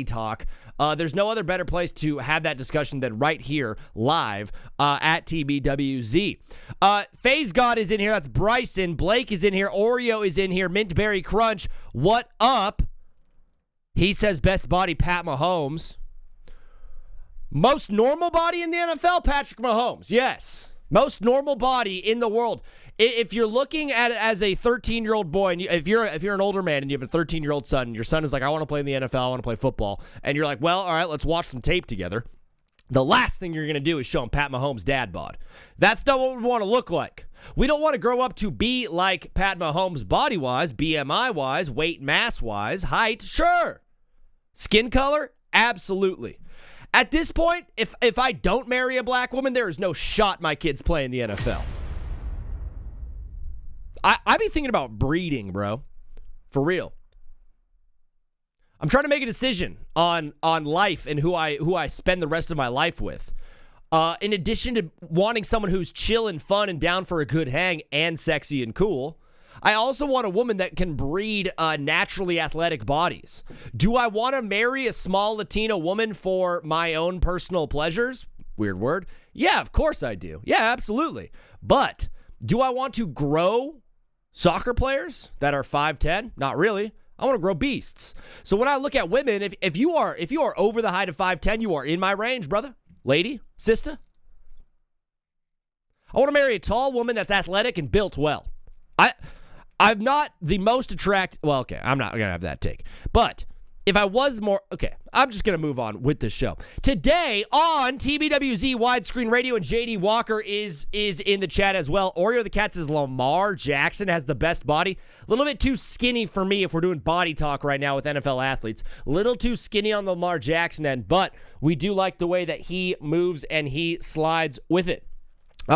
talk. There's no other better place to have that discussion than right here live at TBWZ. FaZe God is in here. That's Bryson. Blake is in here. Oreo is in here. Mintberry Crunch. What up? He says best body, Pat Mahomes. Most normal body in the NFL, Patrick Mahomes. Yes. Most normal body in the world. If you're looking at it as a 13-year-old boy, and if you're an older man and you have a 13-year-old son, and your son is like, I want to play in the NFL, I want to play football, and you're like, well, all right, let's watch some tape together. The last thing you're going to do is show him Pat Mahomes' dad bod. That's not what we want to look like. We don't want to grow up to be like Pat Mahomes body-wise, BMI-wise, weight mass-wise, height, sure. Skin color, absolutely. At this point, if I don't marry a black woman, there is no shot my kids play in the NFL. I be thinking about breeding, bro. For real. I'm trying to make a decision on life and who I spend the rest of my life with. In addition to wanting someone who's chill and fun and down for a good hang and sexy and cool, I also want a woman that can breed naturally athletic bodies. Do I want to marry a small Latina woman for my own personal pleasures? Weird word. Yeah, of course I do. Yeah, absolutely. But do I want to grow soccer players that are 5'10"? Not really. I want to grow beasts. So when I look at women, if you are over the height of 5'10", you are in my range, brother, lady, sister. I want to marry a tall woman that's athletic and built well. I'm not the most attractive. Well, okay, I'm not going to have that take. But if I was more, okay, I'm just going to move on with this show. Today on TBWZ Widescreen Radio, and JD Walker is in the chat as well. Oreo the Cat says Lamar Jackson has the best body. A little bit too skinny for me if we're doing body talk right now with NFL athletes. A little too skinny on the Lamar Jackson end, but we do like the way that he moves and he slides with it.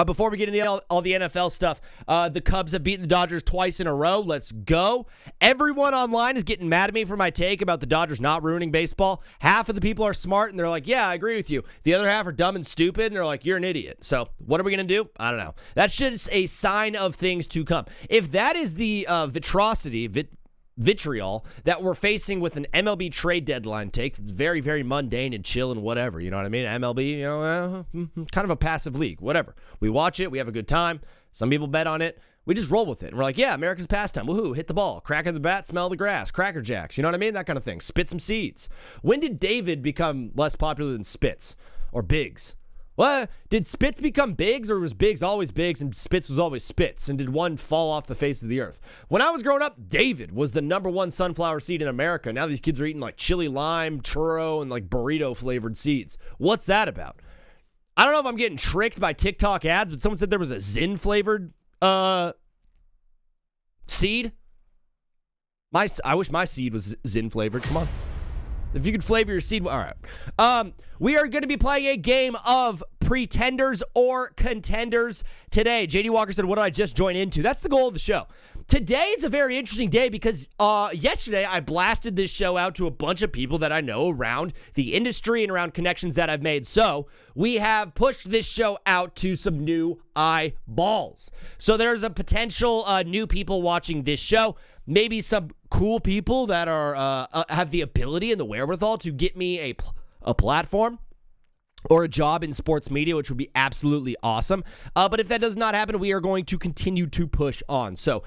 Before we get into all the NFL stuff, the Cubs have beaten the Dodgers twice in a row. Let's go. Everyone online is getting mad at me for my take about the Dodgers not ruining baseball. Half of the people are smart, and they're like, yeah, I agree with you. The other half are dumb and stupid, and they're like, you're an idiot. So what are we going to do? I don't know. That's just a sign of things to come. If that is the vitriol that we're facing with an MLB trade deadline take, it's very, very mundane and chill and whatever, you know what I mean? MLB, kind of a passive league, whatever. We watch it, we have a good time. Some people bet on it. We just roll with it. And we're like, yeah, America's pastime. Woohoo, hit the ball. Crack of the bat, smell the grass. Cracker Jacks, you know what I mean? That kind of thing. Spit some seeds. When did David become less popular than Spitz or Biggs? Well, did Spitz become Biggs, or was Biggs always Biggs and Spitz was always Spitz? And did one fall off the face of the earth? When I was growing up, David was the number one sunflower seed in America. Now these kids are eating like chili lime, churro, and like burrito flavored seeds. What's that about? I don't know if I'm getting tricked by TikTok ads, but someone said there was a Zin flavored seed. I wish my seed was Zin flavored. Come on. If you could flavor your seed. All right. We are going to be playing a game of Pretenders or Contenders today. JD Walker said, what did I just join into? That's the goal of the show. Today is a very interesting day because yesterday I blasted this show out to a bunch of people that I know around the industry and around connections that I've made. So we have pushed this show out to some new eyeballs. So there's a potential new people watching this show. Maybe some cool people that are have the ability and the wherewithal to get me a platform or a job in sports media, which would be absolutely awesome. But if that does not happen, we are going to continue to push on. So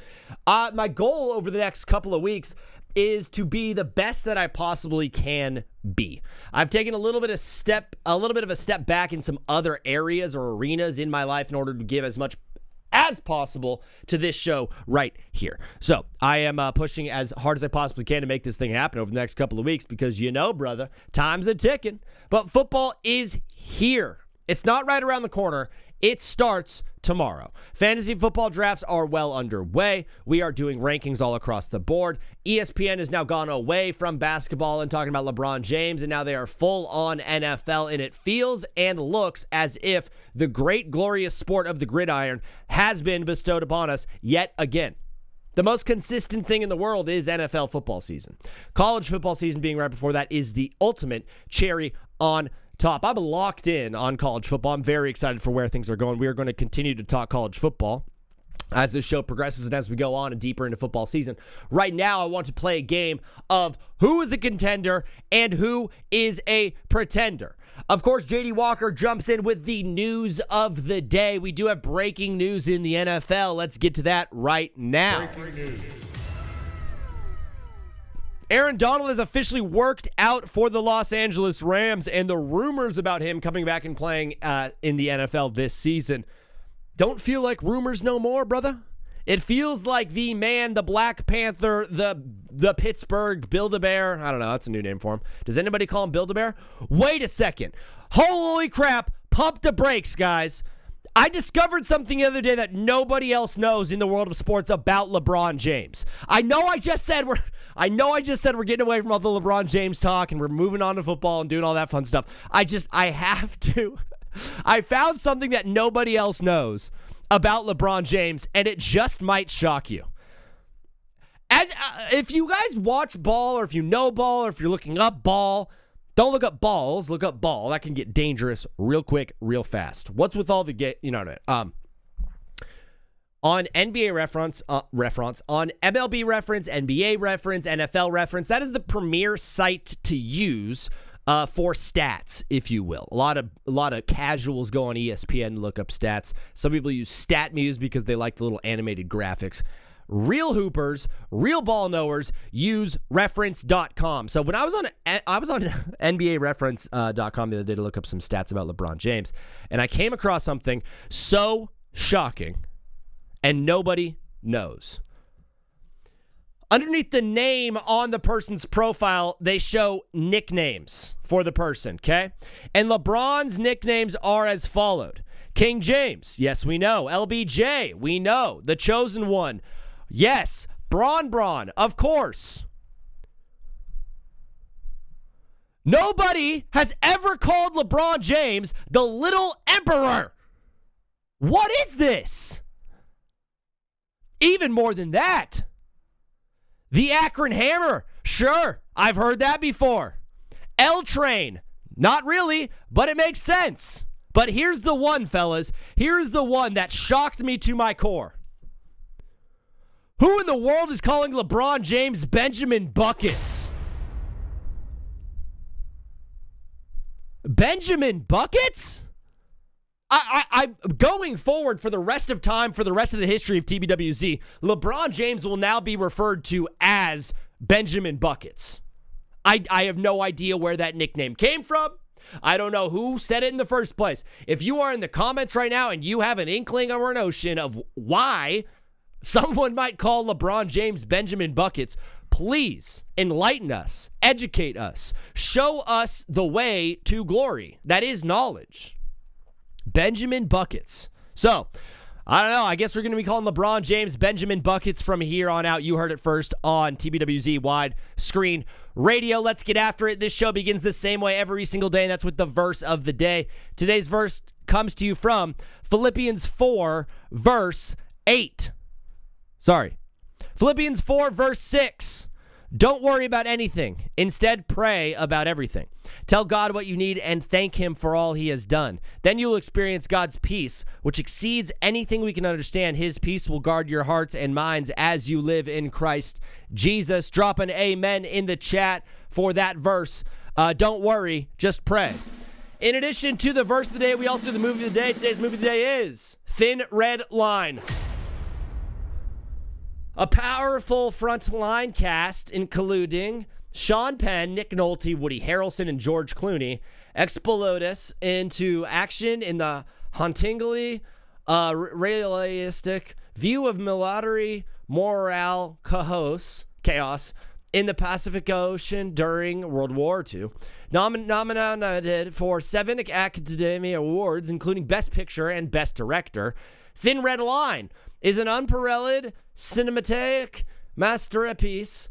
my goal over the next couple of weeks is to be the best that I possibly can be. I've taken a little bit of a step back in some other areas or arenas in my life in order to give as much as possible to this show right here. So I am pushing as hard as I possibly can to make this thing happen over the next couple of weeks because, brother, time's a ticking. But football is here. It's not right around the corner. It starts tomorrow. Fantasy football drafts are well underway. We are doing rankings all across the board. ESPN has now gone away from basketball and talking about LeBron James, and now they are full on NFL, and it feels and looks as if the great, glorious sport of the gridiron has been bestowed upon us yet again. The most consistent thing in the world is NFL football season. College football season being right before that is the ultimate cherry on top. I'm locked in on college football. I'm very excited for where things are going. We are going to continue to talk college football. as this show progresses and as we go on and deeper into football season. Right now, I want to play a game of who is a contender and who is a pretender. Of course, JD Walker jumps in with the news of the day. We do have breaking news in the NFL. Let's get to that right now. Breaking news. Aaron Donald has officially worked out for the Los Angeles Rams, and the rumors about him coming back and playing in the NFL this season don't feel like rumors no more, brother. It feels like the man, the Black Panther, the Pittsburgh Build-A-Bear. I don't know. That's a new name for him. Does anybody call him Build-A-Bear? Wait a second. Holy crap. Pump the brakes, guys. I discovered something the other day that nobody else knows in the world of sports about LeBron James. I know I just said we're getting away from all the LeBron James talk and we're moving on to football and doing all that fun stuff. I have to. I found something that nobody else knows about LeBron James, and it just might shock you. If you guys watch ball, or if you know ball, or if you're looking up ball, don't look up balls, look up ball. That can get dangerous real quick, real fast. What's with all the on NBA reference, on MLB reference, NBA reference, NFL reference, that is the premier site to use for stats, if you will. A lot of casuals go on ESPN and look up stats. Some people use StatMuse because they like the little animated graphics. Real hoopers, real ball knowers use reference.com. So when I was on NBA reference.com the other day to look up some stats about LeBron James, and I came across something so shocking and nobody knows. Underneath the name on the person's profile, they show nicknames for the person, okay? And LeBron's nicknames are as followed. King James, yes, we know. LBJ, we know. The Chosen One, yes. Braun, of course. Nobody has ever called LeBron James the Little Emperor. What is this? Even more than that. The Akron Hammer, sure, I've heard that before. L-Train, not really, but it makes sense. But here's the one, fellas. Here's the one that shocked me to my core. Who in the world is calling LeBron James Benjamin Buckets? Benjamin Buckets? I'm going forward for the rest of time, for the rest of the history of TBWZ, LeBron James will now be referred to as Benjamin Buckets. I have no idea where that nickname came from. I don't know who said it in the first place. If you are in the comments right now and you have an inkling or a notion of why someone might call LeBron James Benjamin Buckets, please enlighten us, educate us, show us the way to glory. That is knowledge. Benjamin Buckets. So, I don't know. I guess we're going to be calling LeBron James Benjamin Buckets from here on out. You heard it first on TBWZ Wide Screen Radio. Let's get after it. This show begins the same way every single day, and that's with the verse of the day. Today's verse comes to you from Philippians 4, verse 8. Philippians 4, verse 6. Don't worry about anything. Instead, pray about everything. Tell God what you need and thank him for all he has done. Then you'll experience God's peace, which exceeds anything we can understand. His peace will guard your hearts and minds as you live in Christ Jesus. Drop an amen in the chat for that verse. Don't worry, just pray. In addition to the verse of the day, we also do the movie of the day. Today's movie of the day is Thin Red Line. A powerful front line cast, including Sean Penn, Nick Nolte, Woody Harrelson, and George Clooney, explodus into action in the hauntingly realistic view of military morale chaos in the Pacific Ocean during World War II. Nominated for 7 Academy Awards, including Best Picture and Best Director, Thin Red Line is an unparalleled cinematic masterpiece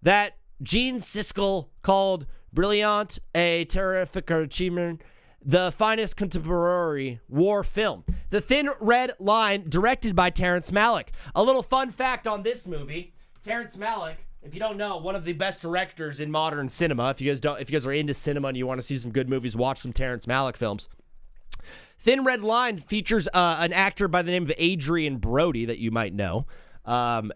that Gene Siskel called brilliant, a terrific achievement, the finest contemporary war film. The Thin Red Line, directed by Terrence Malick. A little fun fact on this movie: Terrence Malick, if you don't know, one of the best directors in modern cinema. If you guys are into cinema and you want to see some good movies, watch some Terrence Malick films. Thin Red Line features an actor by the name of Adrian Brody that you might know.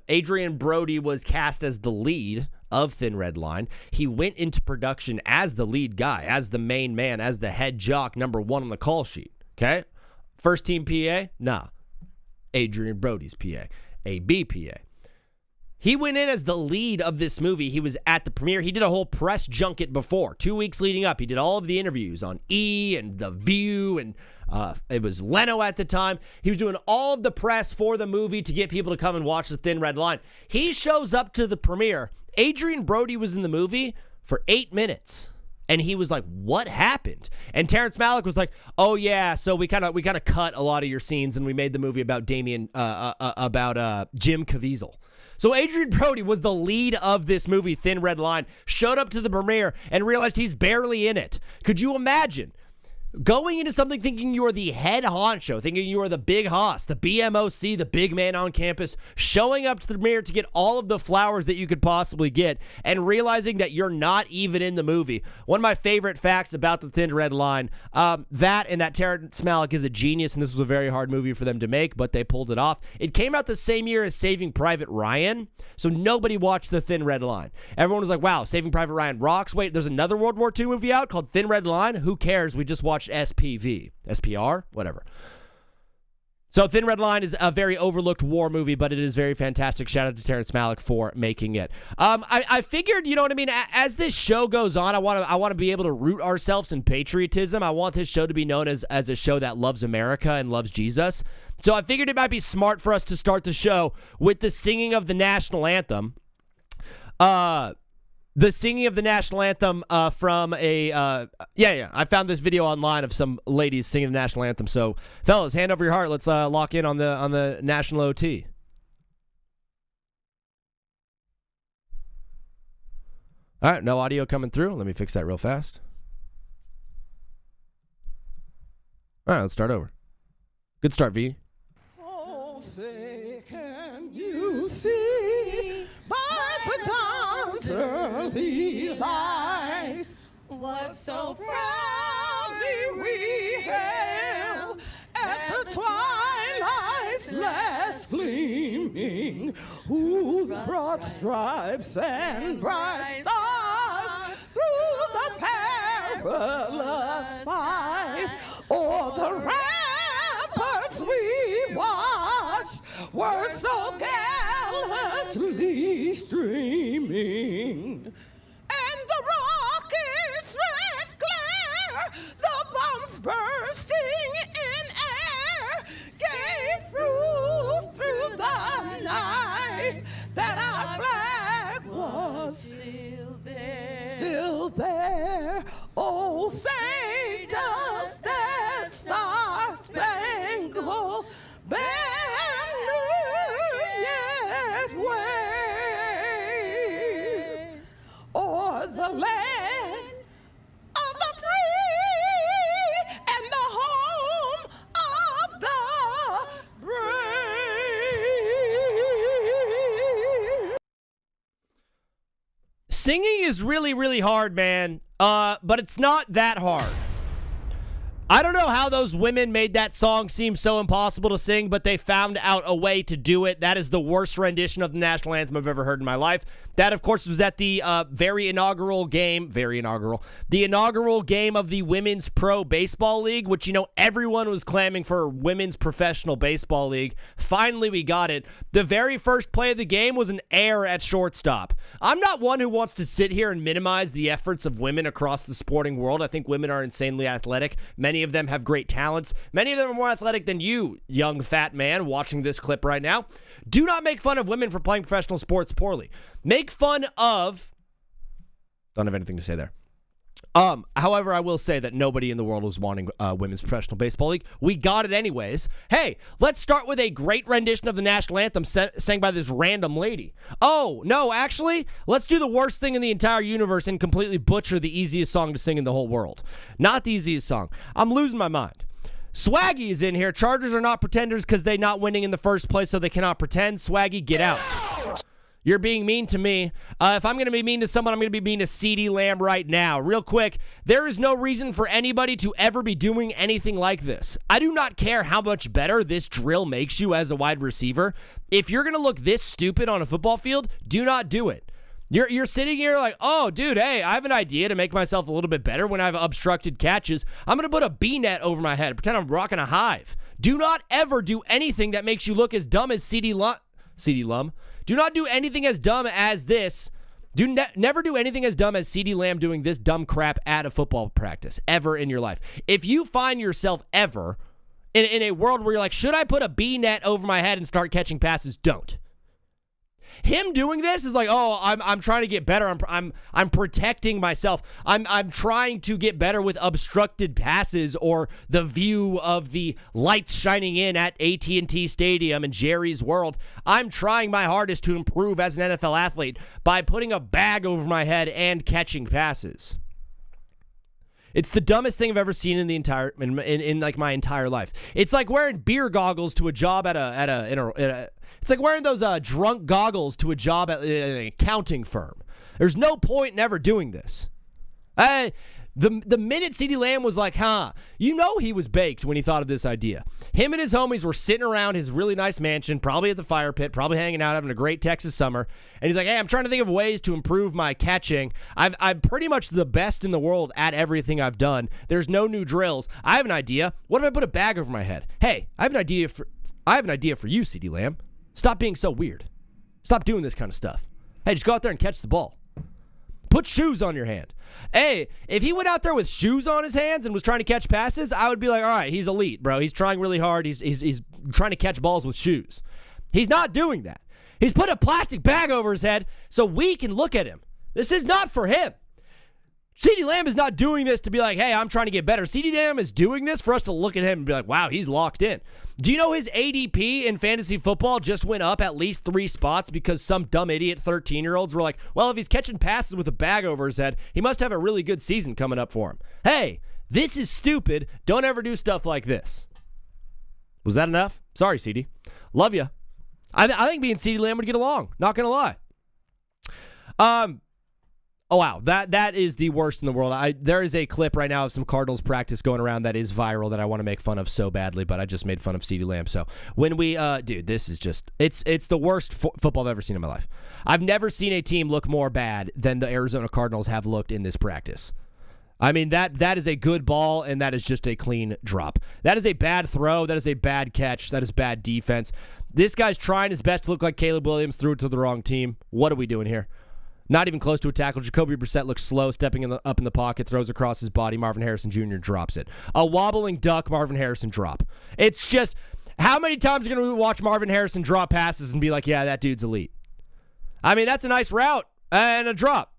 Adrian Brody was cast as the lead of Thin Red Line. He went into production as the lead guy, as the main man, as the head jock, number one on the call sheet. Okay? First team PA? Nah. Adrian Brody's PA. AB PA. He went in as the lead of this movie. He was at the premiere. He did a whole press junket before. 2 weeks leading up, he did all of the interviews on E! And The View, and it was Leno at the time. He was doing all of the press for the movie to get people to come and watch The Thin Red Line. He shows up to the premiere. Adrian Brody was in the movie for 8 minutes. And he was like, what happened? And Terrence Malick was like, oh yeah, so we kind of cut a lot of your scenes and we made the movie about Jim Caviezel. So Adrian Brody was the lead of this movie, Thin Red Line, showed up to the premiere and realized he's barely in it. Could you imagine going into something thinking you are the head honcho, thinking you are the big hoss, the BMOC, the big man on campus, showing up to the premiere to get all of the flowers that you could possibly get, and realizing that you're not even in the movie? One of my favorite facts about The Thin Red Line, that Terrence Malick is a genius, and this was a very hard movie for them to make, but they pulled it off. It came out the same year as Saving Private Ryan, so nobody watched The Thin Red Line. Everyone was like, wow, Saving Private Ryan rocks. Wait, there's another World War II movie out called Thin Red Line? Who cares? We just watched SPV, SPR, whatever. So Thin Red Line is a very overlooked war movie, but it is very fantastic. Shout out to Terrence Malick for making it. I figured, you know what I mean, as this show goes on, I want to be able to root ourselves in patriotism. I want this show to be known as a show that loves America and loves Jesus. So I figured it might be smart for us to start the show with the singing of the national anthem. The singing of the national anthem from a, I found this video online of some ladies singing the national anthem. So, fellas, hand over your heart. Let's lock in on the national OT. All right, no audio coming through. Let me fix that real fast. All right, let's start over. Good start, V. Oh, say, can you see by the dawn's early light what so proudly we hailed at the twilight's last gleaming, whose broad stripes and bright stars through the perilous fight o'er the ramparts we watched were so gallantly streaming. And the rocket's red glare, the bombs bursting in air, gave proof through the night that our flag was still there. Still there. Oh, say does that star-spangled banner yet wave o'er the land of the free and the home of the brave? Singing is really, really hard, man. But it's not that hard. I don't know how those women made that song seem so impossible to sing, but they found out a way to do it. That is the worst rendition of the national anthem I've ever heard in my life. That, of course, was at the the inaugural game of the Women's Pro Baseball League, which, you know, everyone was clamming for a women's professional baseball league. Finally, we got it. The very first play of the game was an error at shortstop. I'm not one who wants to sit here and minimize the efforts of women across the sporting world. I think women are insanely athletic. Many of them have great talents. Many of them are more athletic than you, young fat man watching this clip right now. Do not make fun of women for playing professional sports poorly. Make fun of... Don't have anything to say there. However, I will say that nobody in the world was wanting women's professional baseball league. We got it anyways. Hey, let's start with a great rendition of the national anthem sang by this random lady. Oh, no, actually, let's do the worst thing in the entire universe and completely butcher the easiest song to sing in the whole world. Not the easiest song. I'm losing my mind. Swaggy is in here. Chargers are not pretenders because they're not winning in the first place, so they cannot pretend. Swaggy, get out. You're being mean to me. If I'm going to be mean to someone, I'm going to be mean to CeeDee Lamb right now. Real quick, there is no reason for anybody to ever be doing anything like this. I do not care how much better this drill makes you as a wide receiver. If you're going to look this stupid on a football field, do not do it. You're sitting here like, oh, dude, hey, I have an idea to make myself a little bit better when I have obstructed catches. I'm going to put a B-net over my head, pretend I'm rocking a hive. Do not ever do anything that makes you look as dumb as CeeDee Lamb. Do not do anything as dumb as this. Never do anything as dumb as CeeDee Lamb doing this dumb crap at a football practice ever in your life. If you find yourself ever in a world where you're like, should I put a B-net over my head and start catching passes? Don't. Him doing this is like, oh, I'm trying to get better. I'm protecting myself. I'm trying to get better with obstructed passes or the view of the lights shining in at AT&T Stadium and Jerry's World. I'm trying my hardest to improve as an NFL athlete by putting a bag over my head and catching passes. It's the dumbest thing I've ever seen in the entire in like my entire life. It's like wearing beer goggles to a job it's like wearing those drunk goggles to a job at an accounting firm. There's no point in ever doing this. The minute CeeDee Lamb was like, you know he was baked when he thought of this idea. Him and his homies were sitting around his really nice mansion, probably at the fire pit, probably hanging out, having a great Texas summer. And he's like, hey, I'm trying to think of ways to improve my catching. I'm pretty much the best in the world at everything I've done. There's no new drills. I have an idea. What if I put a bag over my head? Hey, I have an idea for you, CeeDee Lamb. Stop being so weird. Stop doing this kind of stuff. Hey, just go out there and catch the ball. Put shoes on your hand. Hey, if he went out there with shoes on his hands and was trying to catch passes, I would be like, all right, he's elite, bro. He's trying really hard. He's trying to catch balls with shoes. He's not doing that. He's put a plastic bag over his head so we can look at him. This is not for him. CeeDee Lamb is not doing this to be like, hey, I'm trying to get better. CeeDee Lamb is doing this for us to look at him and be like, wow, he's locked in. Do you know his ADP in fantasy football just went up at least 3 spots because some dumb idiot 13-year-olds were like, well, if he's catching passes with a bag over his head, he must have a really good season coming up for him. Hey, this is stupid. Don't ever do stuff like this. Was that enough? Sorry, CeeDee. Love you. I think me and CeeDee Lamb would get along. Not going to lie. Oh, wow. That is the worst in the world. There is a clip right now of some Cardinals practice going around that is viral that I want to make fun of so badly, but I just made fun of CeeDee Lamb. So when we, dude, this is just, it's the worst football I've ever seen in my life. I've never seen a team look more bad than the Arizona Cardinals have looked in this practice. I mean, that is a good ball, and that is just a clean drop. That is a bad throw. That is a bad catch. That is bad defense. This guy's trying his best to look like Caleb Williams, threw it to the wrong team. What are we doing here? Not even close to a tackle. Jacoby Brissett looks slow, stepping up in the pocket, throws across his body. Marvin Harrison Jr. drops it. A wobbling duck, Marvin Harrison drop. It's just, how many times are going to watch Marvin Harrison drop passes and be like, yeah, that dude's elite? I mean, that's a nice route and a drop.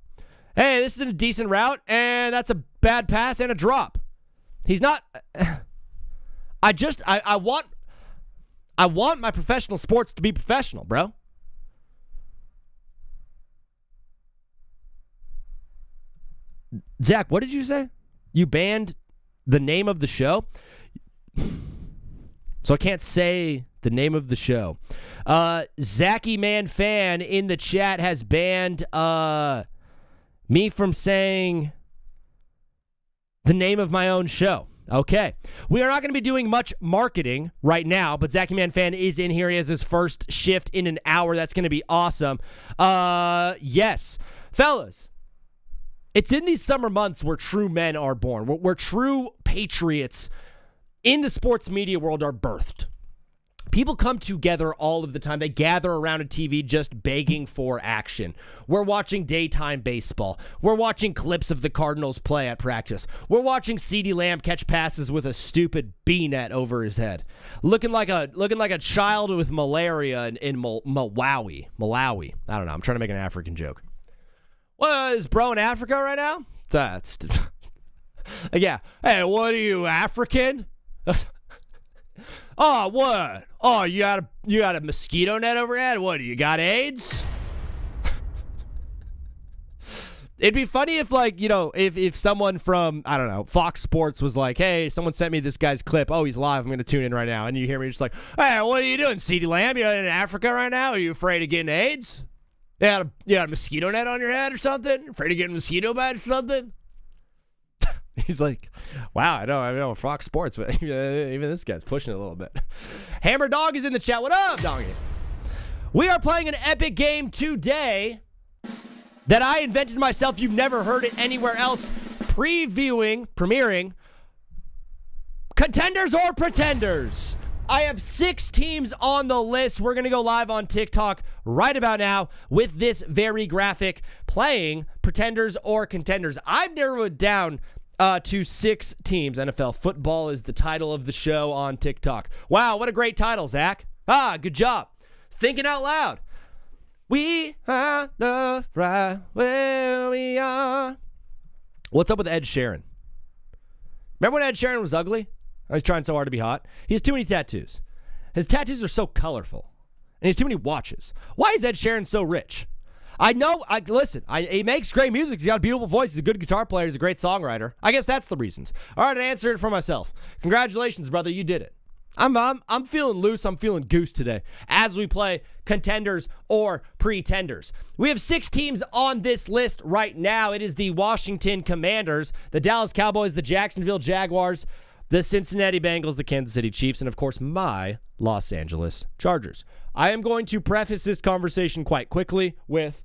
Hey, this is a decent route, and that's a bad pass and a drop. He's not. I want my professional sports to be professional, bro. Zach, what did you say? You banned the name of the show? So I can't say the name of the show. Zachy Man Fan in the chat has banned me from saying the name of my own show. Okay. We are not going to be doing much marketing right now, but Zachy Man Fan is in here. He has his first shift in an hour. That's going to be awesome. Yes. Fellas. It's in these summer months where true men are born, where true patriots in the sports media world are birthed. People come together all of the time. They gather around a TV just begging for action. We're watching daytime baseball. We're watching clips of the Cardinals play at practice. We're watching CeeDee Lamb catch passes with a stupid B-net over his head. Looking like a child with malaria in Malawi. I don't know. I'm trying to make an African joke. What is bro in Africa right now? Yeah. Hey, what are you, African? Oh, what? Oh, you got a mosquito net over your head? What, do you got AIDS? It'd be funny if, like, you know, if someone from, I don't know, Fox Sports was like, hey, someone sent me this guy's clip. Oh, he's live. I'm going to tune in right now. And you hear me just like, hey, what are you doing, CeeDee Lamb? You in Africa right now? Are you afraid of getting AIDS? You had a mosquito net on your head or something? Afraid of getting a mosquito bite or something? He's like, wow, I know Fox Sports, but even this guy's pushing it a little bit. Hammer Dog is in the chat. What up, doggy? We are playing an epic game today that I invented myself. You've never heard it anywhere else. Premiering Contenders or Pretenders. I have 6 teams on the list. We're going to go live on TikTok right about now with this very graphic playing Pretenders or Contenders. I've narrowed it down to 6 teams. NFL football is the title of the show on TikTok. Wow, what a great title, Zach. Good job. Thinking out loud. We are the right where we are. What's up with Ed Sheeran? Remember when Ed Sheeran was ugly? I was trying so hard to be hot. He has too many tattoos. His tattoos are so colorful. And he has too many watches. Why is Ed Sheeran so rich? I know, he makes great music. He's got a beautiful voice. He's a good guitar player. He's a great songwriter. I guess that's the reasons. All right, I answered it for myself. Congratulations, brother. You did it. I'm feeling loose. I'm feeling goose today as we play Contenders or Pretenders. We have 6 teams on this list right now. It is the Washington Commanders, the Dallas Cowboys, the Jacksonville Jaguars, the Cincinnati Bengals, the Kansas City Chiefs, and of course my Los Angeles Chargers. I am going to preface this conversation quite quickly with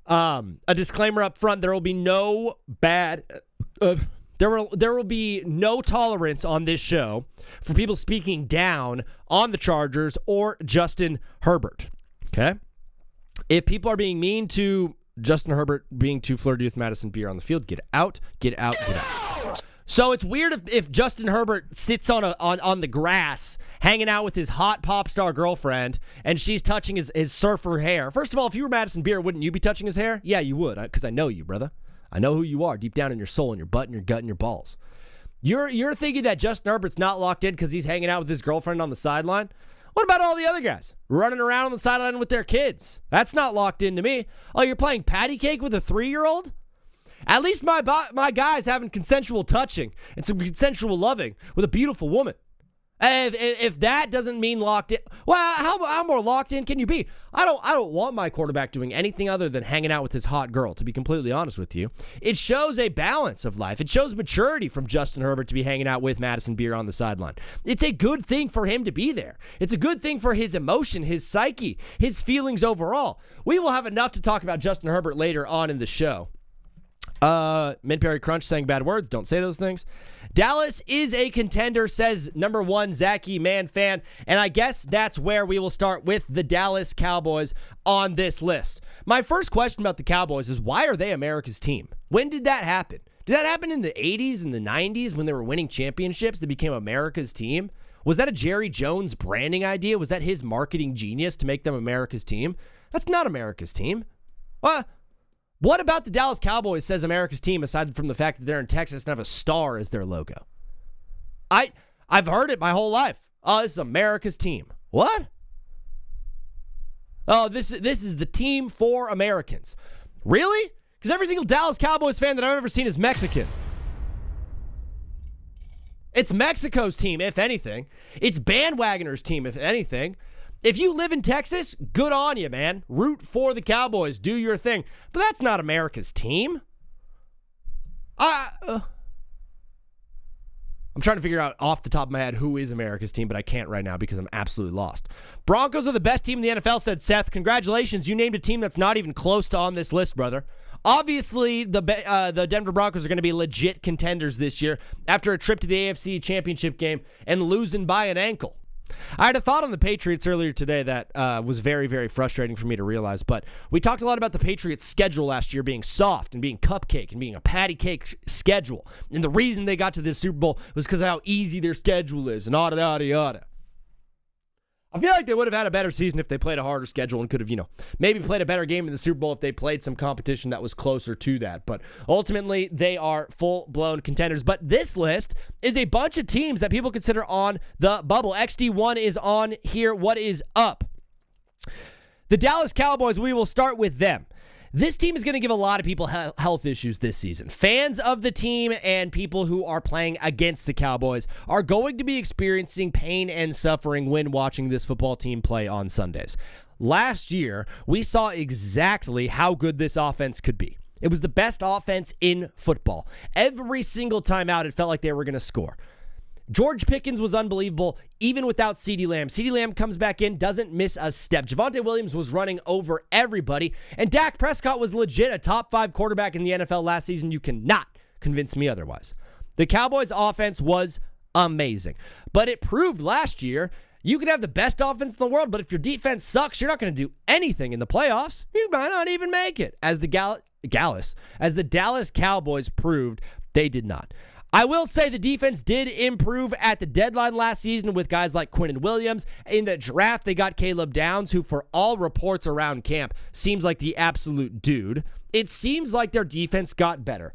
a disclaimer up front. There will be no there will be no tolerance on this show for people speaking down on the Chargers or Justin Herbert. Okay? If people are being mean to Justin Herbert being too flirty with Madison Beer on the field, get out, get out, get out. So it's weird if Justin Herbert sits on the grass hanging out with his hot pop star girlfriend and she's touching his surfer hair. First of all, if you were Madison Beer, wouldn't you be touching his hair? Yeah, you would, because I know you, brother. I know who you are deep down in your soul, in your butt, in your gut, in your balls. You're thinking that Justin Herbert's not locked in because he's hanging out with his girlfriend on the sideline? What about all the other guys running around on the sideline with their kids? That's not locked in to me. Oh, you're playing patty cake with a 3-year-old? At least my guy's having consensual touching and some consensual loving with a beautiful woman. If that doesn't mean locked in, well, how more locked in can you be? I don't want my quarterback doing anything other than hanging out with his hot girl, to be completely honest with you. It shows a balance of life. It shows maturity from Justin Herbert to be hanging out with Madison Beer on the sideline. It's a good thing for him to be there. It's a good thing for his emotion, his psyche, his feelings overall. We will have enough to talk about Justin Herbert later on in the show. Mint Perry Crunch saying bad words. Don't say those things. Dallas is a contender, says number 1 Zachy Man Fan. And I guess that's where we will start with the Dallas Cowboys on this list. My first question about the Cowboys is, why are they America's team? When did that happen? Did that happen in the 80s and the 90s when they were winning championships? They became America's team? Was that a Jerry Jones branding idea? Was that his marketing genius to make them America's team? That's not America's team. What about the Dallas Cowboys says America's team, aside from the fact that they're in Texas and have a star as their logo? I've heard it my whole life. Oh, this is America's team. What? Oh, this is the team for Americans. Really? Because every single Dallas Cowboys fan that I've ever seen is Mexican. It's Mexico's team, if anything. It's bandwagoners' team, if anything. If you live in Texas, good on you, man. Root for the Cowboys. Do your thing. But that's not America's team. I'm trying to figure out off the top of my head who is America's team, but I can't right now because I'm absolutely lost. Broncos are the best team in the NFL, said Seth. Congratulations. You named a team that's not even close to on this list, brother. Obviously, the Denver Broncos are going to be legit contenders this year after a trip to the AFC Championship game and losing by an ankle. I had a thought on the Patriots earlier today that was very, very frustrating for me to realize, but we talked a lot about the Patriots' schedule last year being soft and being cupcake and being a patty cake schedule. And the reason they got to the Super Bowl was because of how easy their schedule is and yada, yada, yada. I feel like they would have had a better season if they played a harder schedule and could have, maybe played a better game in the Super Bowl if they played some competition that was closer to that. But ultimately, they are full-blown contenders. But this list is a bunch of teams that people consider on the bubble. XD1 is on here. What is up? The Dallas Cowboys, we will start with them. This team is going to give a lot of people health issues this season. Fans of the team and people who are playing against the Cowboys are going to be experiencing pain and suffering when watching this football team play on Sundays. last year, we saw exactly how good this offense could be. It was the best offense in football. Every single time out, it felt like they were going to score. George Pickens was unbelievable, even without CeeDee Lamb. CeeDee Lamb comes back in, doesn't miss a step. Javonte Williams was running over everybody, and Dak Prescott was legit a top 5 quarterback in the NFL last season. You cannot convince me otherwise. The Cowboys' offense was amazing, but it proved last year you can have the best offense in the world, but if your defense sucks, you're not going to do anything in the playoffs. You might not even make it, as the Dallas Cowboys proved they did not. I will say the defense did improve at the deadline last season with guys like Quinnen Williams. In the draft, they got Caleb Downs, who for all reports around camp seems like the absolute dude. It seems like their defense got better.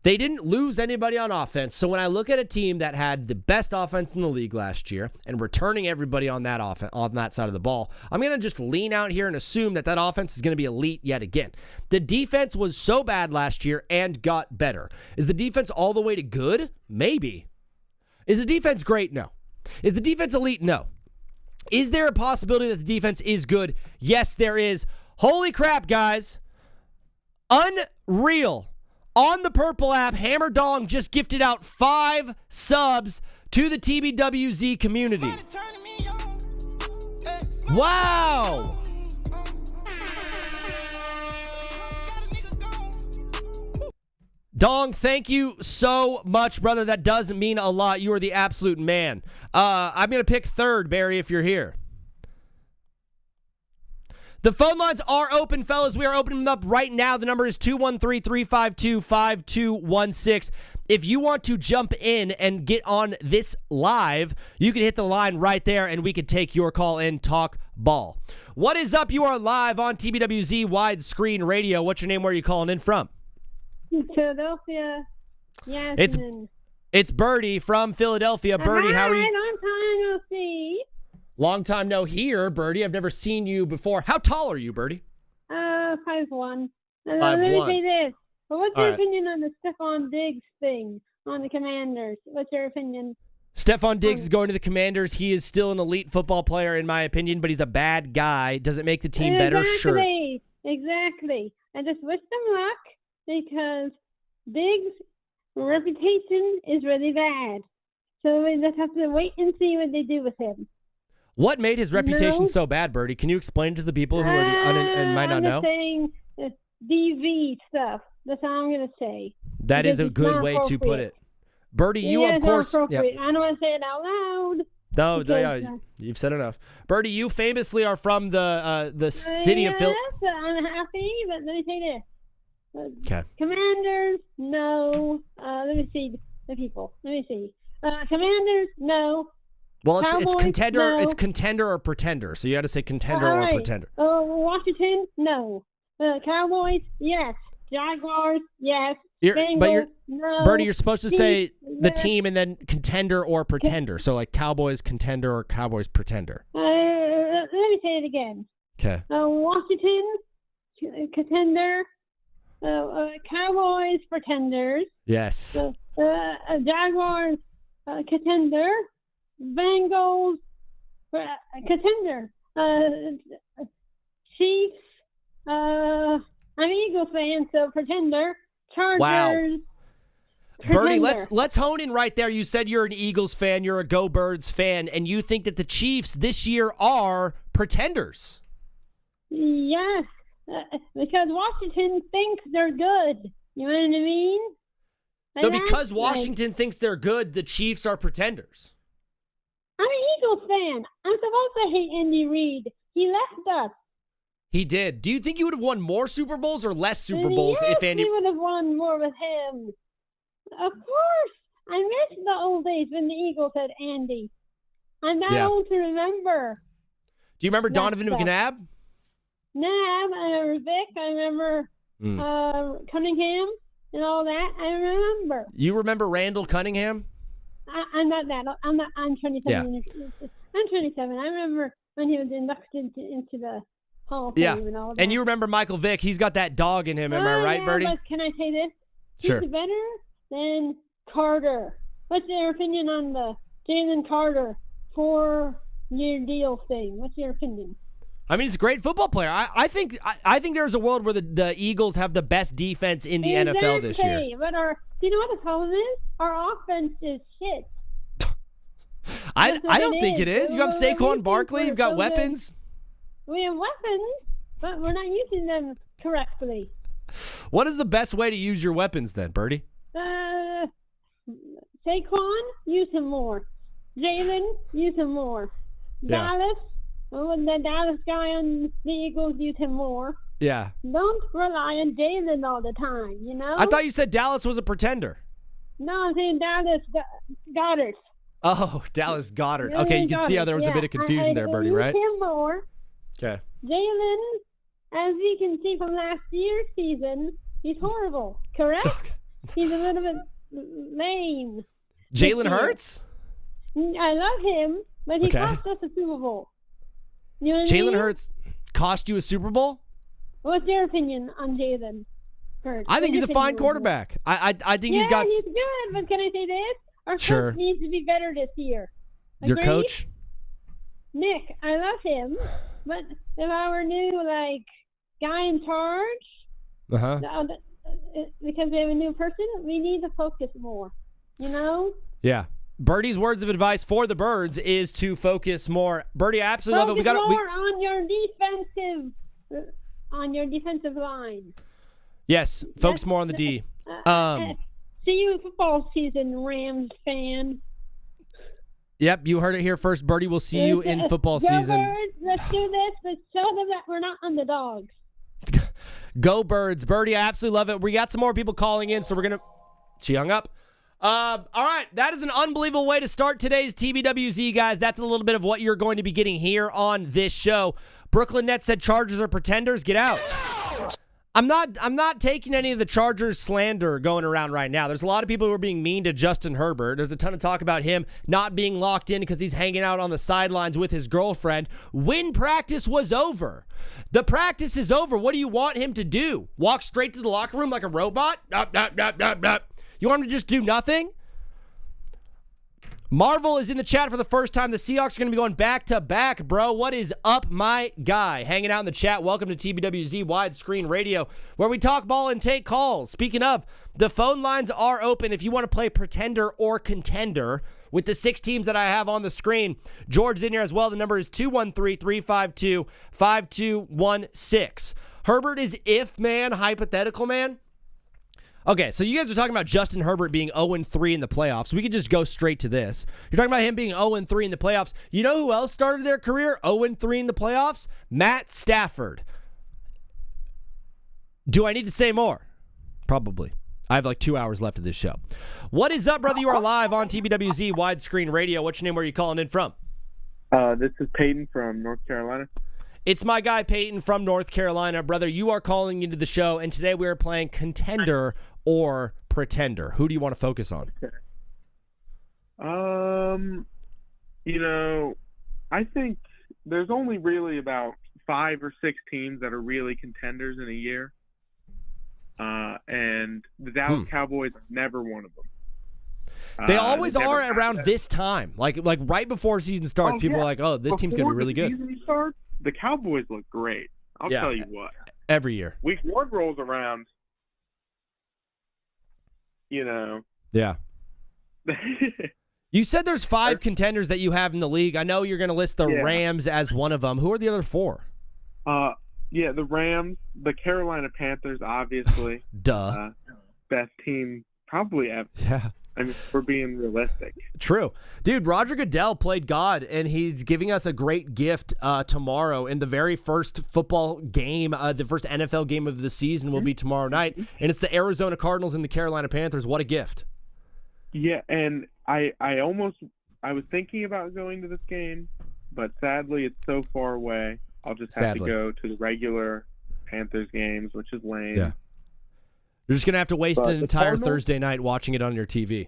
They didn't lose anybody on offense. So when I look at a team that had the best offense in the league last year and returning everybody on that side of the ball, I'm going to just lean out here and assume that offense is going to be elite yet again. The defense was so bad last year and got better. Is the defense all the way to good? Maybe. Is the defense great? No. Is the defense elite? No. Is there a possibility that the defense is good? Yes, there is. Holy crap, guys. Unreal. On the Purple app, Hammer Dong just gifted out 5 subs to the TBWZ community. Wow. Dong, thank you so much, brother. That does mean a lot. You are the absolute man. I'm going to pick third, Barry, if you're here. The phone lines are open, fellas. We are opening them up right now. The number is 213-352-5216. If you want to jump in and get on this live, you can hit the line right there, and we can take your call and talk ball. What is up? You are live on TBWZ Widescreen Radio. What's your name? Where are you calling in from? Philadelphia. Yasmin. It's Birdie from Philadelphia. Birdie, how are you? Long time no see. Long time no hear, Birdie. I've never seen you before. How tall are you, Birdie? 5'1". 5'1". Let me say this. But what's your All right. opinion on the Stephon Diggs thing on the Commanders? What's your opinion? Stephon Diggs is going to the Commanders. He is still an elite football player, in my opinion, but he's a bad guy. Does it make the team better? Sure. Exactly. I just wish them luck because Diggs' reputation is really bad. So we just have to wait and see what they do with him. What made his reputation so bad, Birdie? Can you explain to the people who are and might not know? I'm just saying DV stuff. That's all I'm going to say. That is a good way to put it. Birdie, you of course. Yep. I don't want to say it out loud. No, you've said enough. Birdie, you famously are from the city of Phil. Yes, I'm happy, but let me say this. Okay. Commanders, no. Let me see the people. Let me see. Commanders, no. Well, it's Cowboys, contender. no. It's contender or pretender. So you got to say contender or pretender. Washington, no. Cowboys, yes. Jaguars, yes. Bengals, no. Birdie, you're supposed to say the yes. team and then contender or pretender. So like Cowboys contender or Cowboys pretender. Let me say it again. Okay. Washington, contender. Cowboys, pretenders. Yes. Jaguars, contender. Bengals, contender. Chiefs, I'm an Eagles fan, so pretender. Chargers. Wow. Birdie, Pretender. let's hone in right there. You said you're an Eagles fan, you're a Go Birds fan, and you think that the Chiefs this year are pretenders. Yes, because Washington thinks they're good. You know what I mean? So And because that's Washington thinks they're good, the Chiefs are pretenders. I'm an Eagles fan. I'm supposed to hate Andy Reid. He left us. He did. Do you think you would have won more Super Bowls or less Super Bowls yes, if Andy? we would have won more with him. Of course. I miss the old days when the Eagles had Andy. I'm not old to remember. Do you remember Donovan stuff. McNabb? Nab, I remember Vic, I remember Cunningham and all that. I remember. You remember Randall Cunningham? I'm not that. I'm 27. Yeah. I'm 27. I remember when he was inducted into the Hall of Fame and all that. And you remember Michael Vick? He's got that dog in him. Am I right, Birdie? But can I say this? Sure. He's better than Carter. What's your opinion on the Jalen Carter 4-year deal thing? What's your opinion? I mean, he's a great football player. I think there's a world where the Eagles have the best defense in the NFL this year. But do you know what the problem is? Our offense is shit. I don't think it is. You have Saquon Barkley. You've got weapons. We have weapons, but we're not using them correctly. What is the best way to use your weapons then, Birdie? Saquon, use him more. Jalen, use him more. Yeah. Dallas, the Dallas guy on the Eagles, use him more. Yeah. Don't rely on Jalen all the time, you know? I thought you said Dallas was a pretender. No, I'm saying Dallas Goddard. Oh, Dallas Goddard. Okay, you can see how there was a bit of confusion there, Birdie, right? Use him more. Okay. Jalen, as you can see from last year's season, he's horrible, correct? He's a little bit lame. Jalen Hurts? I love him, but he cost us a Super Bowl. You know what I mean? Jalen Hurts cost you a Super Bowl? What's your opinion on Jalen Hurts? I think he's a fine quarterback. I think he's got... he's good, but can I say this? Our coach needs to be better this year. Agreed? Your coach? Nick, I love him, but if I were new, guy in charge, because we have a new person, we need to focus more, you know? Yeah. Birdie's words of advice for the Birds is to focus more. Birdie, I absolutely love it. Focus more on your defensive line. Yes, focus more on the D. See you football season, Rams fan. Yep, you heard it here first. Birdie will see you in football season. Birds, let's do this. Let's show them that we're not underdogs. Go Birds. Birdie, I absolutely love it. We got some more people calling in, so we're going to... She hung up. All right, that is an unbelievable way to start today's TBWZ, guys. That's a little bit of what you're going to be getting here on this show. Brooklyn Nets said Chargers are pretenders. Get out. I'm not taking any of the Chargers slander going around right now. There's a lot of people who are being mean to Justin Herbert. There's a ton of talk about him not being locked in because he's hanging out on the sidelines with his girlfriend when practice was over. The practice is over. What do you want him to do? Walk straight to the locker room like a robot? You want him to just do nothing? Marvel is in the chat for the first time. The Seahawks are going to be going back-to-back, bro. What is up, my guy? Hanging out in the chat. Welcome to TBWZ Widescreen Radio, where we talk ball and take calls. Speaking of, the phone lines are open if you want to play Pretender or Contender with the 6 teams that I have on the screen. George's in here as well. The number is 213-352-5216. Herbert is if man, hypothetical man. Okay, so you guys are talking about Justin Herbert being 0-3 in the playoffs. We could just go straight to this. You're talking about him being 0-3 in the playoffs. You know who else started their career 0-3 in the playoffs? Matt Stafford. Do I need to say more? Probably. I have 2 hours left of this show. What is up, brother? You are live on TBWZ Widescreen Radio. What's your name? Where are you calling in from? This is Peyton from North Carolina. It's my guy Peyton from North Carolina. Brother, you are calling into the show, and today we are playing Contender or Pretender. Who do you want to focus on? I think there's only really about 5 or 6 teams that are really contenders in a year. And the Dallas Cowboys are never one of them. They always are around this time. Like right before season starts, people are like, oh, this team's going to be really good. Before the season starts, the Cowboys look great. I'll tell you what. Every year. Week 1 rolls around, Yeah. You said there's 5 contenders that you have in the league. I know you're going to list the Rams as one of them. Who are the other 4? The Rams, the Carolina Panthers, obviously. Duh. Best team probably ever. Yeah. I mean, we're being realistic. True. Dude, Roger Goodell played God, and he's giving us a great gift tomorrow in the very first football game. The first NFL game of the season will be tomorrow night, and it's the Arizona Cardinals and the Carolina Panthers. What a gift. Yeah, and I was thinking about going to this game, but sadly it's so far away. I'll just have to go to the regular Panthers games, which is lame. Yeah. You're just going to have to waste an entire Thursday night watching it on your TV.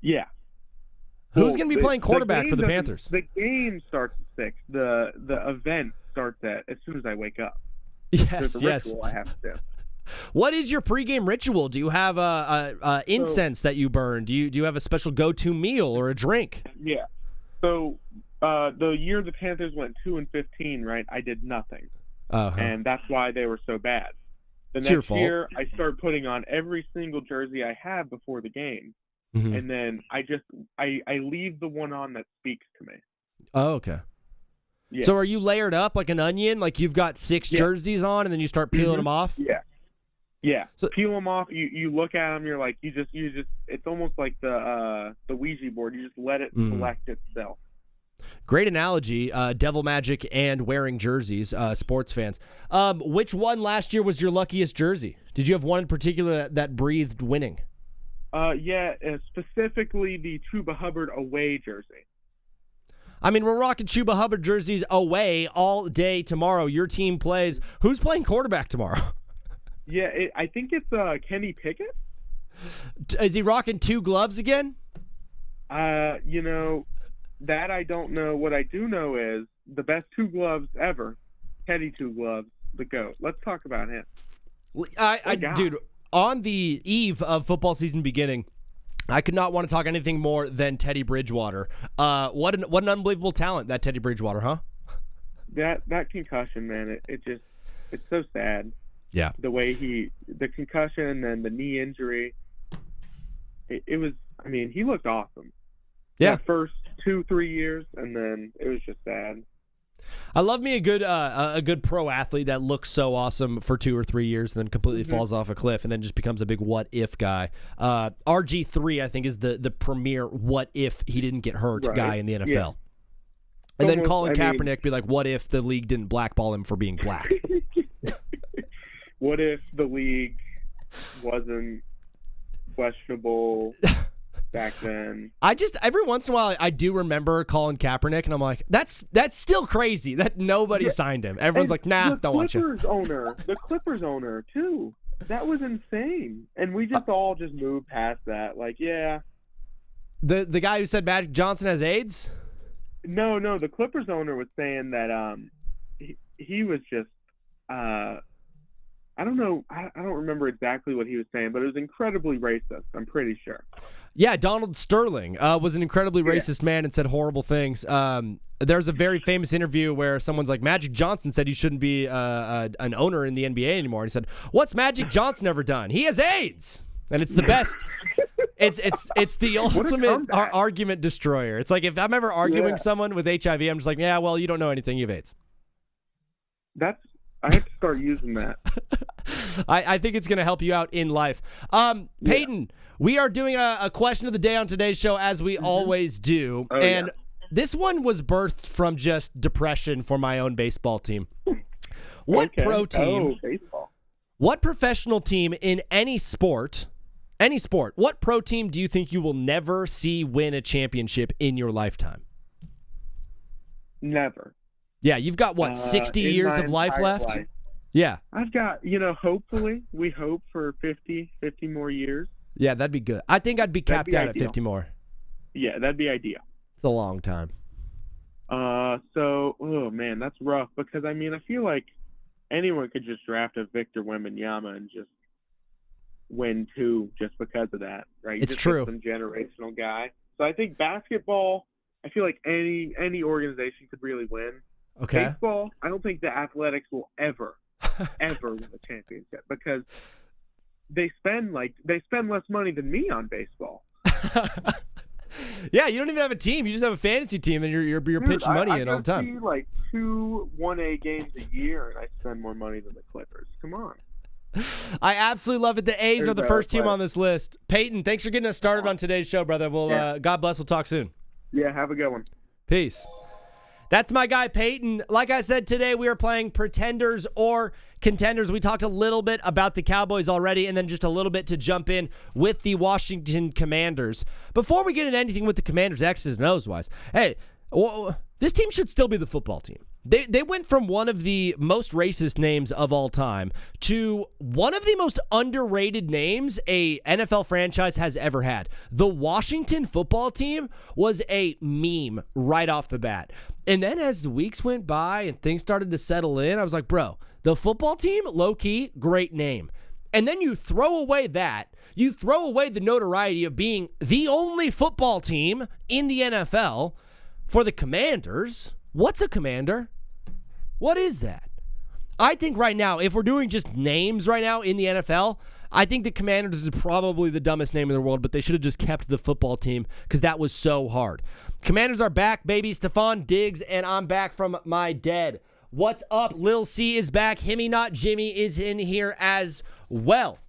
Yeah. Who's going to be playing quarterback for the Panthers? The game starts at 6. The event starts as soon as I wake up. Yes, ritual I have to do. What is your pregame ritual? Do you have a incense that you burn? Do you have a special go-to meal or a drink? Yeah. So The year the Panthers went 2-15, right? I did nothing, and that's why they were so bad. The next year, I start putting on every single jersey I have before the game, and then I leave the one on that speaks to me. Oh, okay. Yeah. So are you layered up like an onion? Like you've got 6 jerseys on, and then you start peeling them off? Yeah. So peel them off. You look at them. You're like, you just. It's almost like the Ouija board. You just let it select itself. Great analogy. Devil magic and wearing jerseys. Sports fans. Which one last year was your luckiest jersey? Did you have one in particular that breathed winning? Specifically the Chuba Hubbard away jersey. I mean, we're rocking Chuba Hubbard jerseys away all day tomorrow. Your team plays. Who's playing quarterback tomorrow? Yeah, I think it's Kenny Pickett. Is he rocking 2 gloves again? That I don't know. What I do know is the best 2 gloves ever, Teddy 2 gloves, the GOAT. Let's talk about him. Dude, on the eve of football season beginning, I could not want to talk anything more than Teddy Bridgewater. What an unbelievable talent, that Teddy Bridgewater, huh? That concussion, man, it's so sad. Yeah. The way the concussion and the knee injury, it was, I mean, he looked awesome. Yeah. That first 2-3 years, and then it was just sad. I love me a good pro athlete that looks so awesome for 2 or 3 years and then completely falls off a cliff and then just becomes a big what if guy. RG3, I think, is the premier what if he didn't get hurt guy in the NFL. Yeah. And then Colin Kaepernick be like, what if the league didn't blackball him for being black? What if the league wasn't questionable back then? Every once in a while I do remember Colin Kaepernick, and I'm like, that's still crazy that nobody signed him. Everyone's like, nah, don't want you. The Clippers owner too. That was insane, and we just all just moved past that. Like, yeah. The guy who said Magic Johnson has AIDS? No, the Clippers owner was saying that he was just I don't know. I don't remember exactly what he was saying, but it was incredibly racist. I'm pretty sure. Yeah, Donald Sterling was an incredibly racist man and said horrible things. There's a very famous interview where someone's like, Magic Johnson said you shouldn't be an owner in the NBA anymore. And he said, what's Magic Johnson ever done? He has AIDS. And it's the best. It's the ultimate argument destroyer. It's like if I'm ever arguing someone with HIV, I'm just like, yeah, well, you don't know anything. You have AIDS. I have to start using that. I think it's going to help you out in life. Peyton, we are doing a question of the day on today's show, as we always do. This one was birthed from just depression for my own baseball team. What pro team, what professional team in any sport, what pro team do you think you will never see win a championship in your lifetime? Never. Yeah, you've got, 60 years of life left? Yeah. I've got, hopefully, we hope for 50 more years. Yeah, that'd be good. I think I'd be capped out at 50 more. Yeah, that'd be ideal. It's a long time. Oh, man, that's rough because, I feel like anyone could just draft a Victor Wembanyama and just win 2 just because of that, right? It's true. Some generational guy. So I think basketball, I feel like any organization could really win. Okay. Baseball, I don't think the Athletics will ever win a championship because they spend less money than me on baseball. Yeah, you don't even have a team. You just have a fantasy team, and you're pitching money in all the time. I see like 2 1A games a year, and I spend more money than the Clippers. Come on. I absolutely love it. The A's are the first team on this list. Peyton, thanks for getting us started on today's show, brother. Well, God bless. We'll talk soon. Yeah, have a good one. Peace. That's my guy, Peyton. Like I said, today we are playing Pretenders or Contenders. We talked a little bit about the Cowboys already, and then just a little bit to jump in with the Washington Commanders. Before we get into anything with the Commanders, X's and O's wise, hey, this team should still be the football team. They went from one of the most racist names of all time to one of the most underrated names a NFL franchise has ever had. The Washington football team was a meme right off the bat. And then as the weeks went by and things started to settle in, I was like, bro, the football team, low-key, great name. And then you throw away that. You throw away the notoriety of being the only football team in the NFL. for the Commanders. What's a commander? What is that? I think right now, if we're doing just names right now in the NFL, I think the Commanders is probably the dumbest name in the world, but they should have just kept the football team because that was so hard. Commanders are back, baby. Stephon Diggs, and I'm back from my dead. What's up? Lil C is back. Himmy Not Jimmy is in here as well.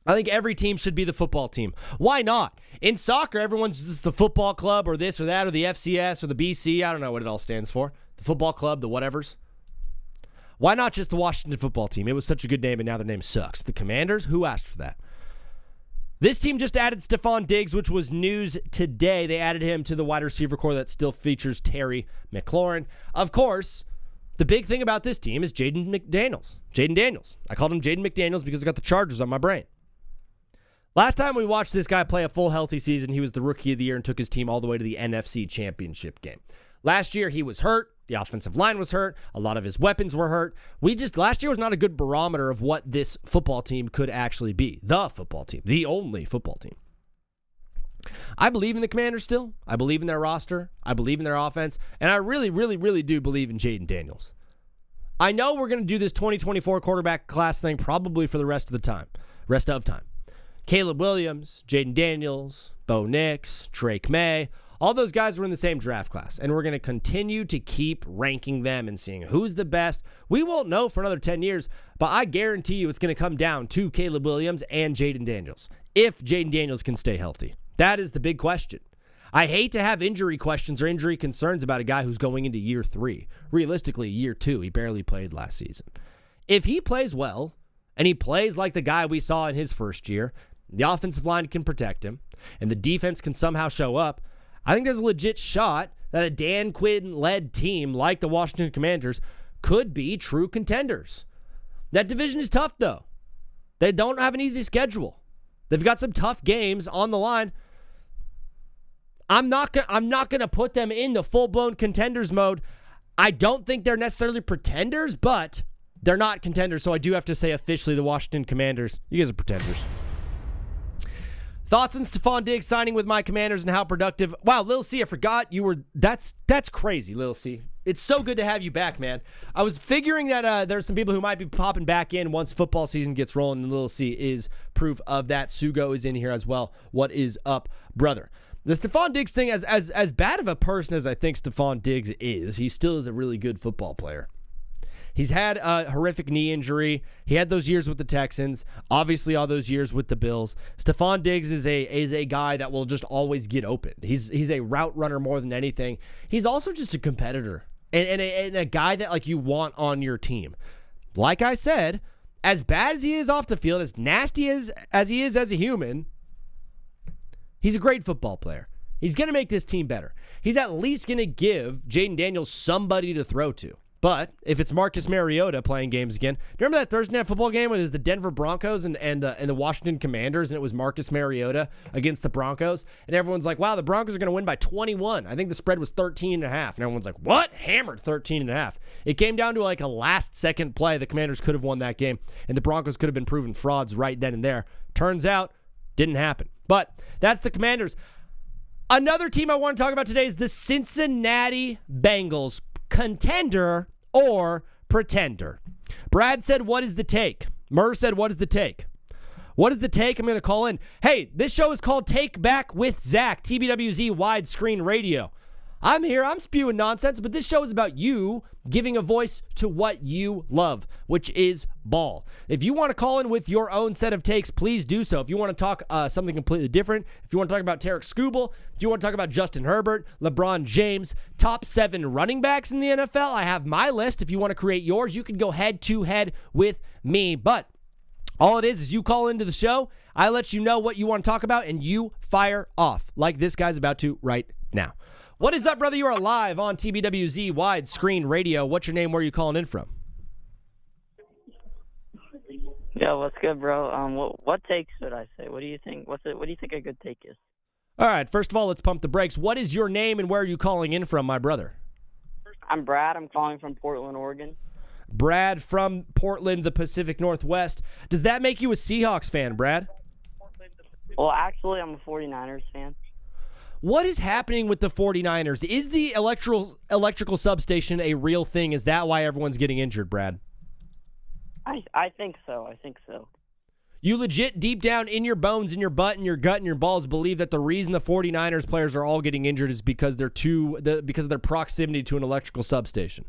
I think every team should be the football team. Why not? In soccer, everyone's just the football club or this or that or the FCS or the BC. I don't know what it all stands for. The football club, the whatevers. Why not just the Washington football team? It was such a good name, and now their name sucks. The Commanders? Who asked for that? This team just added Stephon Diggs, which was news today. They added him to the wide receiver core that still features Terry McLaurin. Of course, the big thing about this team is Jaden Daniels. I called him Jaden McDaniels because I got the Chargers on my brain. Last time we watched this guy play a full healthy season, he was the Rookie of the Year and took his team all the way to the NFC Championship game. Last year, he was hurt. The offensive line was hurt. A lot of his weapons were hurt. Last year was not a good barometer of what this football team could actually be. The football team. The only football team. I believe in the Commanders still. I believe in their roster. I believe in their offense. And I really, really, really do believe in Jaden Daniels. I know we're going to do this 2024 quarterback class thing probably for the rest of time. Caleb Williams, Jaden Daniels, Bo Nix, Drake May, all those guys were in the same draft class, and we're going to continue to keep ranking them and seeing who's the best. We won't know for another 10 years, but I guarantee you it's going to come down to Caleb Williams and Jaden Daniels, if Jaden Daniels can stay healthy. That is the big question. I hate to have injury questions or injury concerns about a guy who's going into year 3. Realistically, year 2, he barely played last season. If he plays well, and he plays like the guy we saw in his first year, the offensive line can protect him, and the defense can somehow show up, I think there's a legit shot that a Dan Quinn-led team like the Washington Commanders could be true contenders. That division is tough, though. They don't have an easy schedule. They've got some tough games on the line. I'm not gonna put them in the full-blown contenders mode. I don't think they're necessarily pretenders, but they're not contenders, so I do have to say officially the Washington Commanders, you guys are pretenders. Thoughts on Stephon Diggs signing with my Commanders and how productive? Wow, Lil C, I forgot you were. That's crazy, Lil C. It's so good to have you back, man. I was figuring that there's some people who might be popping back in once football season gets rolling, and Lil C is proof of that. Sugo is in here as well. What is up, brother? The Stephon Diggs thing, as bad of a person as I think Stephon Diggs is, he still is a really good football player. He's had a horrific knee injury. He had those years with the Texans. Obviously, all those years with the Bills. Stephon Diggs is a guy that will just always get open. He's a route runner more than anything. He's also just a competitor and a guy that like you want on your team. Like I said, as bad as he is off the field, as nasty as he is as a human, he's a great football player. He's going to make this team better. He's at least going to give Jaden Daniels somebody to throw to. But if it's Marcus Mariota playing games again, do you remember that Thursday Night Football game when it was the Denver Broncos and the Washington Commanders, and it was Marcus Mariota against the Broncos, and everyone's like, wow, the Broncos are going to win by 21. I think the spread was 13.5, and everyone's like, what? Hammered 13.5. It came down to like a last-second play. The Commanders could have won that game, and the Broncos could have been proven frauds right then and there. Turns out, didn't happen. But that's the Commanders. Another team I want to talk about today is the Cincinnati Bengals. Contender or pretender? Brad said, what is the take? Murr said, what is the take? What is the take? I'm going to call in. Hey, this show is called Take Back with Zach, TBWZ widescreen radio. I'm here. I'm spewing nonsense, but this show is about you giving a voice to what you love, which is ball. If you want to call in with your own set of takes, please do so. If you want to talk something completely different, if you want to talk about Tarek Skubal, if you want to talk about Justin Herbert, LeBron James, top 7 running backs in the NFL, I have my list. If you want to create yours, you can go head-to-head with me. But all it is you call into the show, I let you know what you want to talk about, and you fire off like this guy's about to right now. What is up, brother? You are live on TBWZ widescreen radio. What's your name? Where are you calling in from? Yo, what's good, bro? What take should I say? What do you think? What do you think a good take is? All right. First of all, let's pump the brakes. What is your name and where are you calling in from, my brother? I'm Brad. I'm calling from Portland, Oregon. Brad from Portland, the Pacific Northwest. Does that make you a Seahawks fan, Brad? Well, actually, I'm a 49ers fan. What is happening with the 49ers? Is the electrical substation a real thing? Is that why everyone's getting injured, Brad? I think so. I think so. You legit deep down in your bones, in your butt, in your gut, and your balls believe that the reason the 49ers players are all getting injured is because because of their proximity to an electrical substation.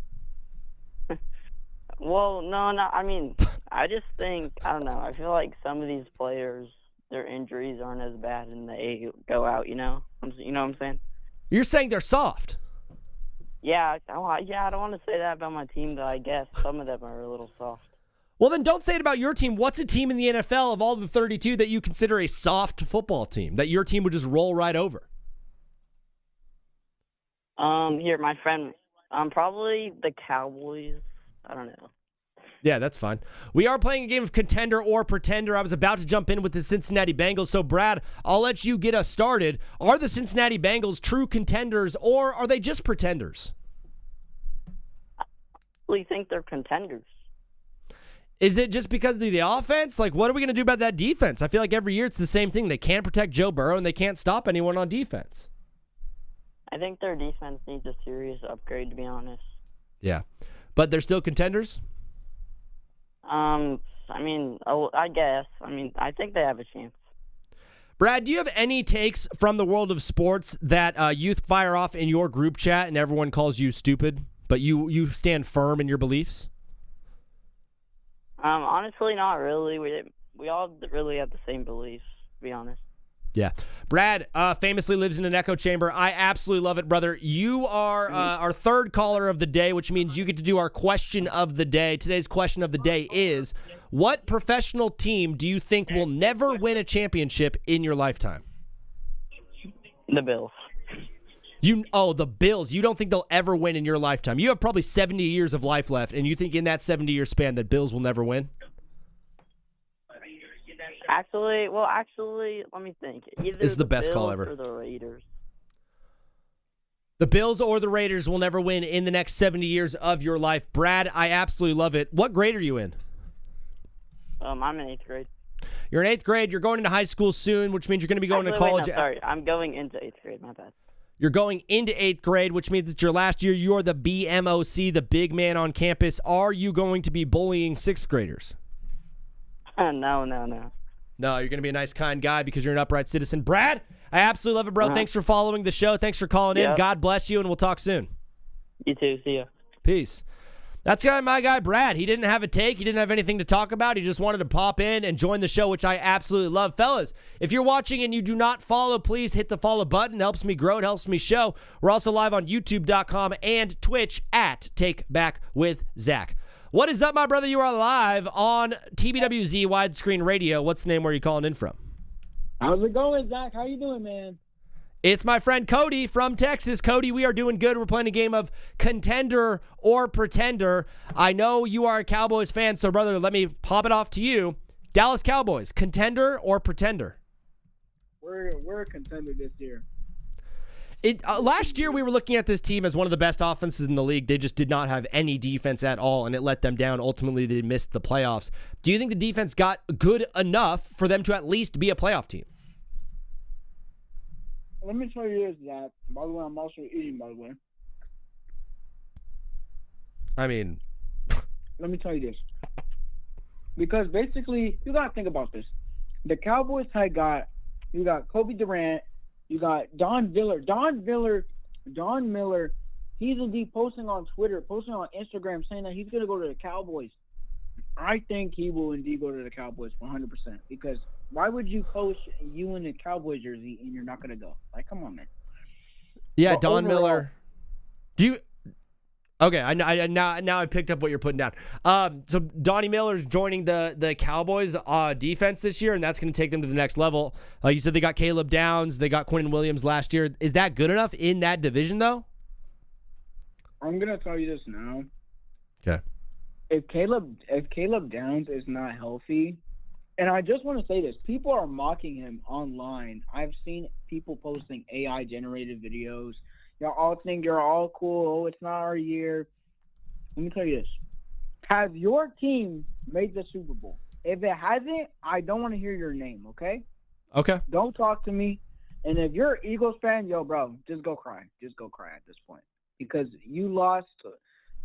Well, no. I mean, I just think, I don't know. I feel like some of these players, their injuries aren't as bad and they go out, you know? You know what I'm saying? You're saying they're soft. Yeah, I don't want to say that about my team, though. I guess some of them are a little soft. Well, then don't say it about your team. What's a team in the NFL of all the 32 that you consider a soft football team, that your team would just roll right over? Here, my friend, probably the Cowboys. I don't know. Yeah, that's fine. We are playing a game of Contender or Pretender. I was about to jump in with the Cincinnati Bengals. So, Brad, I'll let you get us started. Are the Cincinnati Bengals true contenders, or are they just pretenders? I really think they're contenders. Is it just because of the offense? Like, what are we going to do about that defense? I feel like every year it's the same thing. They can't protect Joe Burrow, and they can't stop anyone on defense. I think their defense needs a serious upgrade, to be honest. Yeah. But they're still contenders? I mean, I guess. I mean, I think they have a chance. Brad, do you have any takes from the world of sports that youth fire off in your group chat and everyone calls you stupid, but you stand firm in your beliefs? Honestly, not really. We all really have the same beliefs, to be honest. Yeah. Brad famously lives in an echo chamber. I absolutely love it, brother. You are our third caller of the day, which means you get to do our question of the day. Today's question of the day is, what professional team do you think will never win a championship in your lifetime? The Bills. The Bills. You don't think they'll ever win in your lifetime. You have probably 70 years of life left, and you think in that 70-year span that Bills will never win? Actually, let me think. Either This is the best Bills call ever. Or the Raiders. The Bills or the Raiders will never win in the next 70 years of your life. Brad, I absolutely love it. What grade are you in? I'm in 8th grade. You're in 8th grade. You're going into high school soon, which means you're going to be going to college. Wait, no, sorry. I'm going into 8th grade. My bad. You're going into 8th grade, which means it's your last year. You're the BMOC, the big man on campus. Are you going to be bullying 6th graders? No. No, you're going to be a nice, kind guy because you're an upright citizen. Brad, I absolutely love it, bro. Thanks for following the show. Thanks for calling in. God bless you, and we'll talk soon. You too. See ya. Peace. That's my guy, Brad. He didn't have a take. He didn't have anything to talk about. He just wanted to pop in and join the show, which I absolutely love. Fellas, if you're watching and you do not follow, please hit the follow button. It helps me grow. It helps me show. We're also live on YouTube.com and Twitch at Take Back with Zach. What is up, my brother? You are live on TBWZ Widescreen Radio. What's the name? Where are you calling in from? How's it going, Zach? How you doing, man? It's my friend Cody from Texas. Cody, we are doing good. We're playing a game of Contender or Pretender. I know you are a Cowboys fan, so brother, let me pop it off to you. Dallas Cowboys, Contender or Pretender? We're a contender this year. Last year, we were looking at this team as one of the best offenses in the league. They just did not have any defense at all, and it let them down. Ultimately, they missed the playoffs. Do you think the defense got good enough for them to at least be a playoff team? Let me tell you this, Zach. By the way, I'm also eating, by the way. I mean... Let me tell you this. Because basically, you got to think about this. The Cowboys you got Kobe Durant, you got Don Miller, he's indeed posting on Twitter, posting on Instagram, saying that he's going to go to the Cowboys. I think he will indeed go to the Cowboys 100%. Because why would you post you in the Cowboys jersey and you're not going to go? Like, come on, man. Yeah, but Don overall, Miller. Do you... Okay, now I picked up what you're putting down. So Donnie Miller's joining the Cowboys defense this year, and that's going to take them to the next level. Like you said, they got Caleb Downs, they got Quinnen Williams last year. Is that good enough in that division, though? I'm going to tell you this now. Okay. If Caleb Downs is not healthy, and I just want to say this, people are mocking him online. I've seen people posting AI-generated videos. Y'all all think you're all cool. Oh, it's not our year. Let me tell you this. Has your team made the Super Bowl? If it hasn't, I don't want to hear your name, okay? Okay. Don't talk to me. And if you're an Eagles fan, yo, bro, just go cry. Just go cry at this point. Because you lost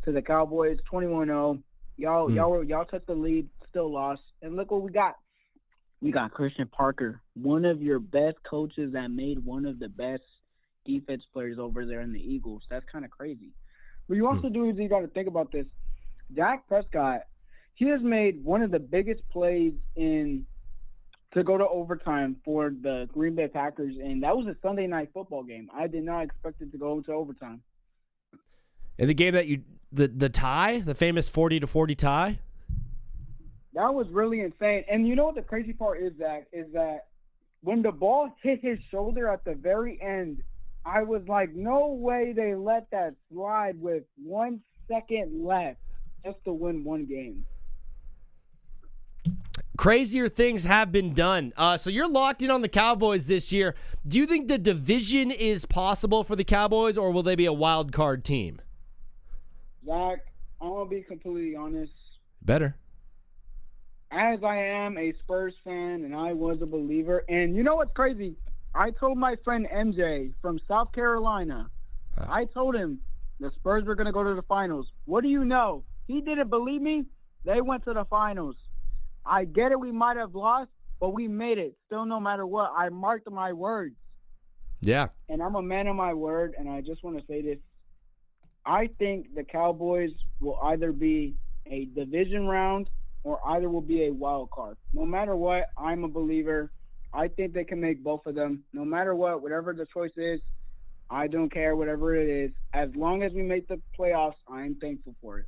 to the Cowboys 21-0. Y'all took the lead, still lost. And look what we got. We got Christian Parker, one of your best coaches that made one of the best defense players over there in the Eagles. That's kind of crazy. But you also you got to think about this. Dak Prescott, he has made one of the biggest plays to go to overtime for the Green Bay Packers, and that was a Sunday night football game. I did not expect it to go into overtime. In the game that the tie, the famous 40-40 tie? That was really insane. And you know what the crazy part is, Zach, is that when the ball hit his shoulder at the very end, I was like, no way they let that slide with 1 second left just to win one game. Crazier things have been done. So you're locked in on the Cowboys this year. Do you think the division is possible for the Cowboys, or will they be a wild card team? Zach, I'm going to be completely honest. Better. As I am a Spurs fan and I was a believer, and you know what's crazy? I told my friend MJ from South Carolina, I told him the Spurs were going to go to the finals. What do you know? He didn't believe me. They went to the finals. I get it, we might have lost, but we made it. Still, no matter what, I marked my words. Yeah. And I'm a man of my word, and I just want to say this. I think the Cowboys will either be a division round or either will be a wild card. No matter what, I'm a believer. I think they can make both of them. No matter what, whatever the choice is, I don't care, whatever it is. As long as we make the playoffs, I'm thankful for it.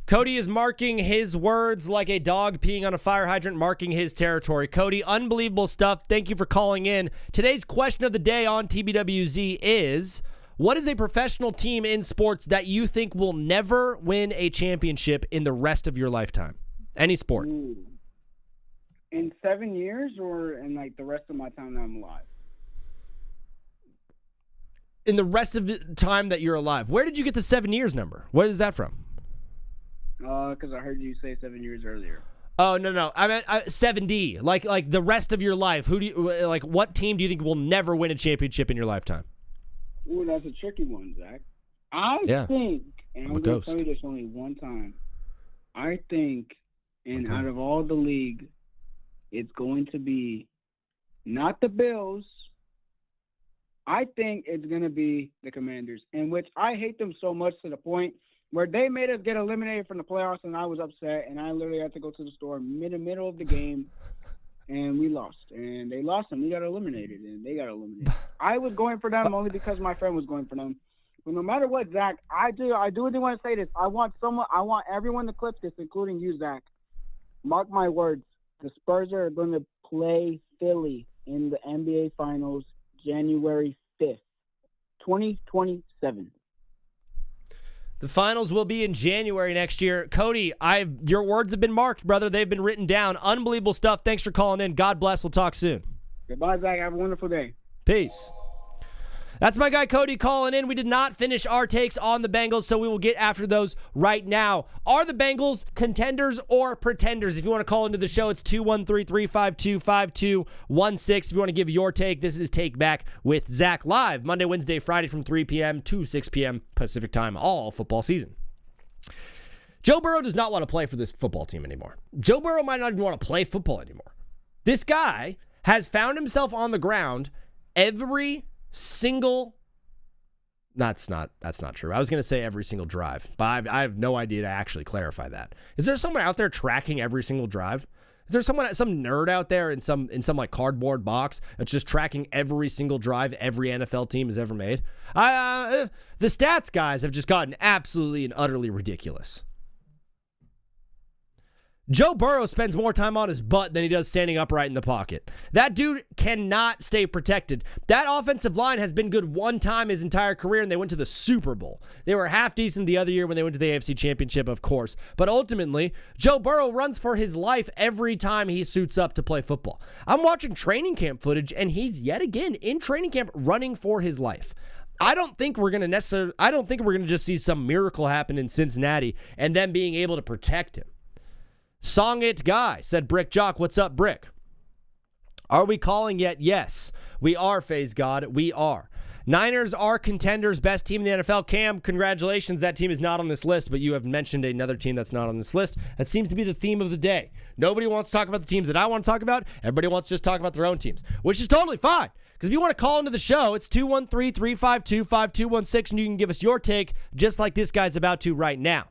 Cody is marking his words like a dog peeing on a fire hydrant, marking his territory. Cody, unbelievable stuff. Thank you for calling in. Today's question of the day on TBWZ is, what is a professional team in sports that you think will never win a championship in the rest of your lifetime? Any sport. Ooh. In 7 years or in like the rest of my time that I'm alive? In the rest of the time that you're alive. Where did you get the 7 years number? Where is that from? Because I heard you say 7 years earlier. Oh, no. I meant 70. Like the rest of your life. What team do you think will never win a championship in your lifetime? Ooh, that's a tricky one, Zach. I think, and I'm going to tell you this only one time, I think, and out of all the league, it's going to be not the Bills. I think it's going to be the Commanders, in which I hate them so much to the point where they made us get eliminated from the playoffs, and I was upset, and I literally had to go to the store in the middle of the game, and we lost. And they lost, and we got eliminated, and they got eliminated. I was going for them only because my friend was going for them. But no matter what, Zach, I do really want to say this. I want everyone to clip this, including you, Zach. Mark my words. The Spurs are going to play Philly in the NBA Finals January 5th, 2027. The finals will be in January next year. Cody, your words have been marked, brother. They've been written down. Unbelievable stuff. Thanks for calling in. God bless. We'll talk soon. Goodbye, Zach. Have a wonderful day. Peace. That's my guy Cody calling in. We did not finish our takes on the Bengals, so we will get after those right now. Are the Bengals contenders or pretenders? If you want to call into the show, it's 213-352-5216. If you want to give your take, this is Take Back with Zach, live Monday, Wednesday, Friday from 3 p.m. to 6 p.m. Pacific time, all football season. Joe Burrow does not want to play for this football team anymore. Joe Burrow might not even want to play football anymore. This guy has found himself on the ground every single, that's not true. I was going to say every single drive, but I have no idea to actually clarify that. Is there someone out there tracking every single drive? Is there some nerd out there in some like cardboard box that's just tracking every single drive every NFL team has ever made? The stats guys have just gotten absolutely and utterly ridiculous. Joe Burrow spends more time on his butt than he does standing upright in the pocket. That dude cannot stay protected. That offensive line has been good one time his entire career, and they went to the Super Bowl. They were half decent the other year when they went to the AFC Championship, of course. But ultimately, Joe Burrow runs for his life every time he suits up to play football. I'm watching training camp footage, and he's yet again in training camp running for his life. I don't think we're going to just see some miracle happen in Cincinnati and them being able to protect him. Song It Guy said, Brick Jock, what's up, Brick? Are we calling yet? Yes. We are, FaZe God. We are. Niners are contenders, best team in the NFL. Cam, congratulations. That team is not on this list, but you have mentioned another team that's not on this list. That seems to be the theme of the day. Nobody wants to talk about the teams that I want to talk about. Everybody wants to just talk about their own teams, which is totally fine. Because if you want to call into the show, it's 213-352-5216, and you can give us your take just like this guy's about to right now.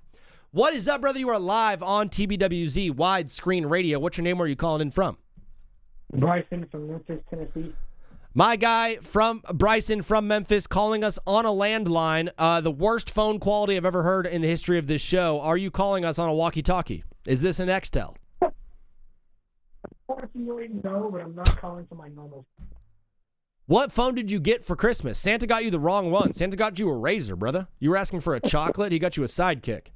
What is up, brother? You are live on TBWZ Widescreen Radio. What's your name? Where are you calling in from? Bryson from Memphis, Tennessee. My guy from Bryson from Memphis calling us on a landline. The worst phone quality I've ever heard in the history of this show. Are you calling us on a walkie-talkie? Is this an Nextel? Unfortunately, no, but I'm not calling from my normal phone. What phone did you get for Christmas? Santa got you the wrong one. Santa got you a Razor, brother. You were asking for a chocolate. He got you a Sidekick.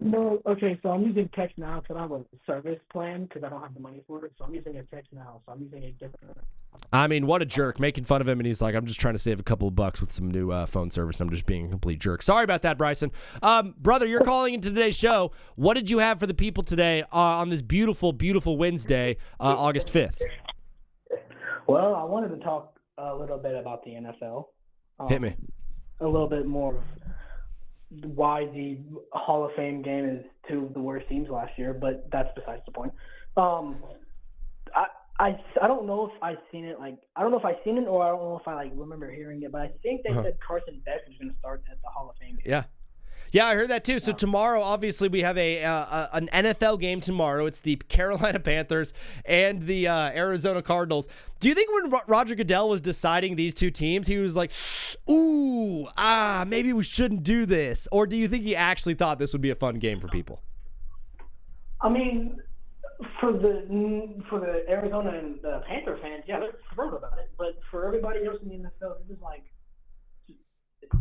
No, okay, so I'm using text now because I have a service plan because I don't have the money for it. So I'm using a text now. So I'm using a different. I mean, what a jerk. Making fun of him, and he's like, I'm just trying to save a couple of bucks with some new phone service, and I'm just being a complete jerk. Sorry about that, Bryson. Brother, you're calling into today's show. What did you have for the people today on this beautiful, beautiful Wednesday, August 5th? Well, I wanted to talk a little bit about the NFL. Hit me. A little bit more of why the Hall of Fame game is two of the worst teams last year, but that's besides the point. I don't know if I've seen it. I don't know if I've seen it or I don't know if I remember hearing it, but I think they said Carson Beck was going to start at the Hall of Fame game. Yeah, I heard that too. So tomorrow, obviously, we have an NFL game tomorrow. It's the Carolina Panthers and the Arizona Cardinals. Do you think when Roger Goodell was deciding these two teams, he was like, maybe we shouldn't do this? Or do you think he actually thought this would be a fun game for people? I mean, for the Arizona and the Panther fans, yeah, they're thrilled about it. But for everybody else in the NFL, it was like,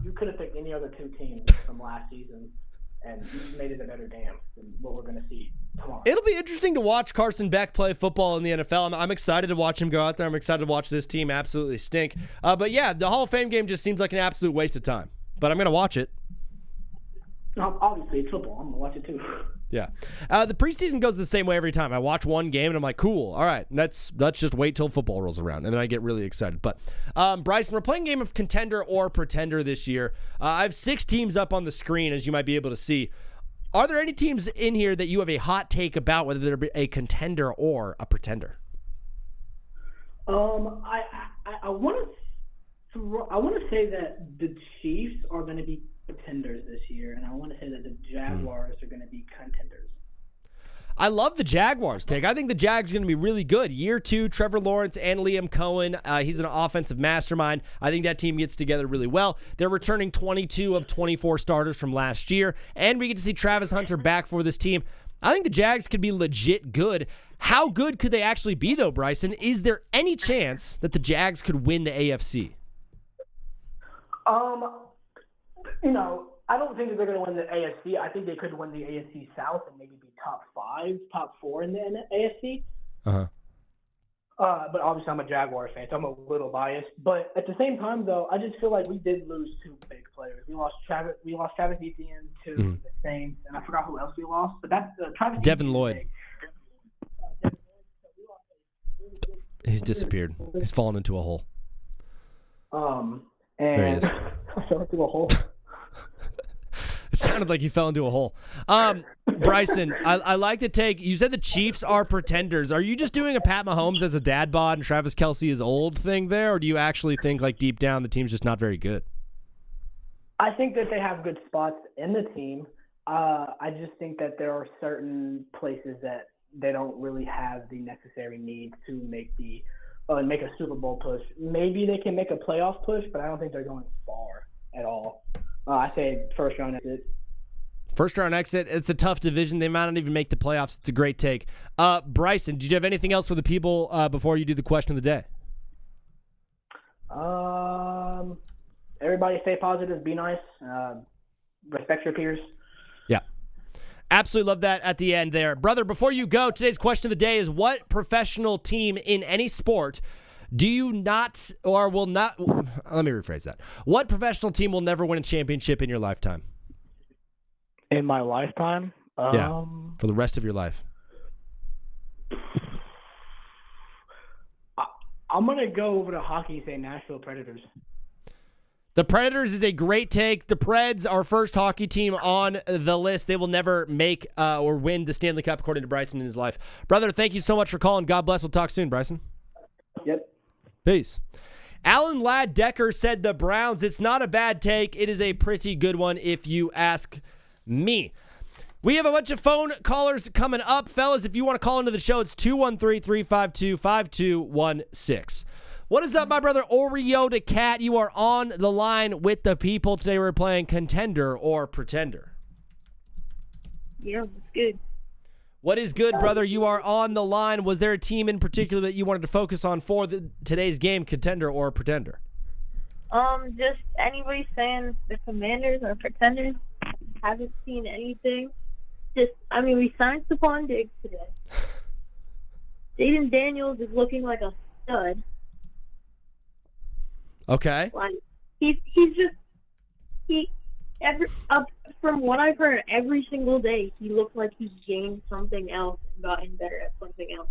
you could have picked any other two teams from last season and made it a better game than what we're going to see tomorrow. It'll be interesting to watch Carson Beck play football in the NFL. I'm excited to watch him go out there. I'm excited to watch this team absolutely stink. But yeah, the Hall of Fame game just seems like an absolute waste of time. But I'm going to watch it. Obviously, it's football. I'm going to watch it too. Yeah. The preseason goes the same way every time. I watch one game and I'm like, cool. All right, let's just wait till football rolls around. And then I get really excited. But Bryson, we're playing a game of contender or pretender this year. I have 6 teams up on the screen, as you might be able to see. Are there any teams in here that you have a hot take about, whether they're a contender or a pretender? I want to say that the Chiefs are going to be pretenders this year, and I want to say that the Jaguars are going to be contenders. I love the Jaguars take. I think the Jags are going to be really good. Year 2, Trevor Lawrence and Liam Cohen. He's an offensive mastermind. I think that team gets together really well. They're returning 22 of 24 starters from last year, and we get to see Travis Hunter back for this team. I think the Jags could be legit good. How good could they actually be, though, Bryson? Is there any chance that the Jags could win the AFC? I don't think that they're going to win the AFC. I think they could win the AFC South and maybe be top 4 in the AFC. But obviously, I'm a Jaguars fan, so I'm a little biased. But at the same time, though, I just feel like we did lose 2 big players. We lost Travis Etienne to the Saints, and I forgot who else we lost. But that's Travis. Devin Lloyd. He's disappeared. He's fallen into a hole. And there he is. I fell into a hole. It sounded like you fell into a hole. Bryson, I like to take – you said the Chiefs are pretenders. Are you just doing a Pat Mahomes as a dad bod and Travis Kelce is old thing there, or do you actually think, deep down, the team's just not very good? I think that they have good spots in the team. I just think that there are certain places that they don't really have the necessary needs to make a Super Bowl push. Maybe they can make a playoff push, but I don't think they're going far at all. I say first round exit. First round exit. It's a tough division. They might not even make the playoffs. It's a great take. Bryson, did you have anything else for the people before you do the question of the day? Everybody stay positive. Be nice. Respect your peers. Yeah. Absolutely love that at the end there. Brother, before you go, today's question of the day is, what professional team in any sport do you not or will not – let me rephrase that. What professional team will never win a championship in your lifetime? In my lifetime? Yeah, for the rest of your life. I'm gonna go over to hockey and say Nashville Predators. The Predators is a great take. The Preds, our first hockey team on the list. They will never make or win the Stanley Cup, according to Bryson in his life. Brother, thank you so much for calling. God bless. We'll talk soon, Bryson. Yep. Peace. Alan Ladd Decker said the Browns. It's not a bad take. It is a pretty good one if you ask me. We have a bunch of phone callers coming up. Fellas, if you want to call into the show, it's 213-352-5216. What is up, my brother Oreo the Cat? You are on the line with the people. Today we're playing Contender or Pretender. Yeah, it's good. What is good, brother? You are on the line. Was there a team in particular that you wanted to focus on for today's game, Contender or Pretender? Just anybody saying the Commanders or Pretenders. Haven't seen anything. We signed Stephon Diggs today. Jaden Daniels is looking like a stud. Okay. Like from what I've heard, every single day he looks like he's gained something else and gotten better at something else.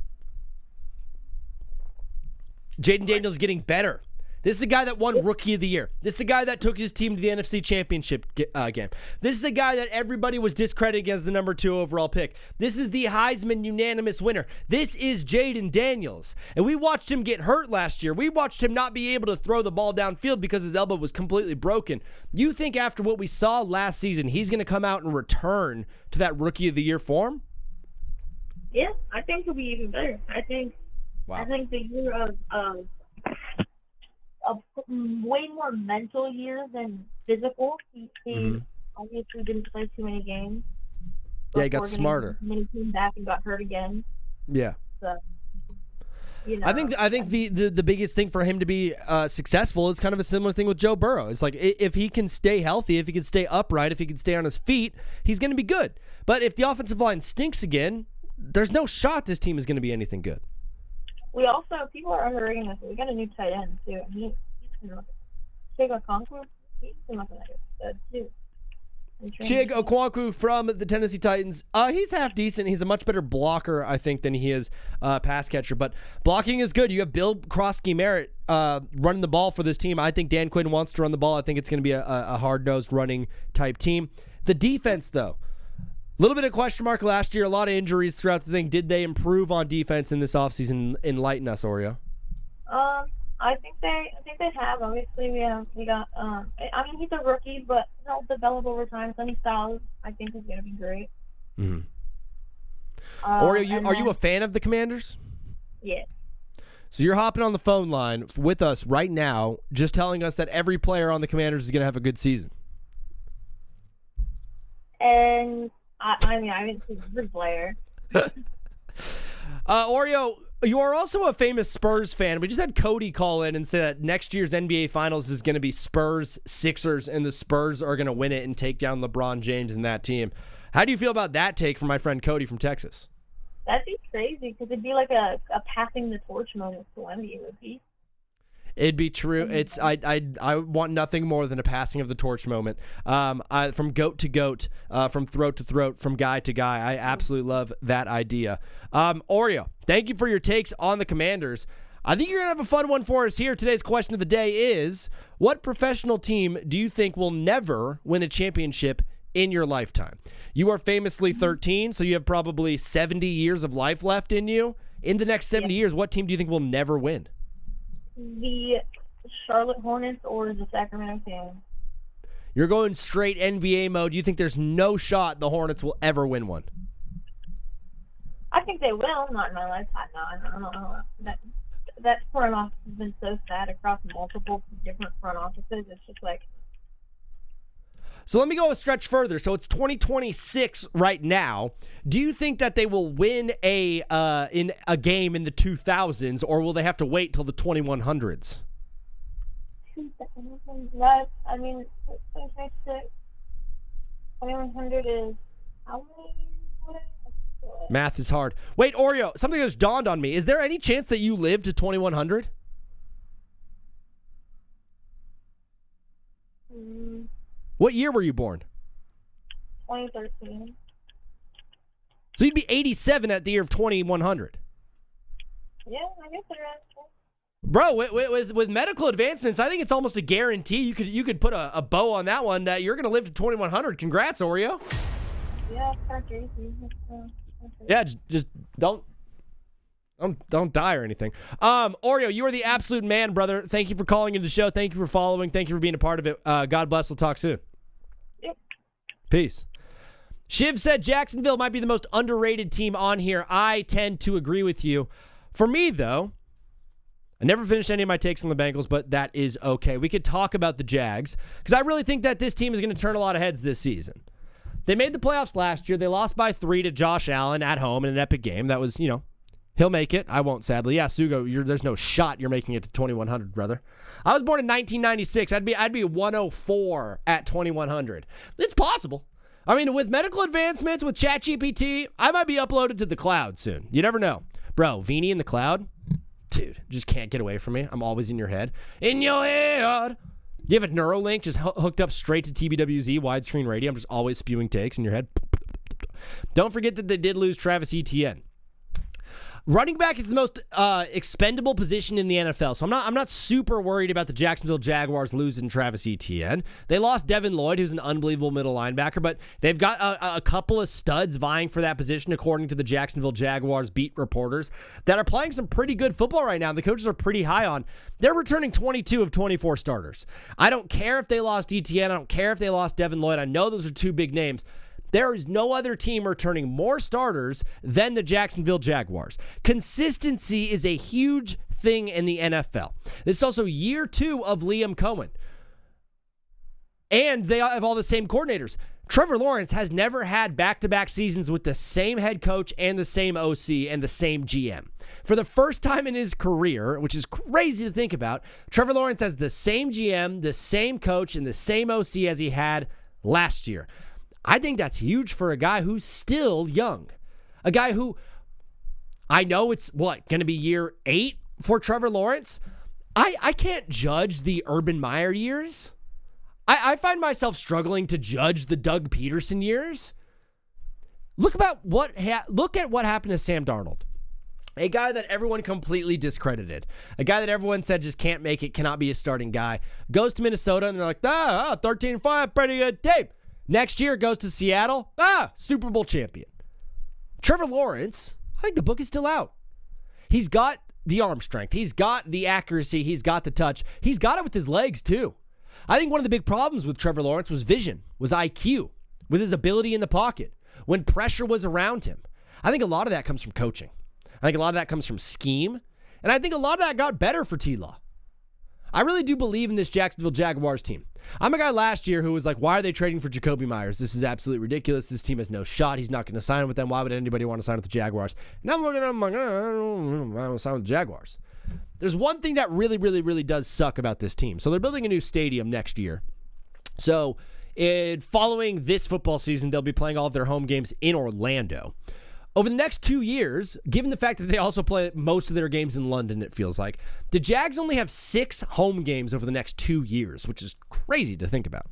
Jaden Daniels getting better. This is a guy that won Rookie of the Year. This is a guy that took his team to the NFC Championship game. This is a guy that everybody was discrediting as the number 2 overall pick. This is the Heisman unanimous winner. This is Jaden Daniels. And we watched him get hurt last year. We watched him not be able to throw the ball downfield because his elbow was completely broken. You think after what we saw last season, he's going to come out and return to that Rookie of the Year form? Yeah, I think he'll be even better. I think the year of a way more mental year than physical. He obviously didn't play too many games. Yeah, he got smarter. And then he came back and got hurt again. Yeah. So, I think the biggest thing for him to be successful is kind of a similar thing with Joe Burrow. It's like if he can stay healthy, if he can stay upright, if he can stay on his feet, he's going to be good. But if the offensive line stinks again, there's no shot this team is going to be anything good. We also, people are underrating this. We got a new tight end, too. He's Chiga Okonkwo. He's looking like a stud, too. Chiga Okonkwo from the Tennessee Titans. He's half decent. He's a much better blocker, I think, than he is pass catcher. But blocking is good. You have Bill Krosky-Merritt running the ball for this team. I think Dan Quinn wants to run the ball. I think it's going to be a hard-nosed running type team. The defense, though. A little bit of question mark last year. A lot of injuries throughout the thing. Did they improve on defense in this offseason? Enlighten us, Oreo. I think they have. Obviously, we got. He's a rookie, but he'll develop over time. Sonny Styles, I think, is going to be great. Mm-hmm. Oreo, are you a fan of the Commanders? Yeah. So you're hopping on the phone line with us right now, just telling us that every player on the Commanders is going to have a good season. And I haven't seen the player. Oreo, you are also a famous Spurs fan. We just had Cody call in and say that next year's NBA Finals is going to be Spurs, Sixers, and the Spurs are going to win it and take down LeBron James and that team. How do you feel about that take from my friend Cody from Texas? That'd be crazy because it'd be like a passing the torch moment to Wemby, would be. It'd be true. It's I want nothing more than a passing of the torch moment. From goat to goat, from throat to throat, from guy to guy. I absolutely love that idea. Oreo, thank you for your takes on the Commanders. I think you're going to have a fun one for us here. Today's question of the day is, what professional team do you think will never win a championship in your lifetime? You are famously 13, so you have probably 70 years of life left in you. In the next 70 years, what team do you think will never win? The Charlotte Hornets or the Sacramento Kings. You're going straight NBA mode. You think there's no shot the Hornets will ever win one? I think they will, not in my lifetime. No, I don't know. That front office has been so sad across multiple different front offices. It's just like. So let me go a stretch further. So it's 2026 right now. Do you think that they will win in a game in the 2000s, or will they have to wait till the 2100s? 2100 is how many? Math is hard. Wait, Oreo, something that's dawned on me. Is there any chance that you live to 2100? What year were you born? 2013. So you'd be 87 at the year of 2100. Yeah, I guess they're right. Bro, with medical advancements, I think it's almost a guarantee. You could put a bow on that one that you're going to live to 2100. Congrats, Oreo. Yeah, it's kind of crazy. Yeah, just don't die or anything. Oreo, you are the absolute man, brother. Thank you for calling into the show. Thank you for following. Thank you for being a part of it. God bless. We'll talk soon. Yep. Peace. Shiv said Jacksonville might be the most underrated team on here. I tend to agree with you. For me, though, I never finished any of my takes on the Bengals, but that is okay. We could talk about the Jags because I really think that this team is going to turn a lot of heads this season. They made the playoffs last year. They lost by 3 to Josh Allen at home in an epic game. That was, he'll make it. I won't, sadly. Yeah, Sugo, there's no shot you're making it to 2100, brother. I was born in 1996. I'd be 104 at 2100. It's possible. I mean, with medical advancements, with ChatGPT, I might be uploaded to the cloud soon. You never know. Bro, Vini in the cloud? Dude, just can't get away from me. I'm always in your head. In your head. You have a Neuralink just hooked up straight to TBWZ widescreen radio. I'm just always spewing takes in your head. Don't forget that they did lose Travis Etienne. Running back is the most expendable position in the NFL, so I'm not super worried about the Jacksonville Jaguars losing Travis Etienne. They lost Devin Lloyd, who's an unbelievable middle linebacker, but they've got a couple of studs vying for that position, according to the Jacksonville Jaguars beat reporters, that are playing some pretty good football right now. The coaches are pretty high on. They're returning 22 of 24 starters. I don't care if they lost Etienne. I don't care if they lost Devin Lloyd. I know those are two big names. There is no other team returning more starters than the Jacksonville Jaguars. Consistency is a huge thing in the NFL. This is also year 2 of Liam Cohen. And they have all the same coordinators. Trevor Lawrence has never had back-to-back seasons with the same head coach and the same OC and the same GM. For the first time in his career, which is crazy to think about, Trevor Lawrence has the same GM, the same coach, and the same OC as he had last year. I think that's huge for a guy who's still young. A guy who, I know it's, going to be year 8 for Trevor Lawrence? I can't judge the Urban Meyer years. I find myself struggling to judge the Doug Peterson years. Look at what happened to Sam Darnold. A guy that everyone completely discredited. A guy that everyone said just can't make it, cannot be a starting guy. Goes to Minnesota, and they're like, 13-5, pretty good team. Next year, goes to Seattle. Super Bowl champion. Trevor Lawrence, I think the book is still out. He's got the arm strength. He's got the accuracy. He's got the touch. He's got it with his legs, too. I think one of the big problems with Trevor Lawrence was vision, was IQ, with his ability in the pocket, when pressure was around him. I think a lot of that comes from coaching. I think a lot of that comes from scheme. And I think a lot of that got better for T-Law. I really do believe in this Jacksonville Jaguars team. I'm a guy last year who was like, why are they trading for Jacoby Myers? This is absolutely ridiculous. This team has no shot. He's not going to sign with them. Why would anybody want to sign with the Jaguars? Now I'm looking at him, I'm like, I don't want to sign with the Jaguars. There's one thing that really, really, really does suck about this team. So they're building a new stadium next year. So following this football season, they'll be playing all of their home games in Orlando. Over the next 2 years, given the fact that they also play most of their games in London, it feels like, the Jags only have 6 home games over the next 2 years, which is crazy to think about.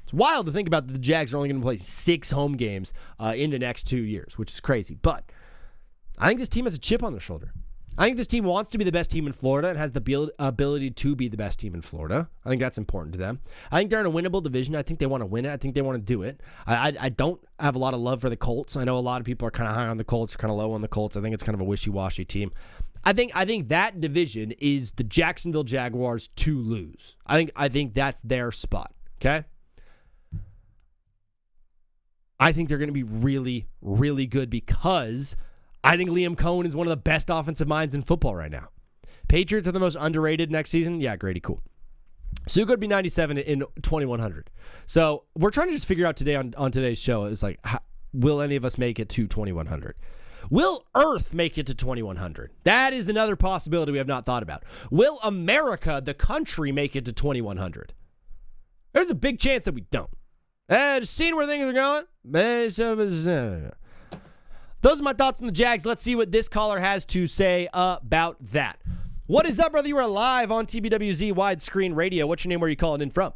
It's wild to think about that the Jags are only going to play 6 home games in the next 2 years, which is crazy. But I think this team has a chip on their shoulder. I think this team wants to be the best team in Florida and has the ability to be the best team in Florida. I think that's important to them. I think they're in a winnable division. I think they want to win it. I think they want to do it. I don't have a lot of love for the Colts. I know a lot of people are kind of high on the Colts, kind of low on the Colts. I think it's kind of a wishy-washy team. I think that division is the Jacksonville Jaguars to lose. I think that's their spot, okay? I think they're going to be really, really good because I think Liam Cohen is one of the best offensive minds in football right now. Patriots are the most underrated next season. Yeah, Grady, cool. So could be 97 in 2100. So we're trying to just figure out today on today's show is like, will any of us make it to 2100? Will Earth make it to 2100? That is another possibility we have not thought about. Will America, the country, make it to 2100? There's a big chance that we don't. Just seeing where things are going. Those are my thoughts on the Jags. Let's see what this caller has to say about that. What is up, brother? You are live on TBWZ Widescreen Radio. What's your name? Where are you calling in from?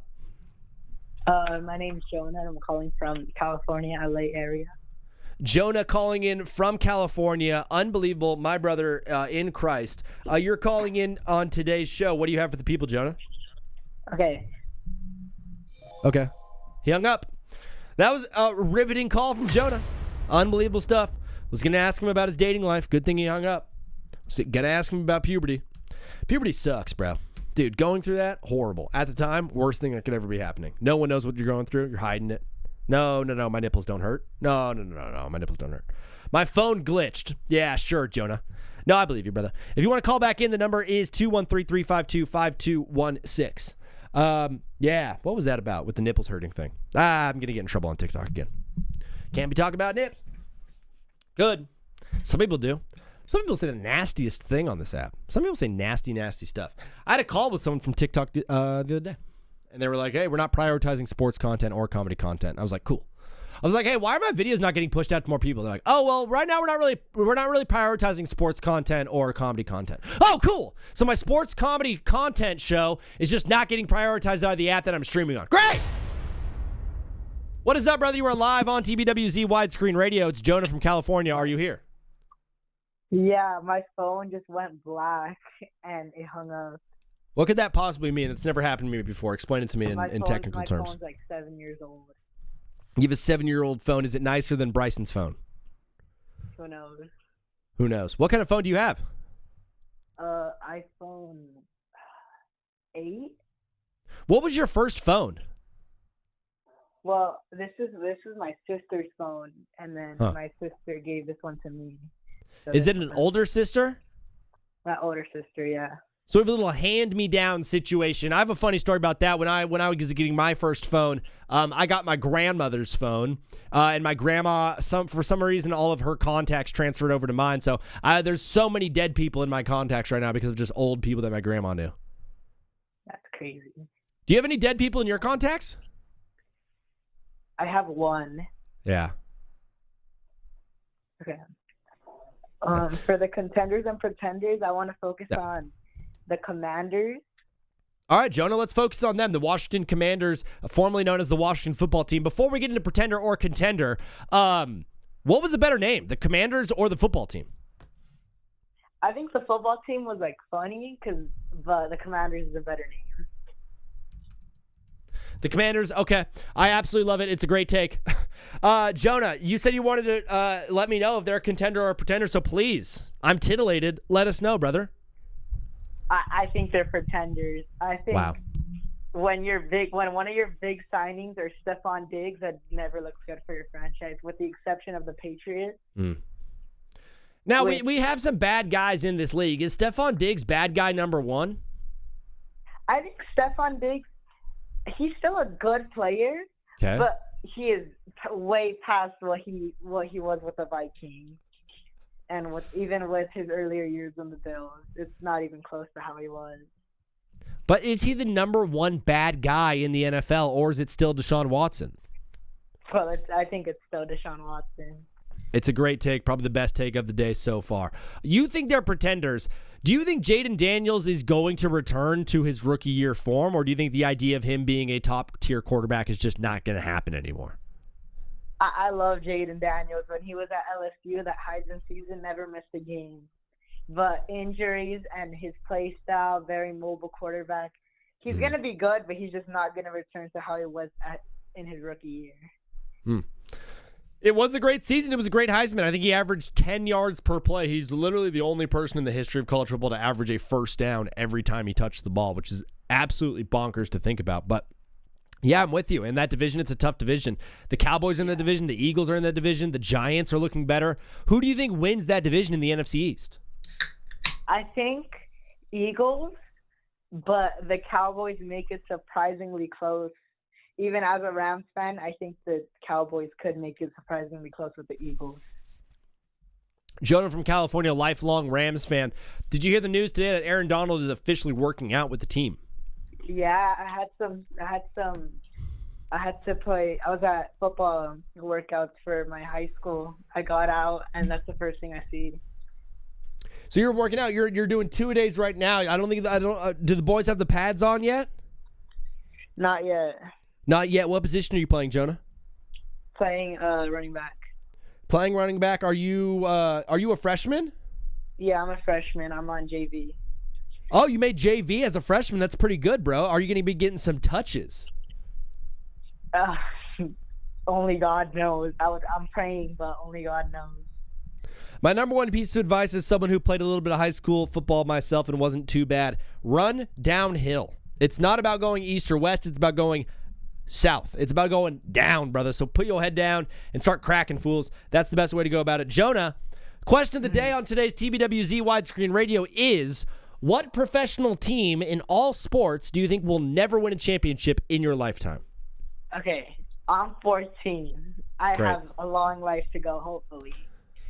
My name is Jonah, and I'm calling from California, LA area. Jonah calling in from California. Unbelievable. My brother in Christ. You're calling in on today's show. What do you have for the people, Jonah? Okay. Okay. He hung up. That was a riveting call from Jonah. Unbelievable stuff. Was going to ask him about his dating life. Good thing he hung up. Was going to ask him about puberty. Puberty sucks, bro. Dude, going through that, horrible. At the time, worst thing that could ever be happening. No one knows what you're going through. You're hiding it. No, my nipples don't hurt. No, my nipples don't hurt. My phone glitched. Yeah, sure, Jonah. No, I believe you, brother. If you want to call back in, the number is 213-352-5216. Yeah, what was that about with the nipples hurting thing? I'm going to get in trouble on TikTok again. Can't be talking about nips. Good. Some people do. Some people say the nastiest thing on this app. Some people say nasty, nasty stuff. I had a call with someone from TikTok the other day. And they were like, hey, we're not prioritizing sports content or comedy content. I was like, cool. I was like, hey, why are my videos not getting pushed out to more people? They're like, oh, well, right now we're not really prioritizing sports content or comedy content. Oh, cool. So my sports comedy content show is just not getting prioritized out of the app that I'm streaming on. Great. What is up, brother? You are live on TBWZ Widescreen Radio. It's Jonah from California. Are you here? Yeah, my phone just went black and it hung up. What could that possibly mean? That's never happened to me before. Explain it to me in technical terms. My phone's like 7 years old. You have a 7-year-old phone. Is it nicer than Bryson's phone? Who knows? Who knows? What kind of phone do you have? iPhone 8. What was your first phone? Well, this is my sister's phone, and then my sister gave this one to me. So is it an older sister? My older sister, yeah. So we have a little hand-me-down situation. I have a funny story about that. When I was getting my first phone, I got my grandmother's phone, and my grandma, for some reason, all of her contacts transferred over to mine. So there's so many dead people in my contacts right now because of just old people that my grandma knew. That's crazy. Do you have any dead people in your contacts? I have one. Yeah. Okay. For the Contenders and Pretenders, I want to focus on the Commanders. All right, Jonah, let's focus on them. The Washington Commanders, formerly known as the Washington Football Team. Before we get into Pretender or Contender, what was a better name, the Commanders or the football team? I think the football team was like funny because the Commanders is a better name. The Commanders, okay. I absolutely love it. It's a great take. Jonah, you said you wanted to let me know if they're a contender or a pretender, so please, I'm titillated. Let us know, brother. I think they're pretenders. I think when one of your big signings are Stephon Diggs, that never looks good for your franchise, with the exception of the Patriots. Now, we have some bad guys in this league. Is Stephon Diggs bad guy number one? I think Stephon Diggs, he's still a good player, but he is way past what he was with the Vikings, and even with his earlier years in the Bills, it's not even close to how he was. But is he the number one bad guy in the NFL, or is it still Deshaun Watson? Well, I think it's still Deshaun Watson. It's a great take, probably the best take of the day so far. You think they're pretenders. Do you think Jaden Daniels is going to return to his rookie year form, or do you think the idea of him being a top-tier quarterback is just not going to happen anymore? I love Jaden Daniels. When he was at LSU, that Heisman season, never missed a game. But injuries and his play style, very mobile quarterback, he's going to be good, but he's just not going to return to how he was in his rookie year. It was a great season. It was a great Heisman. I think he averaged 10 yards per play. He's literally the only person in the history of college football to average a first down every time he touched the ball, which is absolutely bonkers to think about. But, yeah, I'm with you. In that division, it's a tough division. The Cowboys are in the division. The Eagles are in that division. The Giants are looking better. Who do you think wins that division in the NFC East? I think Eagles, but the Cowboys make it surprisingly close. Even as a Rams fan, I think the Cowboys could make it surprisingly close with the Eagles. Jonah from California, lifelong Rams fan. Did you hear the news today that Aaron Donald is officially working out with the team? Yeah, I had to play. I was at football workouts for my high school. I got out, and that's the first thing I see. So you're working out. You're doing 2-a-days right now. Do the boys have the pads on yet? Not yet. Not yet. What position are you playing, Jonah? Playing running back. Playing running back. Are you a freshman? Yeah, I'm a freshman. I'm on JV. Oh, you made JV as a freshman. That's pretty good, bro. Are you going to be getting some touches? Only God knows. I'm praying, but only God knows. My number one piece of advice is someone who played a little bit of high school football myself and wasn't too bad. Run downhill. It's not about going east or west. It's about going south. It's about going down, brother. So put your head down and start cracking fools. That's the best way to go about it. Jonah, question of the day on today's TBWZ Widescreen Radio is, what professional team in all sports do you think will never win a championship in your lifetime? Okay, I'm 14. I Great. have a long life to go, hopefully.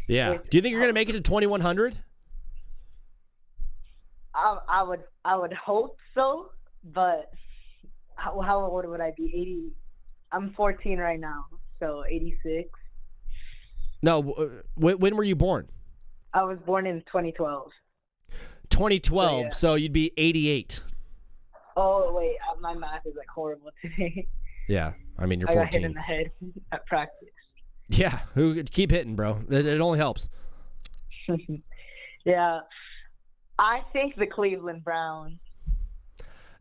Yeah. Do you think you're going to make it to 2100? I would hope so, but how old would I be? 80. I'm 14 right now, so 86. No, when were you born? I was born in 2012. 2012, so you'd be 88. Oh, wait, my math is like horrible today. Yeah, I mean, you're I 14. got hit in the head at practice. Yeah, keep hitting, bro. It only helps. Yeah, I think the Cleveland Browns.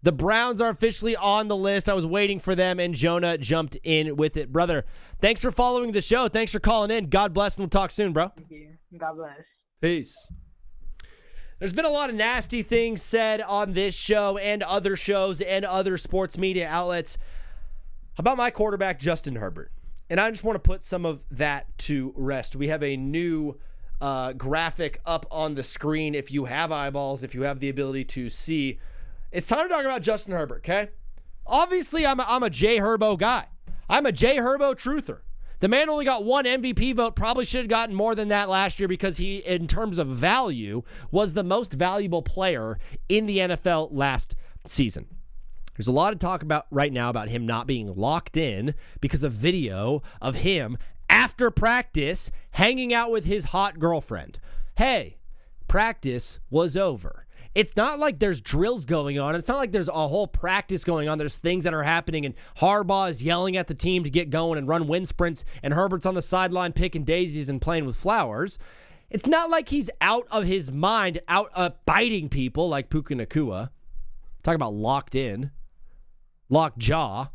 The Browns are officially on the list. I was waiting for them, and Jonah jumped in with it. Brother, thanks for following the show. Thanks for calling in. God bless, and we'll talk soon, bro. Thank you. God bless. Peace. There's been a lot of nasty things said on this show and other shows and other sports media outlets about my quarterback, Justin Herbert. And I just want to put some of that to rest. We have a new graphic up on the screen. If you have eyeballs, if you have the ability to see, it's time to talk about Justin Herbert, okay? Obviously, I'm a J Herbo guy. I'm a J Herbo truther. The man only got one MVP vote, probably should have gotten more than that last year because he, in terms of value, was the most valuable player in the NFL last season. There's a lot of talk about right now about him not being locked in because of video of him after practice hanging out with his hot girlfriend. Hey, practice was over. It's not like there's drills going on. It's not like there's a whole practice going on. There's things that are happening, and Harbaugh is yelling at the team to get going and run wind sprints, and Herbert's on the sideline picking daisies and playing with flowers. It's not like he's out of his mind, out biting people like Puka Nacua. Talk about locked in, locked jaw.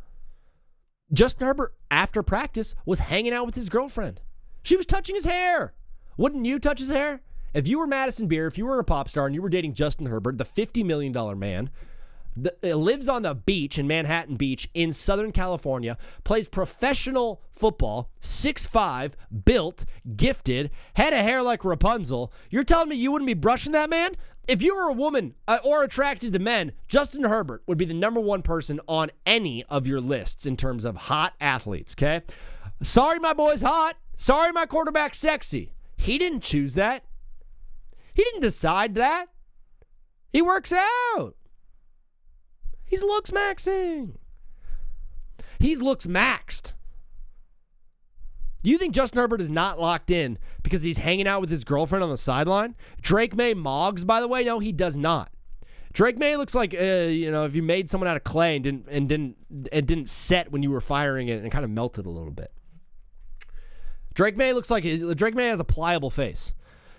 Justin Herbert, after practice, was hanging out with his girlfriend. She was touching his hair. Wouldn't you touch his hair? If you were Madison Beer, if you were a pop star and you were dating Justin Herbert, the $50 million man, lives on the beach in Manhattan Beach in Southern California, plays professional football, 6'5", built, gifted, head of hair like Rapunzel, you're telling me you wouldn't be brushing that man? If you were a woman or attracted to men, Justin Herbert would be the number one person on any of your lists in terms of hot athletes, okay? Sorry my boy's hot. Sorry my quarterback's sexy. He didn't choose that. He didn't decide that. He works out. He's looks maxing. He's looks maxed. You think Justin Herbert is not locked in because he's hanging out with his girlfriend on the sideline? Drake May Moggs, by the way, no, he does not. Drake May looks like if you made someone out of clay and didn't set when you were firing it and kind of melted a little bit. Drake May has a pliable face.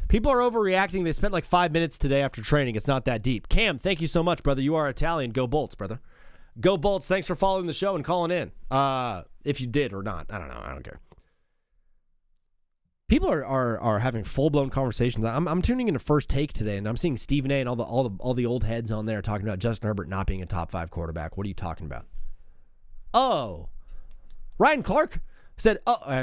People are overreacting. They spent like 5 minutes today after training. It's not that deep. Cam, thank you so much, brother. You are Italian. Go Bolts, brother. Go Bolts. Thanks for following the show and calling in. If you did or not, I don't know. I don't care. People are having full-blown conversations. I'm tuning into First Take today, and I'm seeing Stephen A. and all the old heads on there talking about Justin Herbert not being a top 5 quarterback. What are you talking about? Oh, Ryan Clark said,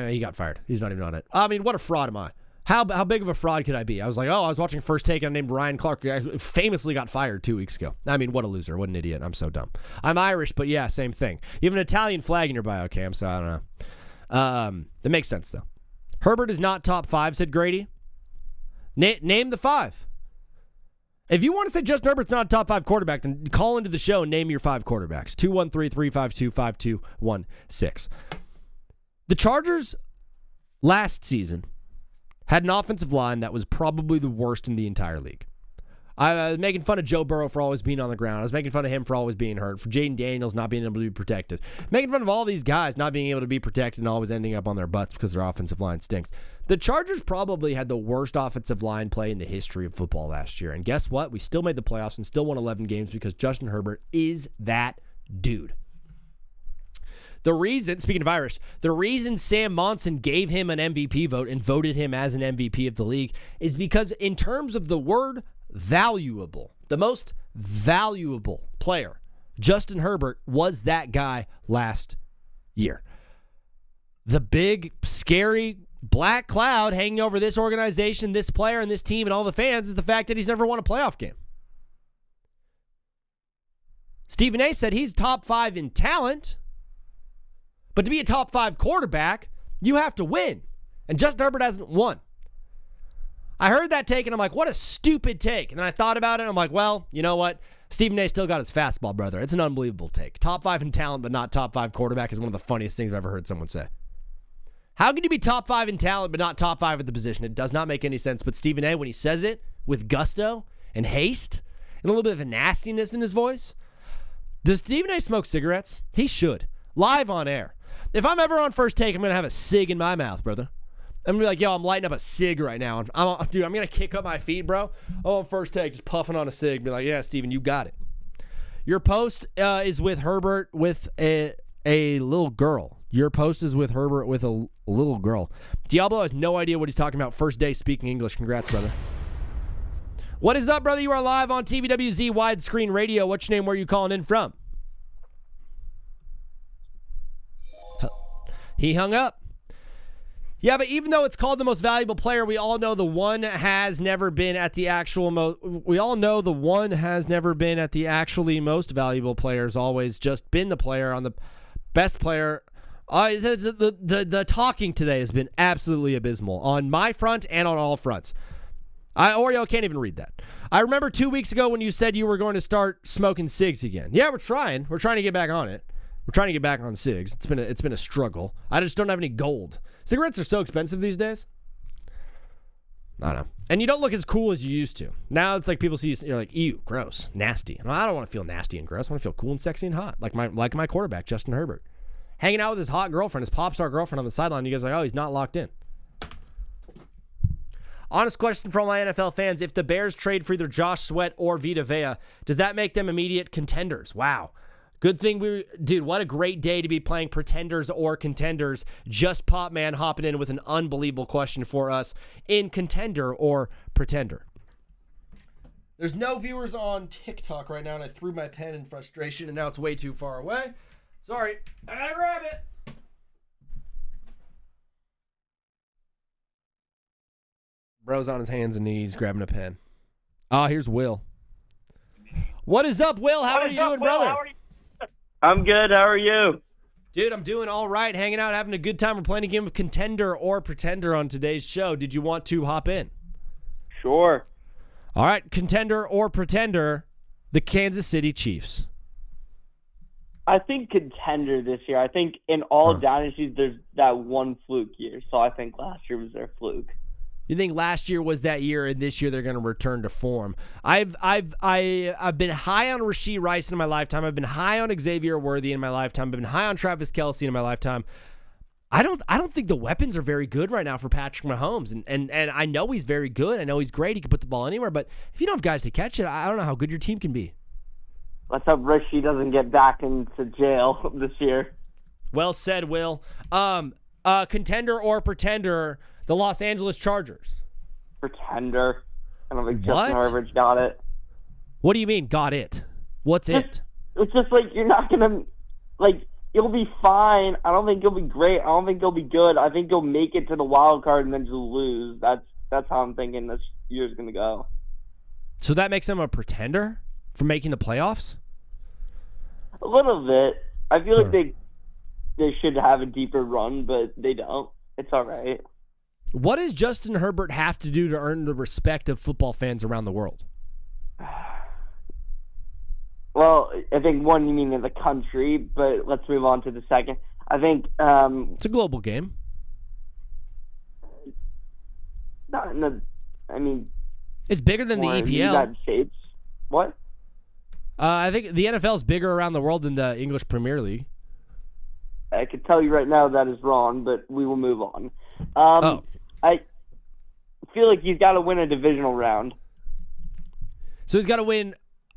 he got fired. He's not even on it. I mean, what a fraud am I? How big of a fraud could I be? I was like, I was watching First Take and I'm named Ryan Clark. I famously got fired 2 weeks ago. I mean, what a loser. What an idiot. I'm so dumb. I'm Irish, but yeah, same thing. You have an Italian flag in your bio, Cam, so I don't know. That makes sense, though. Herbert is not top 5, said Grady. Name the 5. If you want to say Justin Herbert's not a top 5 quarterback, then call into the show and name your 5 quarterbacks. 213-352-5216. The Chargers last season had an offensive line that was probably the worst in the entire league. I was making fun of Joe Burrow for always being on the ground. I was making fun of him for always being hurt, for Jaden Daniels not being able to be protected. Making fun of all these guys not being able to be protected and always ending up on their butts because their offensive line stinks. The Chargers probably had the worst offensive line play in the history of football last year. And guess what? We still made the playoffs and still won 11 games because Justin Herbert is that dude. The reason, speaking of Irish, the reason Sam Monson gave him an MVP vote and voted him as an MVP of the league is because in terms of the word valuable, the most valuable player, Justin Herbert was that guy last year. The big, scary black cloud hanging over this organization, this player, and this team, and all the fans is the fact that he's never won a playoff game. Stephen A. said he's top 5 in talent, but to be a top 5 quarterback, you have to win. And Justin Herbert hasn't won. I heard that take, and I'm like, what a stupid take. And then I thought about it, and I'm like, well, you know what? Stephen A. still got his fastball, brother. It's an unbelievable take. Top 5 in talent, but not top 5 quarterback is one of the funniest things I've ever heard someone say. How can you be top 5 in talent, but not top 5 at the position? It does not make any sense. But Stephen A., when he says it with gusto and haste and a little bit of a nastiness in his voice, does Stephen A. smoke cigarettes? He should. Live on air. If I'm ever on First Take, I'm going to have a cig in my mouth, brother. I'm going to be like, yo, I'm lighting up a cig right now. Dude, I'm going to kick up my feet, bro. Oh, on First Take, just puffing on a cig. Be like, yeah, Steven, you got it. Your post is with Herbert with a little girl. Your post is with Herbert with a little girl. Diablo has no idea what he's talking about. First day speaking English. Congrats, brother. What is up, brother? You are live on TBWZ Widescreen Radio. What's your name? Where are you calling in from? He hung up. Yeah, but even though it's called the most valuable player, we all know the one has never been at the actual we all know the one has never been at the actually most valuable player. Has always just been the player on the best player. The talking today has been absolutely abysmal on my front and on all fronts. Oreo can't even read that. I remember 2 weeks ago when you said you were going to start smoking cigs again. Yeah, we're trying. We're trying to get back on it. We're trying to get back on cigs. It's been a struggle. I just don't have any gold. Cigarettes are so expensive these days. I don't know. And you don't look as cool as you used to. Now it's like people see you, you're like, ew, gross, nasty. And I don't want to feel nasty and gross. I want to feel cool and sexy and hot, like my quarterback, Justin Herbert. Hanging out with his hot girlfriend, his pop star girlfriend on the sideline. You guys are like, oh, he's not locked in. Honest question for all my NFL fans. If the Bears trade for either Josh Sweat or Vita Vea, does that make them immediate contenders? Wow. Good thing dude, what a great day to be playing Pretenders or Contenders. Just Pop Man hopping in with an unbelievable question for us in Contender or Pretender. There's no viewers on TikTok right now, and I threw my pen in frustration, and now it's way too far away. Sorry, I gotta grab it. Bro's on his hands and knees grabbing a pen. Oh, here's Will. What is up, Will? How are you doing, brother? I'm good. How are you? Dude, I'm doing all right. Hanging out, having a good time. We're playing a game of Contender or Pretender on today's show. Did you want to hop in? Sure. All right, Contender or Pretender, the Kansas City Chiefs. I think Contender this year. I think in all dynasties, there's that one fluke year. So I think last year was their fluke. You think last year was that year, and this year they're going to return to form? I've been high on Rashee Rice in my lifetime. I've been high on Xavier Worthy in my lifetime. I've been high on Travis Kelce in my lifetime. I don't think the weapons are very good right now for Patrick Mahomes, and I know he's very good. I know he's great. He can put the ball anywhere, but if you don't have guys to catch it, I don't know how good your team can be. Let's hope Rashee doesn't get back into jail this year. Well said, Will. Contender or Pretender? The Los Angeles Chargers. Pretender. I don't think Justin Herbert's got it. What do you mean, got it? What's it? It's just like you're not going to, like, you'll be fine. I don't think you'll be great. I don't think you'll be good. I think you'll make it to the wild card and then just lose. That's how I'm thinking this year's going to go. So that makes them a pretender for making the playoffs? A little bit. I feel like they should have a deeper run, but they don't. It's all right. What does Justin Herbert have to do to earn the respect of football fans around the world? Well, I think one, you mean in the country, but let's move on to the second. I think it's a global game. Not in the. I mean, It's bigger than the Or in EPL. United States. What? I think the NFL is bigger around the world than the English Premier League. I can tell you right now that is wrong, but we will move on. I feel like he's got to win a divisional round. So he's got to win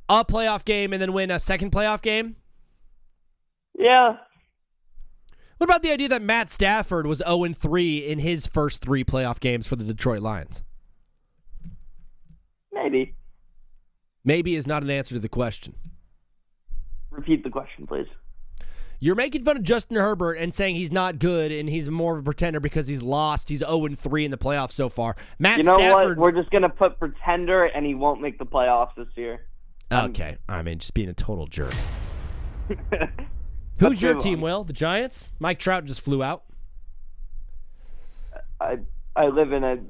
a playoff game and then win a second playoff game? Yeah. What about the idea that Matt Stafford was 0-3 in his first 3 playoff games for the Detroit Lions? Maybe. Maybe is not an answer to the question. Repeat the question, please. You're making fun of Justin Herbert and saying he's not good and he's more of a pretender because he's lost. He's 0-3 in the playoffs so far. Matt Stafford. What? We're just going to put pretender and he won't make the playoffs this year. Okay. I mean, just being a total jerk. Who's your team, Will? The Giants? Mike Trout just flew out. I live in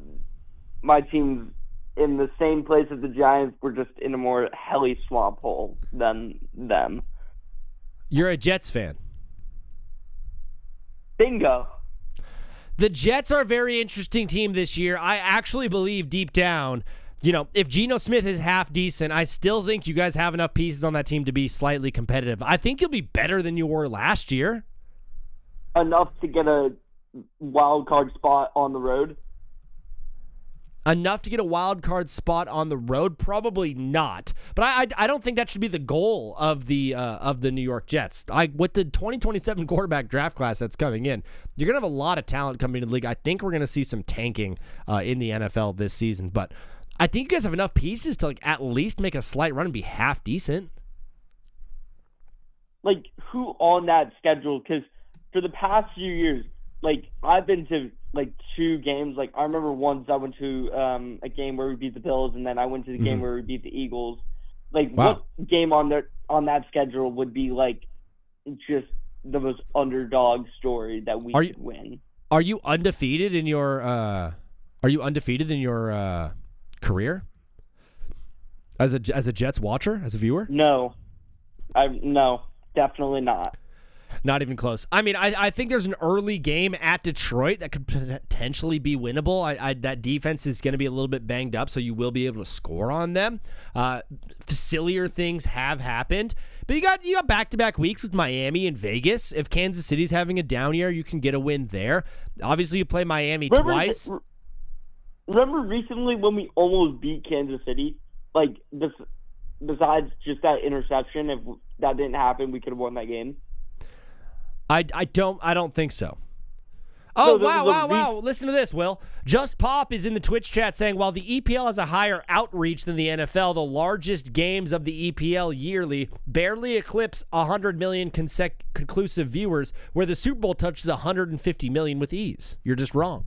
my team's in the same place as the Giants. We're just in a more helly swamp hole than them. You're a Jets fan. Bingo. The Jets are a very interesting team this year. I actually believe deep down, if Geno Smith is half decent, I still think you guys have enough pieces on that team to be slightly competitive. I think you'll be better than you were last year. Enough to get a wild card spot on the road? Enough to get a wild card spot on the road? Probably not. But I don't think that should be the goal of the New York Jets. With the 2027 quarterback draft class that's coming in, you're going to have a lot of talent coming into the league. I think we're going to see some tanking in the NFL this season. But I think you guys have enough pieces to at least make a slight run and be half decent. Who on that schedule? Because for the past few years, I've been to 2 games. I remember once I went to a game where we beat the Bills, and then I went to the game where we beat the Eagles. Wow. What game on that schedule would be just the most underdog story that we could win? Are you undefeated in your career as a Jets watcher, as a viewer? No, definitely not. Not even close. I mean, I think there's an early game at Detroit that could potentially be winnable. That defense is going to be a little bit banged up, so you will be able to score on them. Sillier things have happened, but you got back-to-back weeks with Miami and Vegas. If Kansas City's having a down year, you can get a win there. Obviously, you play Miami twice. Remember recently when we almost beat Kansas City? Besides just that interception, if that didn't happen, we could have won that game. I don't think so. Oh, wow. Listen to this, Will. Just Pop is in the Twitch chat saying, while the EPL has a higher outreach than the NFL, the largest games of the EPL yearly barely eclipse 100 million conclusive viewers, where the Super Bowl touches 150 million with ease. You're just wrong.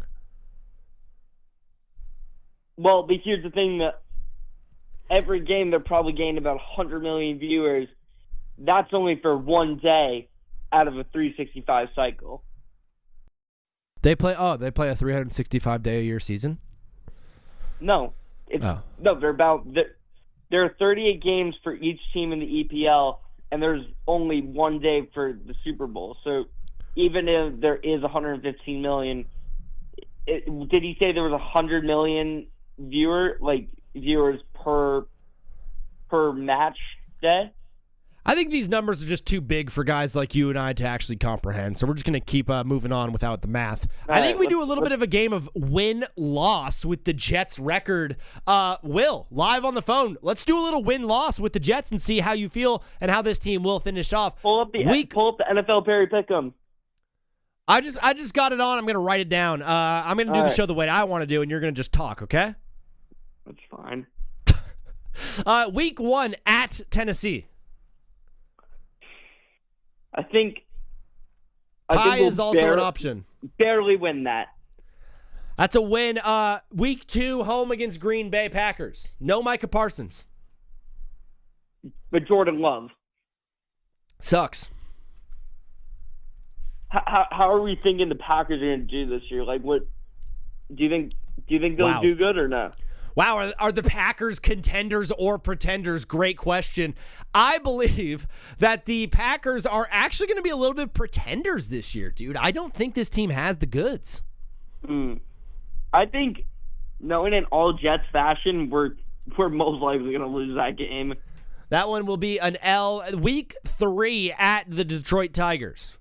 Well, but here's the thing, that every game they're probably gaining about 100 million viewers. That's only for one day out of a 365 cycle. They play a 365-day-a-year season? No. No, there are 38 games for each team in the EPL, and there's only one day for the Super Bowl. So even if there is 115 million, did he say there was 100 million viewers per match day? I think these numbers are just too big for guys like you and I to actually comprehend, so we're just going to keep moving on without the math. I think we do a little bit of a game of win-loss with the Jets record. Will, live on the phone, let's do a little win-loss with the Jets and see how you feel and how this team will finish off. Pull up the NFL Perry Pick'em. I just got it on. I'm going to write it down. I'm going to do the show the way I want to do, and you're going to just talk, okay? That's fine. Week 1 at Tennessee. I think tie is also an option. Barely win that. That's a win. Week 2, home against Green Bay Packers. No Micah Parsons. But Jordan Love. Sucks. How are we thinking the Packers are going to do this year? What do you think they'll do good or no? Wow, are the Packers contenders or pretenders? Great question. I believe that the Packers are actually going to be a little bit pretenders this year, dude. I don't think this team has the goods. I think knowing in all Jets fashion, we're most likely going to lose that game. That one will be an L. Week 3 at the Detroit Tigers.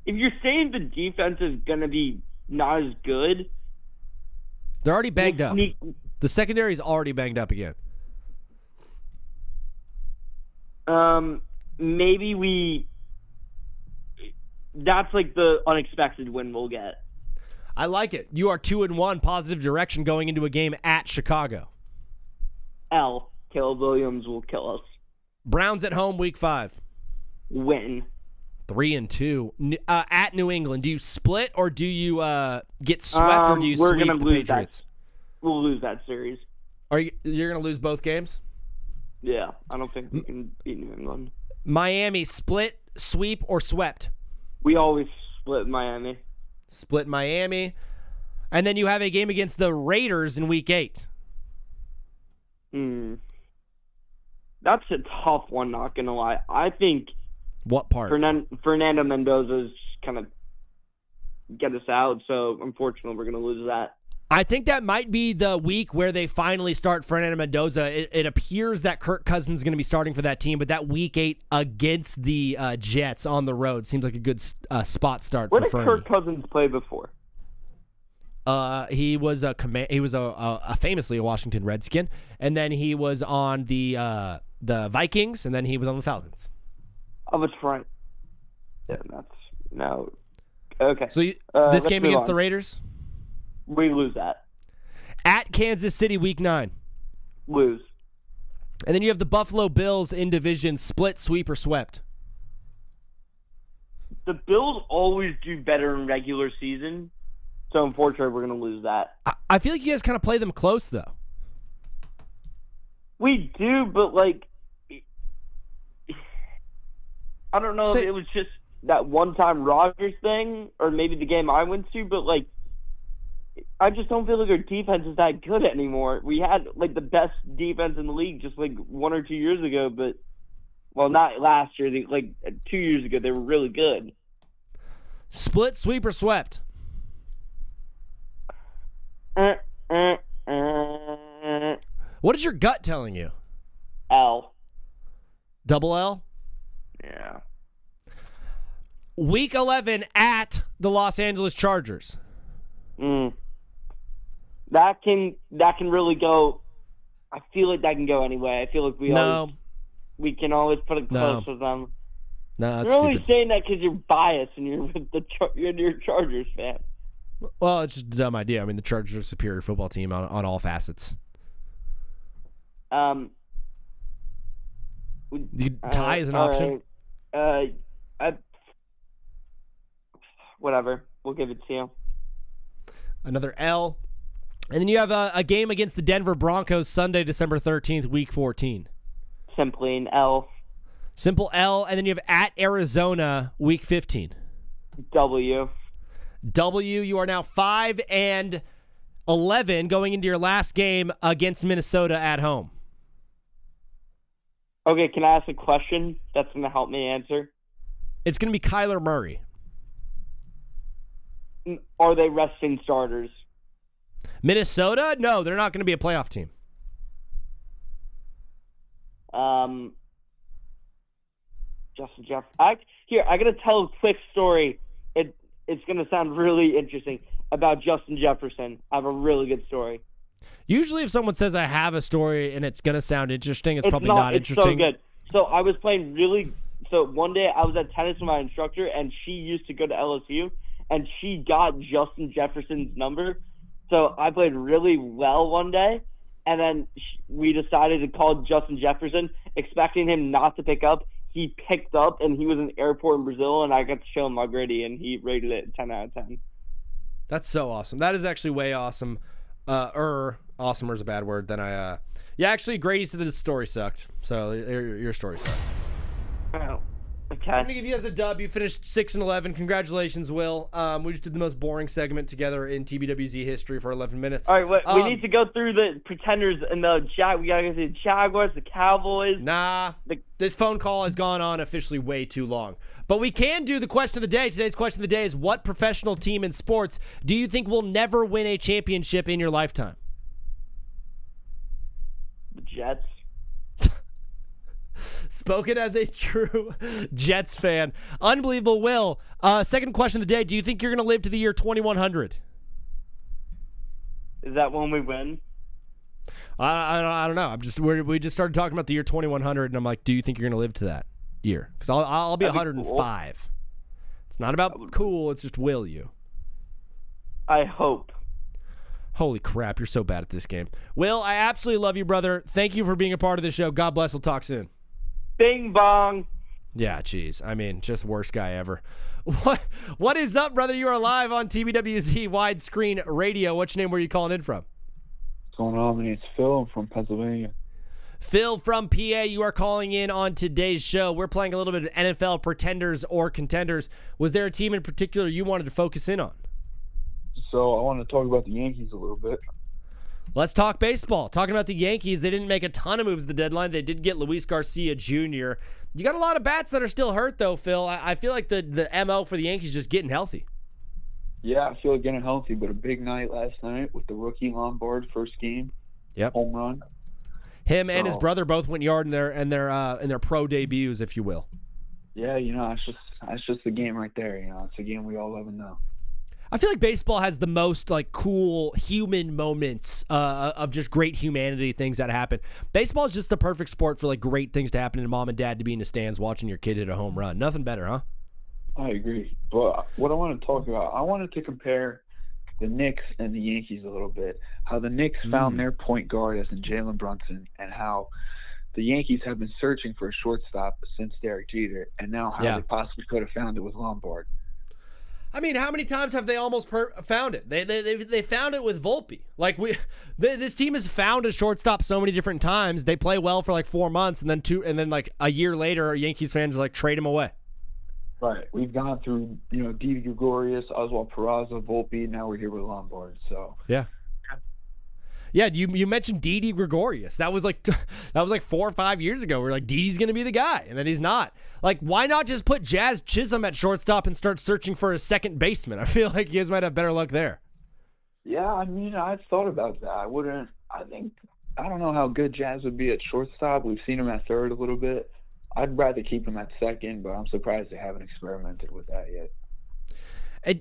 If you're saying the defense is going to be not as good, they're already banged up. The secondary is already banged up again. Maybe that's like the unexpected win we'll get. I like it. You are 2-1, positive direction going into a game at Chicago. L. Caleb Williams will kill us. Browns at home, week 5. Win. 3-2. At New England, do you split or do you get swept or do you sweep the Patriots? We'll lose that series. You're going to lose both games? Yeah, I don't think we can beat New England. Miami, split, sweep, or swept? We always split Miami. Split Miami. And then you have a game against the Raiders in week 8. That's a tough one, not going to lie. I think what part? Fernando Mendoza's kind of get us out, so unfortunately we're going to lose that. I think that might be the week where they finally start Fernando Mendoza. It appears that Kirk Cousins is going to be starting for that team, but that week 8 against the Jets on the road seems like a good spot start for Fernie. Where did Kirk Cousins play before? He was famously a Washington Redskin, and then he was on the Vikings, and then he was on the Falcons. Oh, that's right. Yeah, no. Okay. So this game against the Raiders? We lose that. At Kansas City, week 9. Lose. And then you have the Buffalo Bills in division, split, sweep, or swept. The Bills always do better in regular season, so unfortunately we're going to lose that. I feel like you guys kind of play them close, though. We do, but, I don't know if it was just that one-time Rodgers thing or maybe the game I went to, but, I just don't feel like our defense is that good anymore. We had, the best defense in the league just, 1 or 2 years ago, but, well, not last year. 2 years ago, they were really good. Split, sweep, or swept? What is your gut telling you? L. Double L? Yeah. Week 11 at the Los Angeles Chargers. That can really go. I feel like that can go anyway. I feel like we can always put it close with them. No, that's you're only stupid. saying that because you're biased and you're with you're a Chargers fan. Well, it's just a dumb idea. I mean, the Chargers are a superior football team on all facets. Tie is an option. Whatever. We'll give it to you. Another L. And then you have a game against the Denver Broncos Sunday, December 13th, week 14. Simply an L. Simple L. And then you have at Arizona, week 15. W. You are now 5-11 going into your last game against Minnesota at home. Okay, can I ask a question that's going to help me answer? It's going to be Kyler Murray. Are they resting starters? Minnesota? No, they're not going to be a playoff team. Justin Jefferson. I got to tell a quick story. It's going to sound really interesting about Justin Jefferson. I have a really good story. Usually if someone says I have a story and it's going to sound interesting, it's probably not interesting. It's so good. So I was playing so one day I was at tennis with my instructor, and she used to go to LSU, and she got Justin Jefferson's number. So I played really well one day, and then we decided to call Justin Jefferson, expecting him not to pick up. He picked up, and he was in the airport in Brazil, and I got to show him my gritty, and he rated it 10 out of 10. That's so awesome. That is actually way awesome. Awesomer is a bad word. Then actually, Grady said that the story sucked. So your story sucks. Oh, okay. I'm going to give you guys a dub. You finished 6-11. Congratulations, Will. We just did the most boring segment together in TBWZ history for 11 minutes. All right, we need to go through the pretenders and we got to go through the Jaguars, the Cowboys. Nah, this phone call has gone on officially way too long. But we can do the question of the day. Today's question of the day is, what professional team in sports do you think will never win a championship in your lifetime? The Jets. Spoken as a true Jets fan. Unbelievable, Will. Second question of the day. Do you think you're going to live to the year 2100? Is that when we win? I don't know. We just started talking about the year 2100, and I'm like, do you think you're going to live to that year? Because I'll be 105. Cool. It's not about cool. It's just will you. I hope. Holy crap, you're so bad at this game. Will, I absolutely love you, brother. Thank you for being a part of the show. God bless. We'll talk soon. Bing bong. Yeah, geez. I mean, just worst guy ever. What is up, brother? You are live on TBWZ Widescreen Radio. What's your name? Where are you calling in from? What's going on, man? It's Phil. I'm from Pennsylvania. Phil from PA, you are calling in on today's show. We're playing a little bit of NFL Pretenders or Contenders. Was there a team in particular you wanted to focus in on? So I want to talk about the Yankees a little bit. Let's talk baseball. Talking about the Yankees, they didn't make a ton of moves at the deadline. They did get Luis Garcia Jr. You got a lot of bats that are still hurt, though, Phil. I feel like the MO for the Yankees is just getting healthy. Yeah, I feel like getting healthy, but a big night last night with the rookie Lombard, first game. Yep. Home run. Him and his brother both went yard in their pro debuts, if you will. Yeah, that's just the game right there. It's a game we all love and know. I feel like baseball has the most cool human moments of just great humanity, things that happen. Baseball is just the perfect sport for great things to happen, and mom and dad to be in the stands watching your kid hit a home run. Nothing better, huh? I agree. But what I want to talk about, I wanted to compare the Knicks and the Yankees a little bit. How the Knicks found their point guard as in Jalen Brunson, and how the Yankees have been searching for a shortstop since Derek Jeter, and now how they possibly could have found it with Lombard. I mean, how many times have they almost found it? They found it with Volpe. This team has found a shortstop so many different times. They play well for 4 months, and then a year later, Yankees fans trade him away. Right. We've gone through Didi Gregorius, Oswald Peraza, Volpe. Now we're here with Lombard. So yeah. Yeah, you mentioned Didi Gregorius. That was 4 or 5 years ago. We're like, Didi's going to be the guy, and then he's not. Why not just put Jazz Chisholm at shortstop and start searching for a second baseman? I feel like you guys might have better luck there. Yeah, I mean, I've thought about that. I don't know how good Jazz would be at shortstop. We've seen him at third a little bit. I'd rather keep him at second, but I'm surprised they haven't experimented with that yet.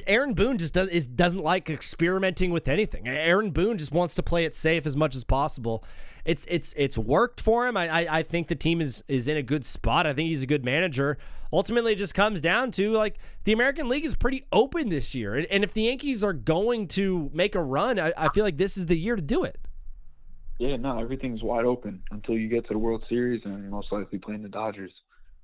Aaron Boone just doesn't like experimenting with anything. Aaron Boone just wants to play it safe as much as possible. It's worked for him. I think the team is in a good spot. I think he's a good manager. Ultimately, it just comes down to the American League is pretty open this year, and if the Yankees are going to make a run, I feel like this is the year to do it. Yeah, no, everything's wide open until you get to the World Series and most likely playing the Dodgers.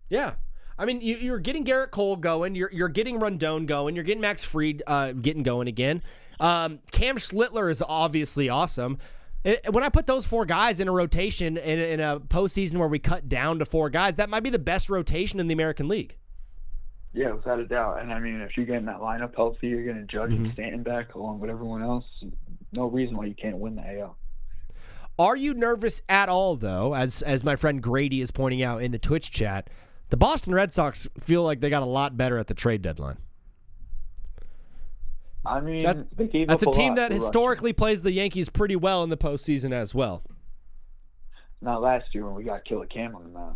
Yeah. I mean, you're getting Garrett Cole going. You're getting Rondon going. You're getting Max Fried getting going again. Cam Schlittler is obviously awesome. When I put those 4 guys in a rotation in a postseason where we cut down to 4 guys, that might be the best rotation in the American League. Yeah, without a doubt. And I mean, if you're getting that lineup healthy, you're getting Judge and Stanton back along with everyone else. No reason why you can't win the AL. Are you nervous at all, though, as my friend Grady is pointing out in the Twitch chat? The Boston Red Sox feel like they got a lot better at the trade deadline. I mean, that's a team that historically plays the Yankees pretty well in the postseason as well. Not last year when we got Killer Cam on the mound.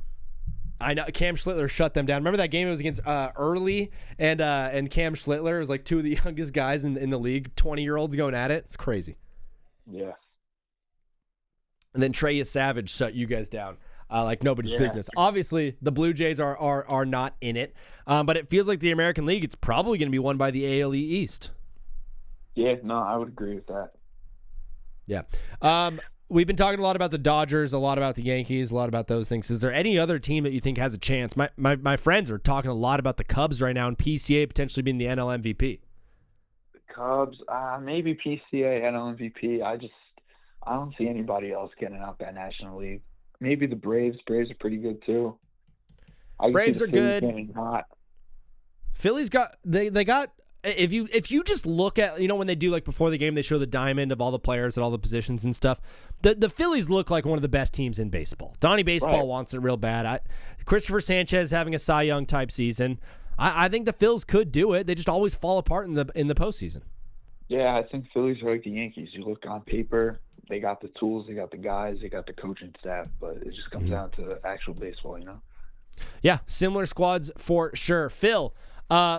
I know Cam Schlittler shut them down. Remember that game? It was against Early and Cam Schlittler. It was 2 of the youngest guys in the league, 20-year-olds going at it. It's crazy. Yeah. And then Trey Savage shut you guys down. Like nobody's business. Obviously, the Blue Jays are not in it, but it feels like the American League, it's probably going to be won by the AL East. Yeah, no, I would agree with that. Yeah. We've been talking a lot about the Dodgers, a lot about the Yankees, a lot about those things. Is there any other team that you think has a chance? My friends are talking a lot about the Cubs right now and PCA potentially being the NL MVP. The Cubs, maybe PCA, NL MVP. I don't see anybody else getting out that National League. Maybe the Braves. Braves are pretty good too. Braves are good. Getting hot. Philly's got they got if you just look at, when they do like before the game they show the diamond of all the players and all the positions and stuff. The Phillies look like one of the best teams in baseball. Donnie Baseball wants it real bad. Christopher Sanchez having a Cy Young type season. I think the Phils could do it. They just always fall apart in the postseason. Yeah, I think Phillies are like the Yankees. You look on paper, they got the tools, they got the guys, they got the coaching staff, but it just comes down to actual baseball, Yeah, similar squads for sure. Phil,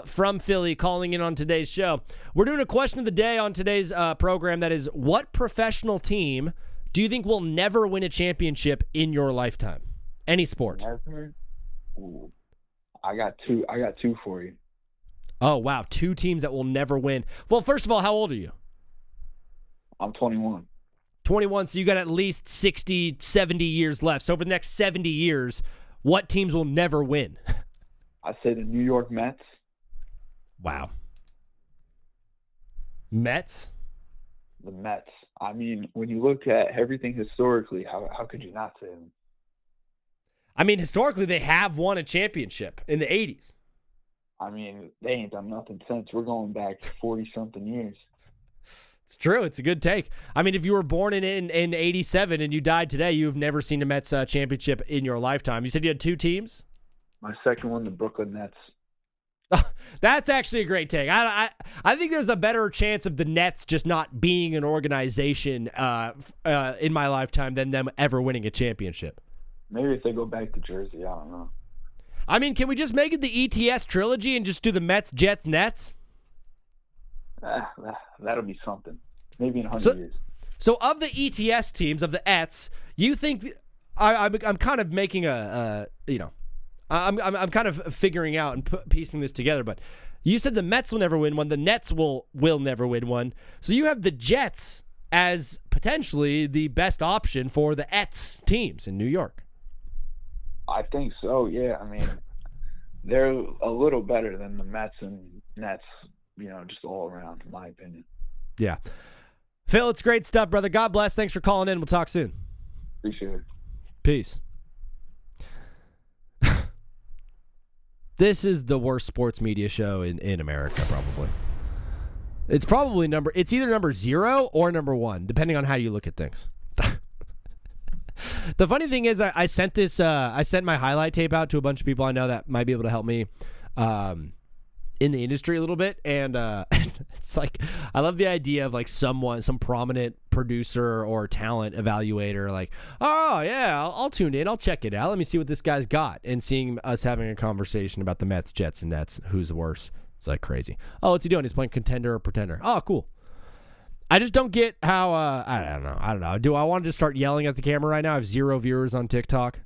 from Philly, calling in on today's show. We're doing a question of the day on today's program that is, what professional team do you think will never win a championship in your lifetime? Any sport. Never? Ooh. I got two for you. Oh, wow. 2 teams that will never win. Well, first of all, how old are you? I'm 21. 21, so you got at least 60, 70 years left. So over the next 70 years, what teams will never win? I say the New York Mets. Wow. Mets? The Mets. I mean, when you look at everything historically, how could you not say them? I mean, historically, they have won a championship in the 80s. I mean, they ain't done nothing since. We're going back 40-something years. It's true. It's a good take. I mean, if you were born in 87 and you died today, you've never seen a Mets championship in your lifetime. You said you had 2 teams? My second one, the Brooklyn Nets. That's actually a great take. I think there's a better chance of the Nets just not being an organization in my lifetime than them ever winning a championship. Maybe if they go back to Jersey, I don't know. I mean, can we just make it the ETS trilogy and just do the Mets, Jets, Nets? That'll be something. Maybe in 100 years. So of the ETS teams, of the ETS, you think I'm kind of making I'm kind of figuring out and piecing this together, but you said the Mets will never win one, the Nets will never win one. So you have the Jets as potentially the best option for the ETS teams in New York. I think so, yeah. I mean, they're a little better than the Mets and Nets, just all around, in my opinion. Yeah. Phil, it's great stuff, brother. God bless. Thanks for calling in. We'll talk soon. Appreciate it. Peace. This is the worst sports media show in America, probably. It's either number 0 or number 1, depending on how you look at things. The funny thing is, I sent my highlight tape out to a bunch of people I know that might be able to help me in the industry a little bit, and it's like, I love the idea of like some prominent producer or talent evaluator, like, oh yeah, I'll tune in, I'll check it out, let me see what this guy's got, and seeing us having a conversation about the Mets, Jets, and Nets, who's worse. It's like crazy. Oh, what's he doing? He's playing Contender or Pretender. Oh, cool. I just don't get how, I don't know. Do I want to just start yelling at the camera right now? I have 0 viewers on TikTok.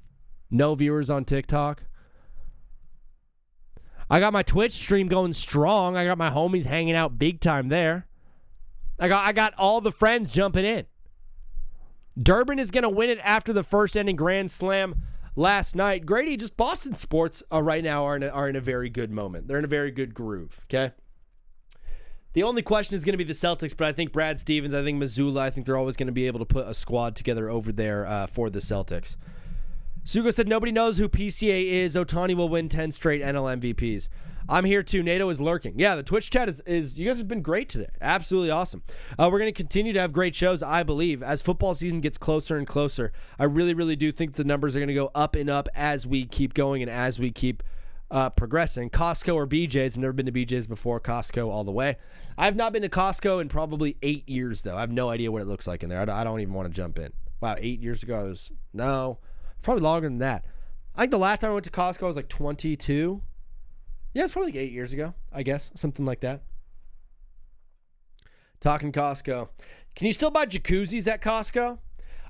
No viewers on TikTok. I got my Twitch stream going strong. I got my homies hanging out big time there. I got all the friends jumping in. Durbin is going to win it after the first inning grand slam last night. Grady, just Boston sports right now are in a very good moment. They're in a very good groove, okay? The only question is going to be the Celtics, but I think Brad Stevens, I think Missoula, I think they're always going to be able to put a squad together over there for the Celtics. Sugo said nobody knows who PCA is. Ohtani will win 10 straight NL MVPs. I'm here too. NATO is lurking. Yeah, the Twitch chat is you guys have been great today. Absolutely awesome. We're going to continue to have great shows, I believe, as football season gets closer and closer. I really, really do think the numbers are going to go up and up as we keep going and as we keep progressing. Costco or BJ's. I've never been to BJ's before. Costco all the way. I've not been to Costco in probably 8 years, though. I have no idea what it looks like in there. I don't even want to jump in. Wow, 8 years ago, probably longer than that. I think the last time I went to Costco I was like 22. Yeah, it's probably like 8 years ago, I guess. Something like that. Talking Costco. Can you still buy jacuzzis at Costco?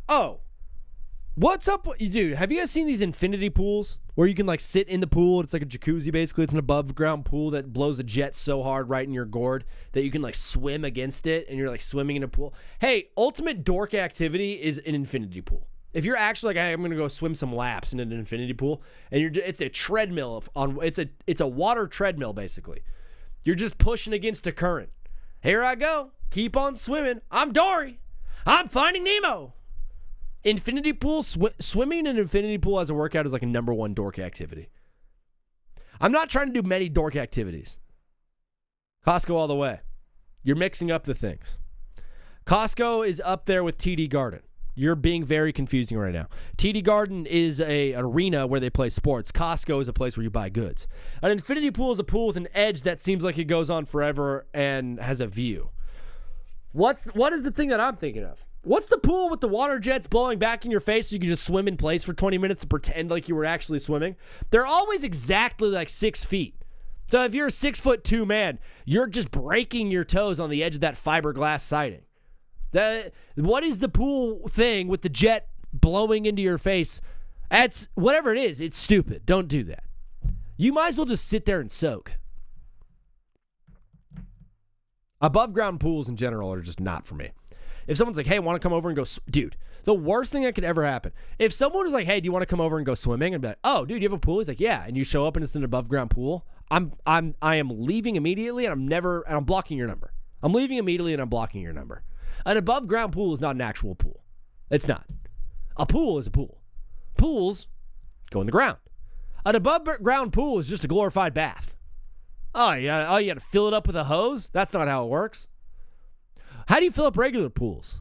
Oh, what's up? Dude, have you guys seen these infinity pools where you can like sit in the pool? It's like a jacuzzi, basically. It's an above ground pool that blows a jet so hard right in your gourd that you can like swim against it and you're like swimming in a pool. Hey, ultimate dork activity is an infinity pool. If you're actually like, hey, I'm going to go swim some laps in an infinity pool, and it's a treadmill it's a water treadmill basically. You're just pushing against a current. Here I go. Keep on swimming. I'm Dory. I'm Finding Nemo. Infinity pool, swimming in an infinity pool as a workout is like a number 1 dork activity. I'm not trying to do many dork activities. Costco all the way. You're mixing up the things. Costco is up there with TD Garden. You're being very confusing right now. TD Garden is an arena where they play sports. Costco is a place where you buy goods. An infinity pool is a pool with an edge that seems like it goes on forever and has a view. What is the thing that I'm thinking of? What's the pool with the water jets blowing back in your face so you can just swim in place for 20 minutes and pretend like you were actually swimming? They're always exactly like 6 feet. So if you're a 6'2" man, you're just breaking your toes on the edge of that fiberglass siding. What is the pool thing with the jet blowing into your face? That's whatever it is. It's stupid. Don't do that. You might as well just sit there and soak. Above ground pools in general are just not for me. If someone's like, hey, want to come over and go, dude, the worst thing that could ever happen. If someone is like, hey, do you want to come over and go swimming? And be like, oh, dude, you have a pool? He's like, yeah. And you show up and it's an above ground pool. I am leaving immediately and I'm blocking your number. I'm leaving immediately and I'm blocking your number. An above ground pool is not an actual pool. It's not. A pool is a pool. Pools go in the ground. An above ground pool is just a glorified bath. Oh, you got to fill it up with a hose? That's not how it works. How do you fill up regular pools?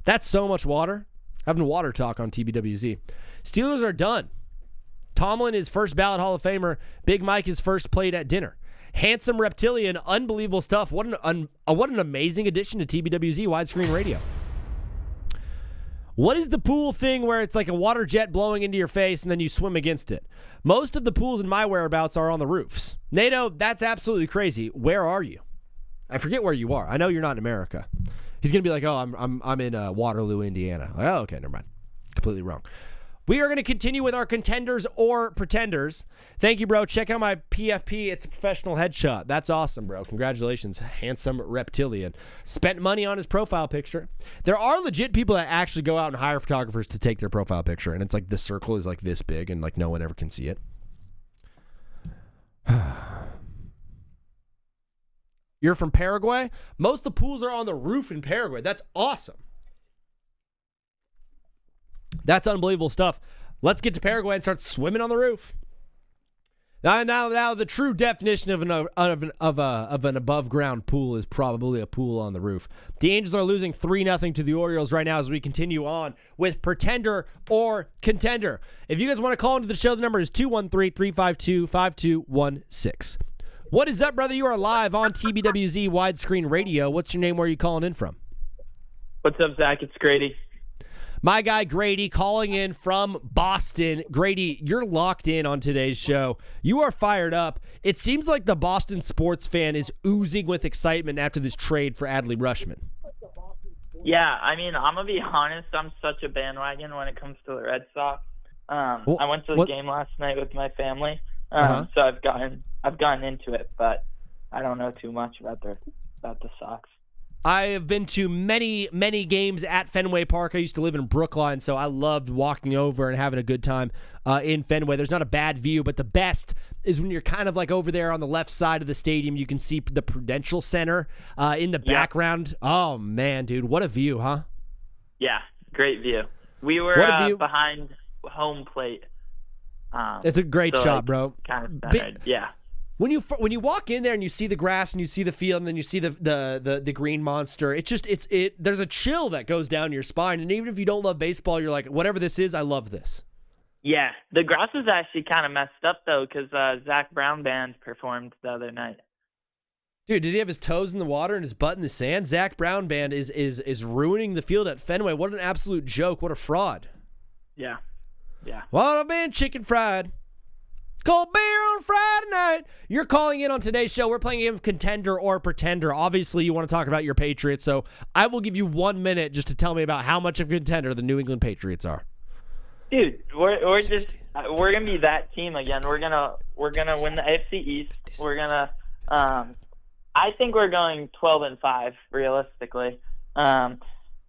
That's so much water. Having water talk on TBWZ. Steelers are done. Tomlin is first ballot Hall of Famer. Big Mike is first played at dinner. Handsome reptilian, unbelievable stuff. What an amazing addition to TBWZ widescreen radio. What is the pool thing where it's like a water jet blowing into your face and then you swim against it? Most of the pools in my whereabouts are on the roofs. NATO, that's absolutely crazy. Where are you? I forget where you are. I know you're not in America. He's gonna be like, oh, I'm in Waterloo, Indiana. Like, oh, okay, never mind. Completely wrong. We are going to continue with our contenders or pretenders. Thank you, bro. Check out my PFP. It's a professional headshot. That's awesome, bro. Congratulations. Handsome reptilian. Spent money on his profile picture. There are legit people that actually go out and hire photographers to take their profile picture, and it's like the circle is like this big and like no one ever can see it. You're from Paraguay? Most of the pools are on the roof in Paraguay. That's awesome. That's unbelievable stuff. Let's get to Paraguay and start swimming on the roof. Now, the true definition of an above ground pool is probably a pool on the roof. The Angels are losing 3-0 to the Orioles right now as we continue on with pretender or contender. If you guys want to call into the show, the number is 213-352-5216. What is up, brother? You are live on TBWZ widescreen radio. What's your name? Where are you calling in from? What's up, Zach? It's Grady. My guy Grady calling in from Boston. Grady, you're locked in on today's show. You are fired up. It seems like the Boston sports fan is oozing with excitement after this trade for Adley Rutschman. Yeah, I mean, I'm going to be honest. I'm such a bandwagon when it comes to the Red Sox. I went to the game last night with my family, so I've gotten into it, but I don't know too much about the Sox. I have been to many, many games at Fenway Park. I used to live in Brookline, so I loved walking over and having a good time in Fenway. There's not a bad view, but the best is when you're kind of like over there on the left side of the stadium. You can see the Prudential Center in the background. Oh, man, dude. What a view, huh? Yeah, great view. We were behind home plate. It's a great shot, bro. Kind of centered. Yeah. When you walk in there and you see the grass and you see the field and then you see the green monster, there's a chill that goes down your spine. And even if you don't love baseball, you're like, whatever this is, I love this. Yeah, the grass was actually kind of messed up though because Zach Brown Band performed the other night. Dude, did he have his toes in the water and his butt in the sand? Zach Brown Band is ruining the field at Fenway. What an absolute joke! What a fraud. Yeah. What a been chicken fried. Cold beer on Friday night. You're calling in on today's show. We're playing a game of contender or pretender. Obviously, you want to talk about your Patriots, so I will give you 1 minute just to tell me about how much of a contender the New England Patriots are. Dude, we're gonna be that team again. We're gonna win the AFC East. We're gonna I think we're going 12-5 realistically.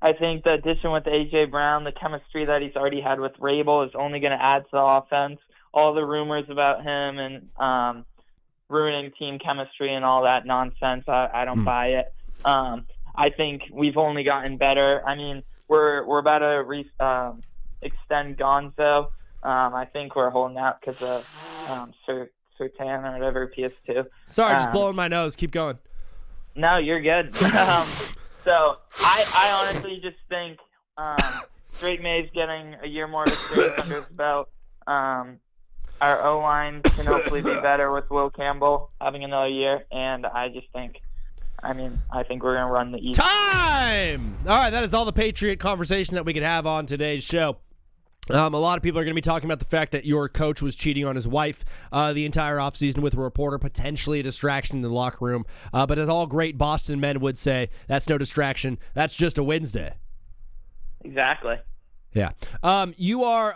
I think the addition with AJ Brown, the chemistry that he's already had with Rabel is only going to add to the offense. All the rumors about him and ruining team chemistry and all that nonsense, I don't buy it. I think we've only gotten better. I mean, we're about to extend Gonzo. I think we're holding out because of Sertan or whatever, PS2. Sorry, just blowing my nose. Keep going. No, you're good. So I honestly just think Drake May's getting a year more of experience under his belt. Our O-line can hopefully be better with Will Campbell having another year, and I think we're going to run the East. Time! All right, that is all the Patriot conversation that we could have on today's show. A lot of people are going to be talking about the fact that your coach was cheating on his wife the entire offseason with a reporter, potentially a distraction in the locker room. But as all great Boston men would say, that's no distraction. That's just a Wednesday. Exactly. Yeah. You are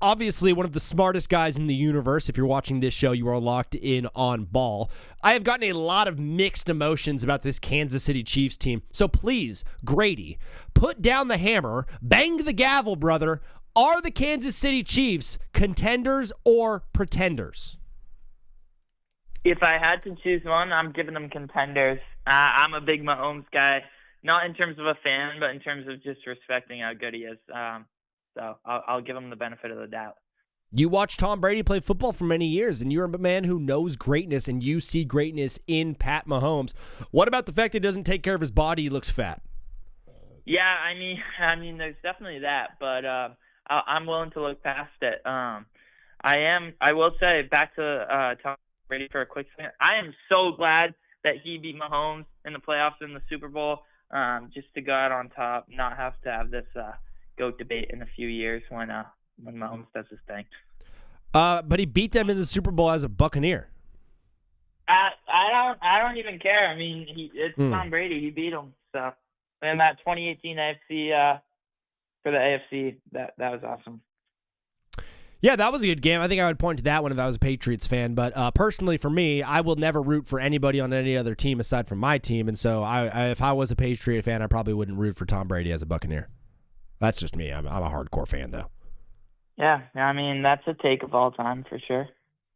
obviously one of the smartest guys in the universe. If you're watching this show, you are locked in on ball. I have gotten a lot of mixed emotions about this Kansas City Chiefs team. So please, Grady, put down the hammer, bang the gavel, brother. Are the Kansas City Chiefs contenders or pretenders? If I had to choose one, I'm giving them contenders. I'm a big Mahomes guy, not in terms of a fan, but in terms of just respecting how good he is. So I'll give him the benefit of the doubt. You watched Tom Brady play football for many years, and you're a man who knows greatness, and you see greatness in Pat Mahomes. What about the fact that he doesn't take care of his body? He looks fat. Yeah, I mean, there's definitely that, but I'm willing to look past it. I will say, back to Tom Brady for a quick second, I am so glad that he beat Mahomes in the playoffs in the Super Bowl, just to go out on top, not have to have this GOAT debate in a few years when Mahomes does his thing. But he beat them in the Super Bowl as a Buccaneer. I don't even care. I mean, it's Tom Brady. He beat him. So, and that 2018 AFC for the AFC, that was awesome. Yeah, that was a good game. I think I would point to that one if I was a Patriots fan. But personally, for me, I will never root for anybody on any other team aside from my team. And so if I was a Patriot fan, I probably wouldn't root for Tom Brady as a Buccaneer. That's just me. I'm a hardcore fan, though. Yeah, I mean, that's a take of all time for sure.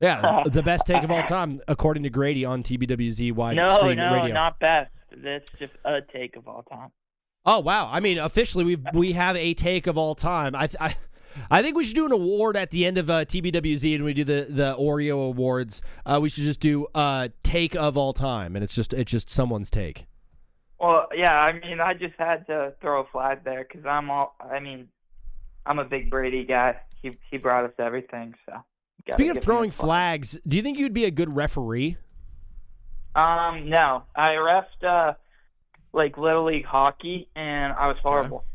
Yeah, the best take of all time, according to Grady on TBWZ wide stream radio. No, not best. That's just a take of all time. Oh, wow. I mean, officially, we have a take of all time. I think we should do an award at the end of TBWZ, and we do the Oreo Awards. We should just do take of all time, and it's just someone's take. Well, yeah, I mean, I just had to throw a flag there because I'm a big Brady guy. He brought us everything. So. Speaking of throwing flags, do you think you'd be a good referee? No, I refed Little League hockey, and I was horrible.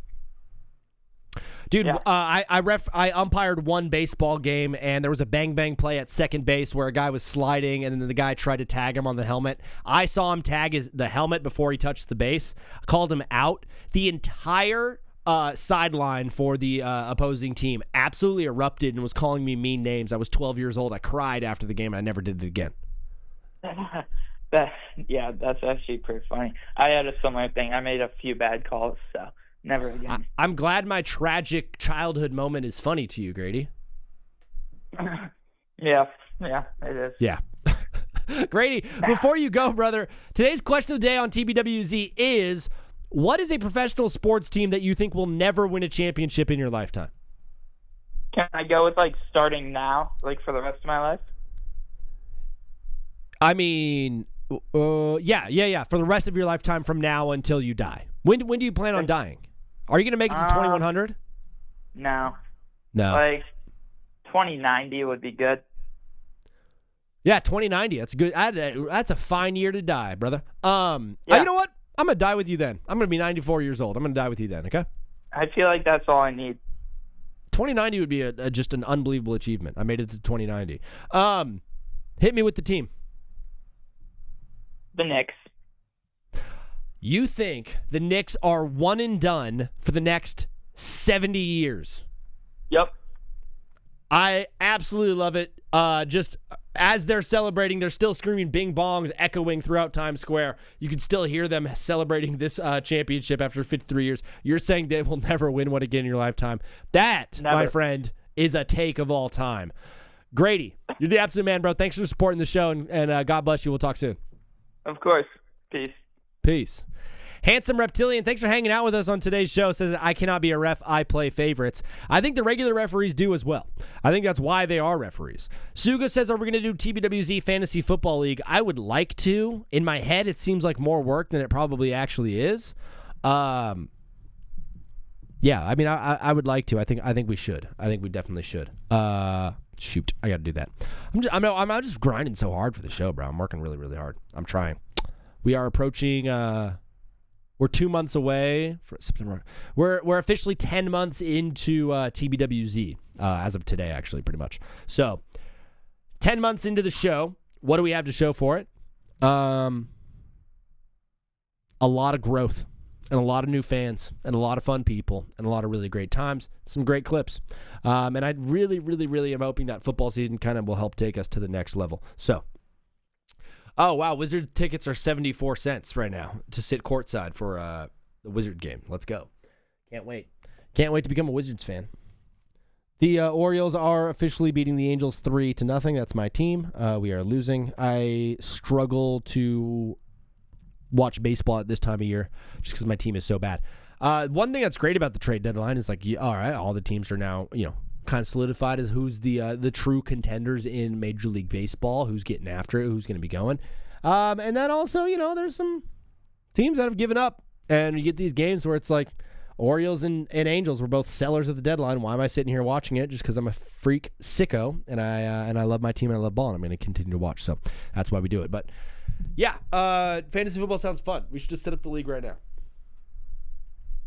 Dude, yeah. I umpired one baseball game, and there was a bang play at second base where a guy was sliding, and then the guy tried to tag him on the helmet. I saw him tag the helmet before he touched the base. I called him out. The entire sideline for the opposing team absolutely erupted and was calling me mean names. I was 12 years old. I cried after the game, and I never did it again. That's actually pretty funny. I had a similar thing. I made a few bad calls, so never again. I'm glad my tragic childhood moment is funny to you, Grady. Yeah, it is. Yeah. Grady, before you go, brother, today's question of the day on TBWZ is, what is a professional sports team that you think will never win a championship in your lifetime? Can I go with starting now, for the rest of my life? I mean, yeah. For the rest of your lifetime from now until you die. When do you plan on dying? Are you going to make it to 2100? No. 2090 would be good. Yeah, 2090. That's good. That's a fine year to die, brother. You know what? I'm going to die with you then. I'm going to be 94 years old. I'm going to die with you then, okay? I feel like that's all I need. 2090 would be just an unbelievable achievement. I made it to 2090. Hit me with the team. The Knicks. You think the Knicks are one and done for the next 70 years? Yep. I absolutely love it. Just as they're celebrating, they're still screaming bing bongs echoing throughout Times Square. You can still hear them celebrating this championship after 53 years. You're saying they will never win one again in your lifetime. That, my friend, is a take of all time. Grady, you're the absolute man, bro. Thanks for supporting the show, and God bless you. We'll talk soon. Of course. Peace. Peace. Handsome Reptilian, thanks for hanging out with us on today's show. Says, I cannot be a ref. I play favorites. I think the regular referees do as well. I think that's why they are referees. Suga says, are we going to do TBWZ Fantasy Football League? I would like to. In my head, it seems like more work than it probably actually is. Yeah, I mean, I would like to. I think we should. I think we definitely should. Shoot, I got to do that. I'm just grinding so hard for the show, bro. I'm working really, really hard. I'm trying. We are approaching. We're 2 months away for September. We're officially 10 months into TBWZ as of today, actually, pretty much. So, 10 months into the show. What do we have to show for it? A lot of growth. And a lot of new fans, and a lot of fun people, and a lot of really great times, some great clips. And I really, really, really am hoping that football season kind of will help take us to the next level. So, oh, wow, Wizard tickets are 74 cents right now to sit courtside for the Wizard game. Let's go. Can't wait. Can't wait to become a Wizards fan. The Orioles are officially beating the Angels 3-0. That's my team. We are losing. I struggle to watch baseball at this time of year just because my team is so bad. One thing that's great about the trade deadline is like, all right, all the teams are now, kind of solidified as who's the true contenders in Major League Baseball, who's getting after it, who's going to be going. And then also, there's some teams that have given up, and you get these games where it's like Orioles and Angels were both sellers at the deadline. Why am I sitting here watching it? Just because I'm a freak sicko, and I love my team and I love ball, and I'm going to continue to watch. So that's why we do it. But yeah, fantasy football sounds fun. We should just set up the league right now.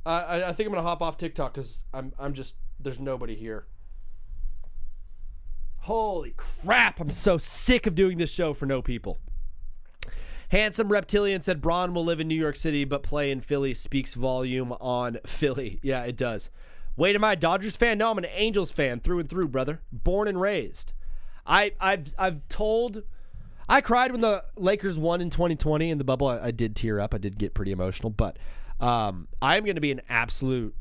I think I'm gonna hop off TikTok because I'm just, there's nobody here. Holy crap! I'm so sick of doing this show for no people. Handsome Reptilian said Braun will live in New York City but play in Philly. Speaks volume on Philly. Yeah, it does. Wait, am I a Dodgers fan? No, I'm an Angels fan through and through, brother. Born and raised. I've told. I cried when the Lakers won in 2020 in the bubble. I did tear up. I did get pretty emotional. But I'm going to be an absolute,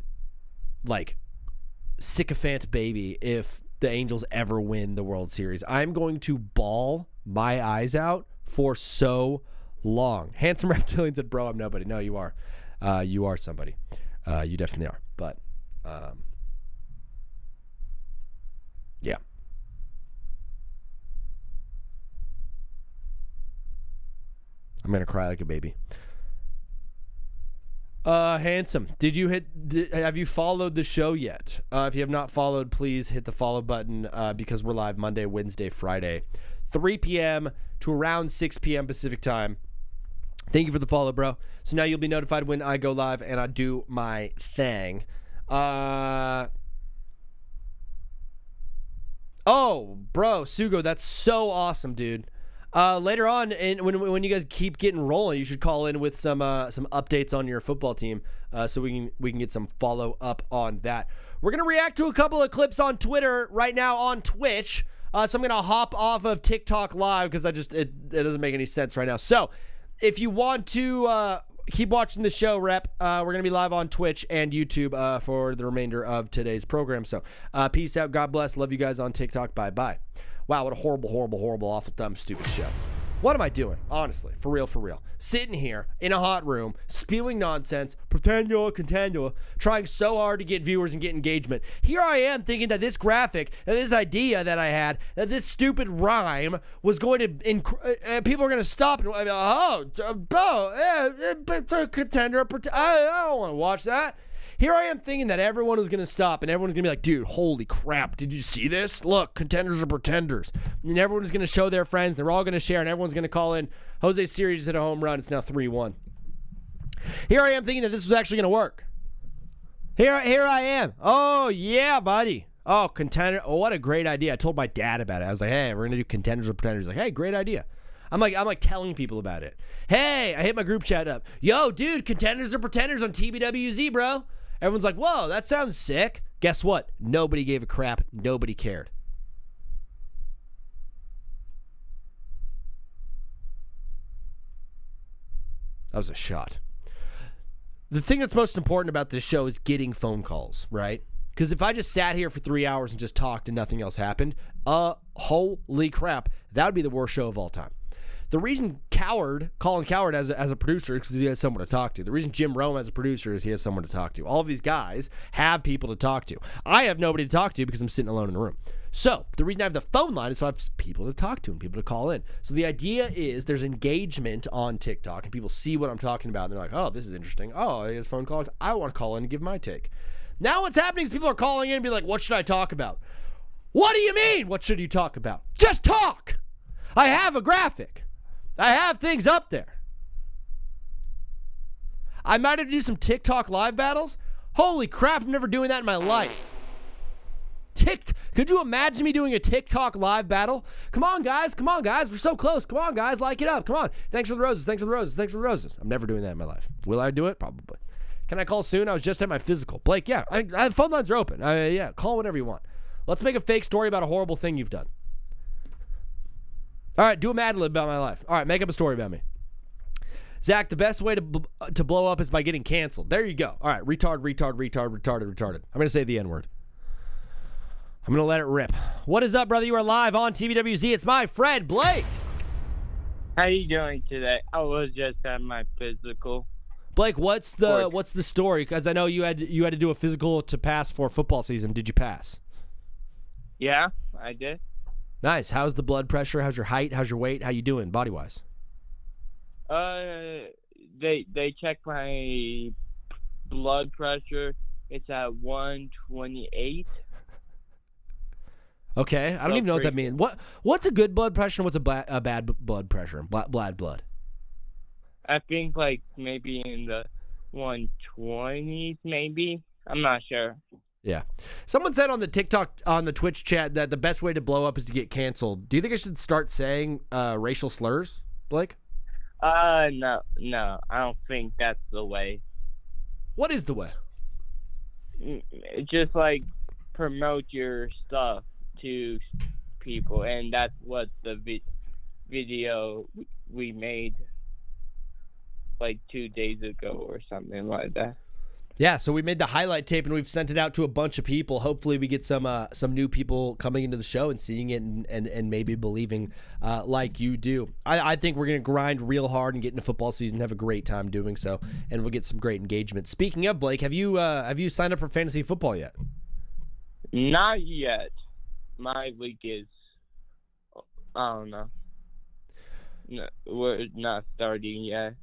sycophant baby if the Angels ever win the World Series. I'm going to bawl my eyes out for so long. Handsome Reptilian said, bro, I'm nobody. No, you are. You are somebody. You definitely are. But, yeah. I'm going to cry like a baby. Handsome, have you followed the show yet? If you have not followed, please hit the follow button because we're live Monday, Wednesday, Friday, 3 p.m. to around 6 p.m. Pacific time. Thank you for the follow, bro. So now you'll be notified when I go live and I do my thing. Oh, bro, Sugo, that's so awesome, dude. Later on, when you guys keep getting rolling, you should call in with some updates on your football team, so we can get some follow up on that. We're gonna react to a couple of clips on Twitter right now on Twitch. So I'm gonna hop off of TikTok live because it doesn't make any sense right now. So if you want to keep watching the show, Rep, we're gonna be live on Twitch and YouTube for the remainder of today's program. So peace out, God bless, love you guys on TikTok. Bye bye. Wow, what a horrible, horrible, horrible, awful, dumb, stupid show. What am I doing? Honestly, for real. Sitting here in a hot room, spewing nonsense, contendula, trying so hard to get viewers and get engagement. Here I am thinking that this graphic, that this idea that I had, that this stupid rhyme was going to, people are going to stop and, contender, I don't want to watch that. Here I am thinking that everyone was going to stop and everyone's going to be like, dude, holy crap, did you see this? Look, Contenders and Pretenders. And everyone's going to show their friends. They're all going to share, and everyone's going to call in. Jose Siri just hit a home run. It's now 3-1. Here I am thinking that this was actually going to work. Here I am. Oh, yeah, buddy. Oh, Contender. Oh, what a great idea. I told my dad about it. I was like, hey, we're going to do Contenders and Pretenders. He's like, hey, great idea. I'm like telling people about it. Hey, I hit my group chat up. Yo, dude, Contenders and Pretenders on TBWZ, bro. Everyone's like, whoa, that sounds sick. Guess what? Nobody gave a crap. Nobody cared. That was a shot. The thing that's most important about this show is getting phone calls, right? Because if I just sat here for 3 hours and just talked and nothing else happened, holy crap, that would be the worst show of all time. The reason Colin Cowherd as a producer because he has someone to talk to. The reason Jim Rome as a producer is he has someone to talk to. All of these guys have people to talk to. I have nobody to talk to because I'm sitting alone in the room. So the reason I have the phone line is so I have people to talk to and people to call in. So the idea is there's engagement on TikTok and people see what I'm talking about and they're like, oh, this is interesting. Oh, he has phone calls. I want to call in and give my take. Now what's happening is people are calling in and be like, what should I talk about? What do you mean? What should you talk about? Just talk. I have a graphic. I have things up there. I might have to do some TikTok live battles. Holy crap, I'm never doing that in my life. Could you imagine me doing a TikTok live battle? Come on, guys. Come on, guys. We're so close. Come on, guys. Like it up. Come on. Thanks for the roses. Thanks for the roses. Thanks for the roses. I'm never doing that in my life. Will I do it? Probably. Can I call soon? I was just at my physical. Blake, yeah. Phone lines are open. Yeah, call whenever you want. Let's make a fake story about a horrible thing you've done. All right, do a Mad Lib about my life. All right, make up a story about me. Zach, the best way to blow up is by getting canceled. There you go. All right, retarded. I'm going to say the N-word. I'm going to let it rip. What is up, brother? You are live on TBWZ. It's my friend, Blake. How you doing today? I was just at my physical. Blake, what's the story? Because I know you had to do a physical to pass for football season. Did you pass? Yeah, I did. Nice. How's the blood pressure? How's your height? How's your weight? How you doing body-wise? They checked my blood pressure. It's at 128. Okay, I don't even know what that means. What's a good blood pressure and what's a bad blood pressure? Blood. I think like maybe in the 120s, maybe. I'm not sure. Yeah. Someone said on the Twitch chat that the best way to blow up is to get canceled. Do you think I should start saying racial slurs, Blake? No. I don't think that's the way. What is the way? Just like promote your stuff to people, and that's what the video we made like 2 days ago or something like that. Yeah, so we made the highlight tape and we've sent it out to a bunch of people. Hopefully we get some new people coming into the show and seeing it and maybe believing like you do. I think we're going to grind real hard and get into football season, have a great time doing so, and we'll get some great engagement. Speaking of, Blake, have you signed up for fantasy football yet? Not yet. My league is, I don't know. No, we're not starting yet.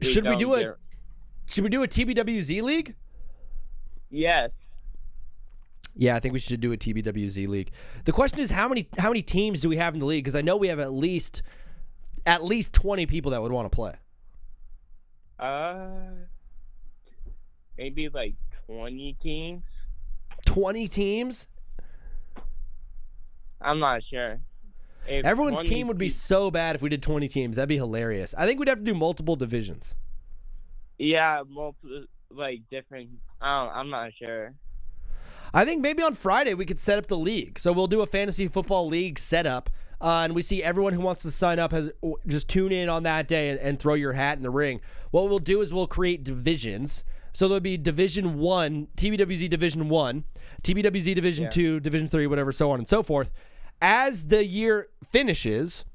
Should we do a TBWZ league? Yes. Yeah, I think we should do a TBWZ league. The question is, how many teams do we have in the league? Because I know we have at least 20 people that would want to play. Maybe like 20 teams. 20 teams? I'm not sure. Everyone's team would be so bad if we did 20 teams. That'd be hilarious. I think we'd have to do multiple divisions. Yeah, multiple, like different. I'm not sure. I think maybe on Friday we could set up the league. So we'll do a fantasy football league setup, and we see everyone who wants to sign up just tune in on that day and throw your hat in the ring. What we'll do is we'll create divisions. So there'll be Division 1, TBWZ Division 1, TBWZ Division 2, Division 3, whatever, so on and so forth. As the year finishes,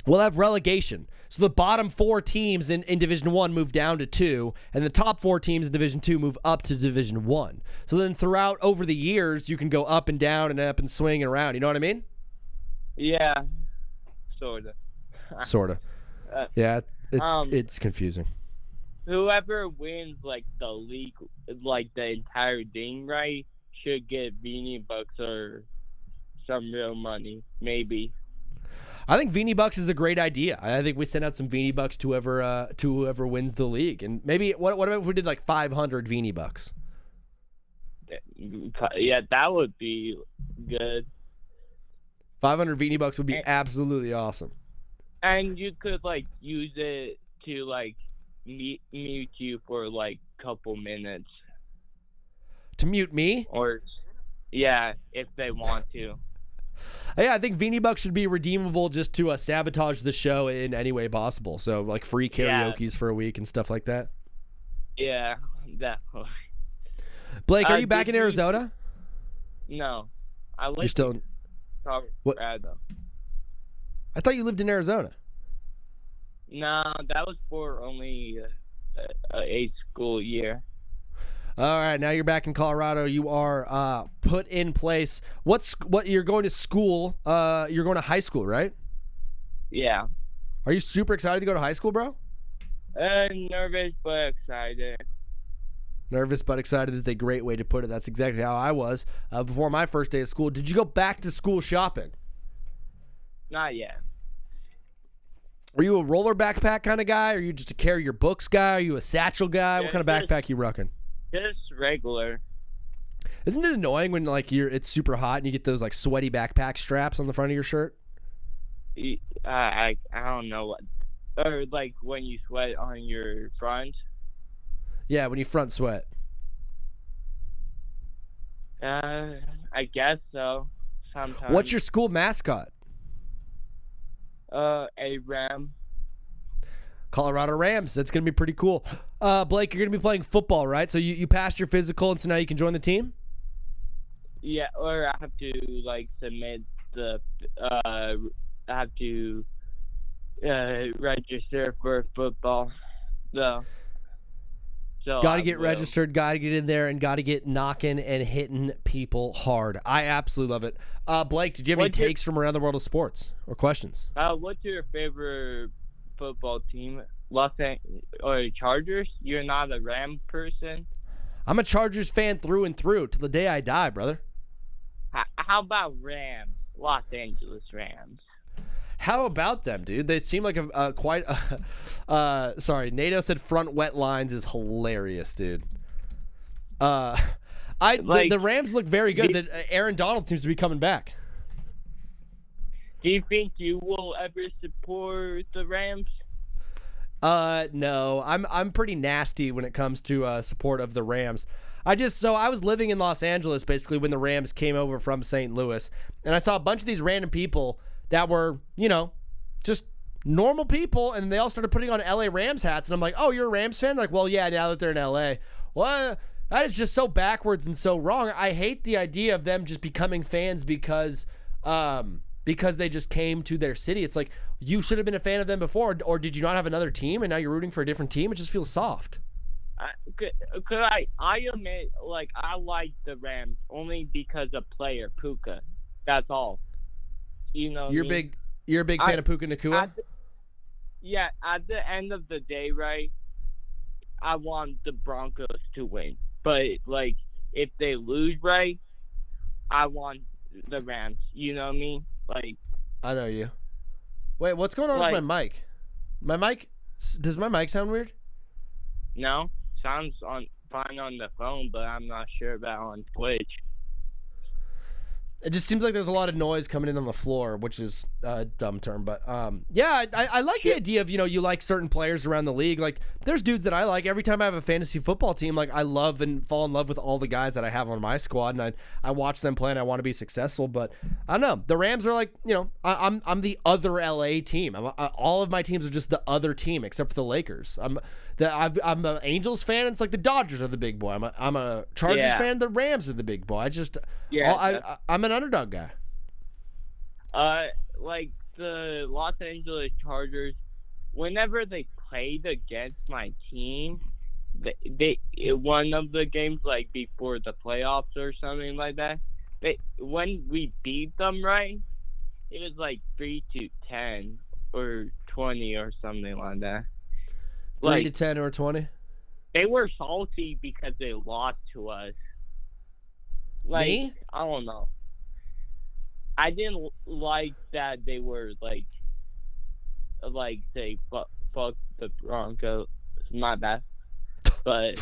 we'll have relegation. So the bottom 4 teams in Division 1 move down to 2, and the top 4 teams in Division 2 move up to Division 1. So then throughout over the years, you can go up and down and up and swing and around. You know what I mean? Yeah, sort of. Sort of. Yeah, it's confusing. Whoever wins like the league, like the entire thing, right, should get Beanie Bucks or some real money, maybe. I think Beanie Bucks is a great idea. I think we send out some Beanie Bucks to whoever wins the league, and maybe what if we did like 500 Beanie Bucks? Yeah, that would be good. 500 Beanie Bucks would be absolutely awesome. And you could like use it to like mute you for like a couple minutes. To mute me? Or yeah, if they want to. Yeah, I think Beanie Bucks should be redeemable just to sabotage the show in any way possible. So like free karaoke's for a week and stuff like that. Yeah, definitely. Blake, are you back in Arizona? No, I live. You're still in... Though. I thought you lived in Arizona. I live in Colorado. I thought you lived in Arizona. No, I live in Colorado. What? I thought you lived in Arizona. No, that was for only a school year. All right, now you're back in Colorado. You are put in place. What you're going to school? You're going to high school, right? Yeah. Are you super excited to go to high school, bro? Nervous but excited. Nervous but excited is a great way to put it. That's exactly how I was before my first day of school. Did you go back to school shopping? Not yet. Are you a roller backpack kind of guy? Are you just a carry your books guy? Are you a satchel guy? What kind of backpack you rocking? Just regular. Isn't it annoying when it's super hot and you get those like sweaty backpack straps on the front of your shirt? I don't know what, or like when you sweat on your front. Yeah, when you front sweat. I guess so. Sometimes. What's your school mascot? A Ram. Colorado Rams. That's going to be pretty cool. Blake, you're going to be playing football, right? So you passed your physical, and so now you can join the team? Yeah, or I have to submit the. I have to register for football. So got to get registered, got to get in there, and got to get knocking and hitting people hard. I absolutely love it. Blake, did you have any takes from around the world of sports or questions? What's your favorite football team? Los Angeles or Chargers? You're not a Ram person? I'm a Chargers fan through and through till the day I die, brother. How about Rams? Los Angeles Rams. How about them, dude? They seem like sorry, Nato said front wet lines is hilarious, dude. The Rams look very good. Aaron Donald seems to be coming back. Do you think you will ever support the Rams? No. I'm pretty nasty when it comes to support of the Rams. I was living in Los Angeles basically when the Rams came over from St. Louis, and I saw a bunch of these random people that were, just normal people, and they all started putting on LA Rams hats, and I'm like, oh, you're a Rams fan? Like, well, yeah, now that they're in LA. Well, that is just so backwards and so wrong. I hate the idea of them just becoming fans because they just came to their city. It's like, you should have been a fan of them before, or did you not have another team, and now you're rooting for a different team? It just feels soft. I admit, I like the Rams only because of player Puka. That's all. You're a big fan of Puka Nacua? At the end of the day, right, I want the Broncos to win. But, if they lose, right, I want the Rams. You know what I mean? I know you. Wait, what's going on with my mic? Does my mic sound weird? No. Sounds fine on the phone, but I'm not sure about on Twitch. It just seems like there's a lot of noise coming in on the floor, which is a dumb term. But, I like the idea of, you like certain players around the league. Like, there's dudes that I like. Every time I have a fantasy football team, I love and fall in love with all the guys that I have on my squad. And I watch them play, and I want to be successful. But, I don't know. The Rams are I'm the other LA team. All of my teams are just the other team, except for the Lakers. I'm an Angels fan. And it's like the Dodgers are the big boy. I'm a Chargers fan. The Rams are the big boy. I'm an underdog guy. The Los Angeles Chargers, whenever they played against my team, they one of the games before the playoffs or something like that. When we beat them, right, it was 3-10 or 20 or something like that. 3-10 or 20. They were salty because they lost to us. Me? I don't know. I didn't like that they were say fuck the Broncos. My bad. But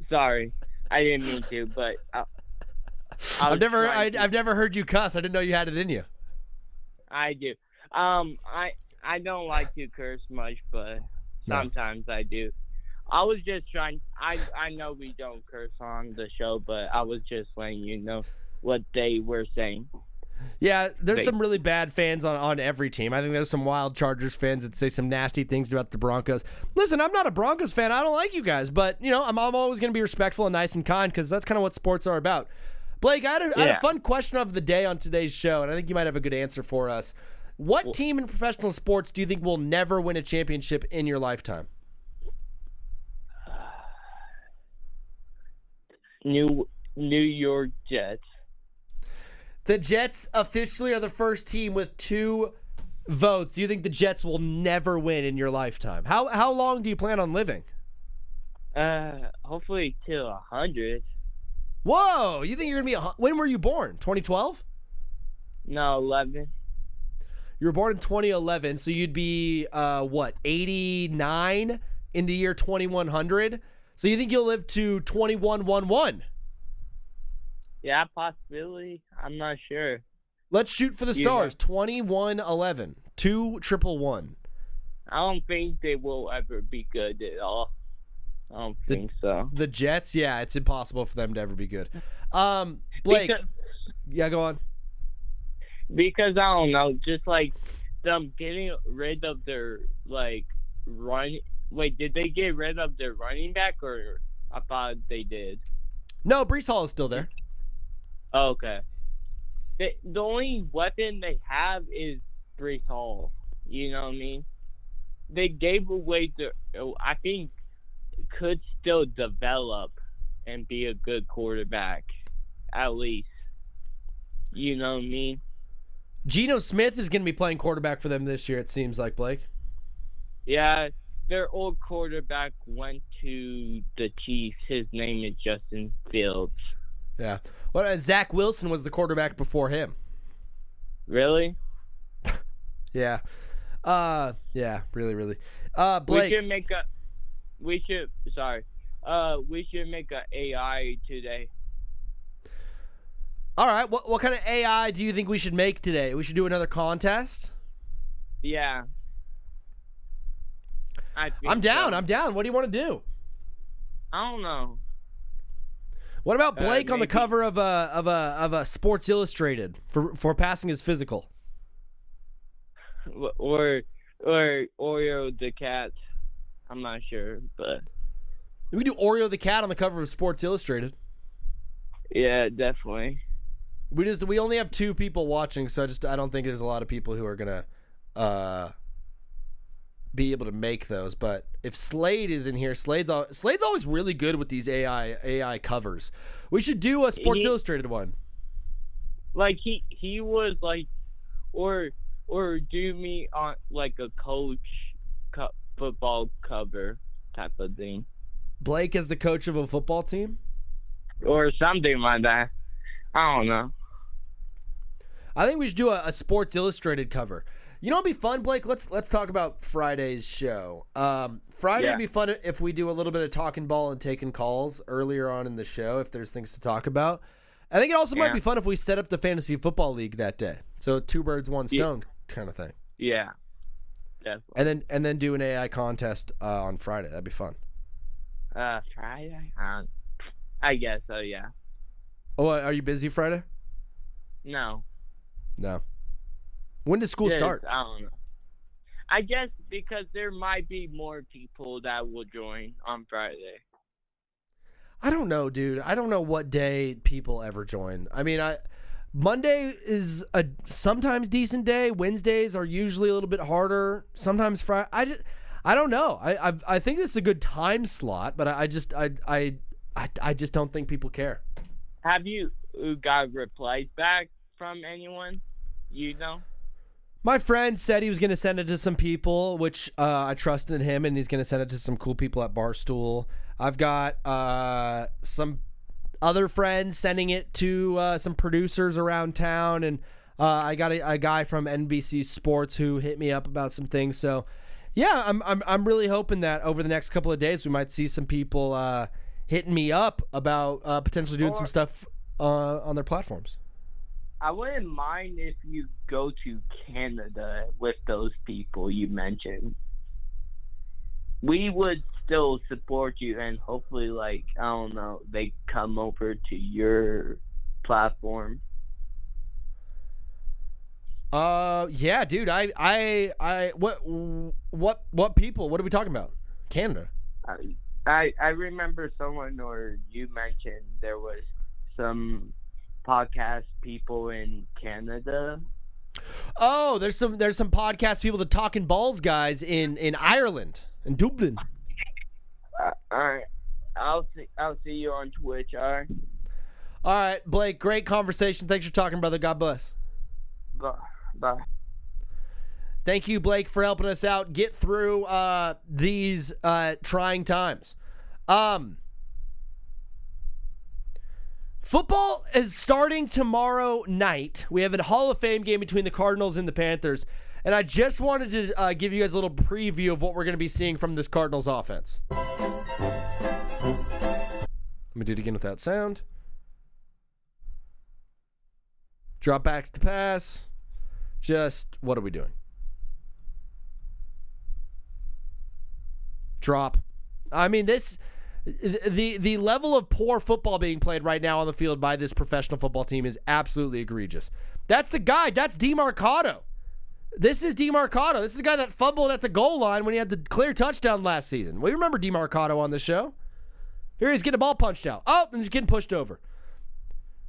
sorry, I didn't mean to. But I've never heard you cuss. I didn't know you had it in you. I do. I don't like to curse much, but sometimes I do. I was just trying. I know we don't curse on the show, but I was just letting you know what they were saying. Yeah, there's some really bad fans on every team. I think there's some wild Chargers fans that say some nasty things about the Broncos. Listen, I'm not a Broncos fan. I don't like you guys, but I'm always going to be respectful and nice and kind because that's kind of what sports are about. Blake, I had a fun question of the day on today's show, and I think you might have a good answer for us. What team in professional sports do you think will never win a championship in your lifetime? New York Jets. The Jets officially are the first team with 2 votes. Do you think the Jets will never win in your lifetime? How long do you plan on living? Hopefully till 100. Whoa! You think you're gonna be? When were you born? 2012? No, 11. You were born in 2011, so you'd be 89 in the year 2100. So you think you'll live to 2111? Yeah, possibility. I'm not sure. Let's shoot for the stars. 2111. 2111. I don't think they will ever be good at all. I don't think so. The Jets, yeah, it's impossible for them to ever be good. Blake, yeah, go on. Because I don't know, just like them getting rid of their run. Wait, did they get rid of their running back, or I thought they did? No, Breece Hall is still there. Oh, okay. The only weapon they have is Breece Hall. You know what I mean? They gave away I think could still develop and be a good quarterback, at least. You know what I mean? Geno Smith is going to be playing quarterback for them this year, it seems like, Blake. Yeah, their old quarterback went to the Chiefs. His name is Justin Fields. Yeah. Well, Zach Wilson was the quarterback before him. Really? Yeah. Yeah, really. Blake. We should make a AI today. All right. What kind of AI do you think we should make today? We should do another contest? Yeah. I'm down. What do you want to do? I don't know. What about Blake on the cover of a Sports Illustrated for passing his physical? Or Oreo the cat. I'm not sure, but we do Oreo the cat on the cover of Sports Illustrated. Yeah, definitely. We only have 2 people watching, so I don't think there's a lot of people who are gonna be able to make those. But if Slade is in here, Slade's always really good with these AI covers. We should do a Sports Illustrated one. Like he was like, or do me on like a coach football cover type of thing. Blake as the coach of a football team, or something like that. I don't know. I think we should do a Sports Illustrated cover. You know, it'd be fun, Blake. Let's talk about Friday's show. Friday would be fun if we do a little bit of talking ball and taking calls earlier on in the show if there's things to talk about. I think it also might be fun if we set up the fantasy football league that day. So 2 birds, 1 stone kind of thing. Yeah, definitely. And then do an AI contest on Friday. That'd be fun. Friday? I guess so. Yeah. Oh, are you busy Friday? No. When does school start? I don't know. I guess because there might be more people that will join on Friday. I don't know, dude. I don't know what day people ever join. I mean, Monday is a sometimes decent day. Wednesdays are usually a little bit harder. Sometimes Friday. I don't know. I think this is a good time slot, but I just don't think people care. Have you got replies back from anyone? You know? My friend said he was going to send it to some people, which I trust in him, and he's going to send it to some cool people at Barstool. I've got some other friends sending it to some producers around town, and I got a guy from NBC Sports who hit me up about some things. So, yeah, I'm really hoping that over the next couple of days we might see some people hitting me up about potentially doing some stuff on their platforms. I wouldn't mind if you go to Canada with those people you mentioned. We would still support you, and hopefully, like, I don't know, they come over to your platform. Yeah, dude. What people? What are we talking about? Canada. I remember someone, or you mentioned there was some podcast people in Canada. Oh, there's some podcast people, the Talking Balls guys in Ireland, in Dublin. All right. I'll see you on Twitch. All right. All right, Blake. Great conversation. Thanks for talking, brother. God bless. Bye. Thank you, Blake, for helping us out get through these trying times. Football is starting tomorrow night. We have a Hall of Fame game between the Cardinals and the Panthers. And I just wanted to give you guys a little preview of what we're going to be seeing from this Cardinals offense. Let me do it again without sound. Drop back to pass. Just, what are we doing? Drop. I mean, the level of poor football being played right now on the field by this professional football team is absolutely egregious. That's the guy. That's DeMarcado. This is DeMarcado. This is the guy that fumbled at the goal line when he had the clear touchdown last season. We remember DeMarcado on the show. Here he's getting a ball punched out. Oh, and he's getting pushed over.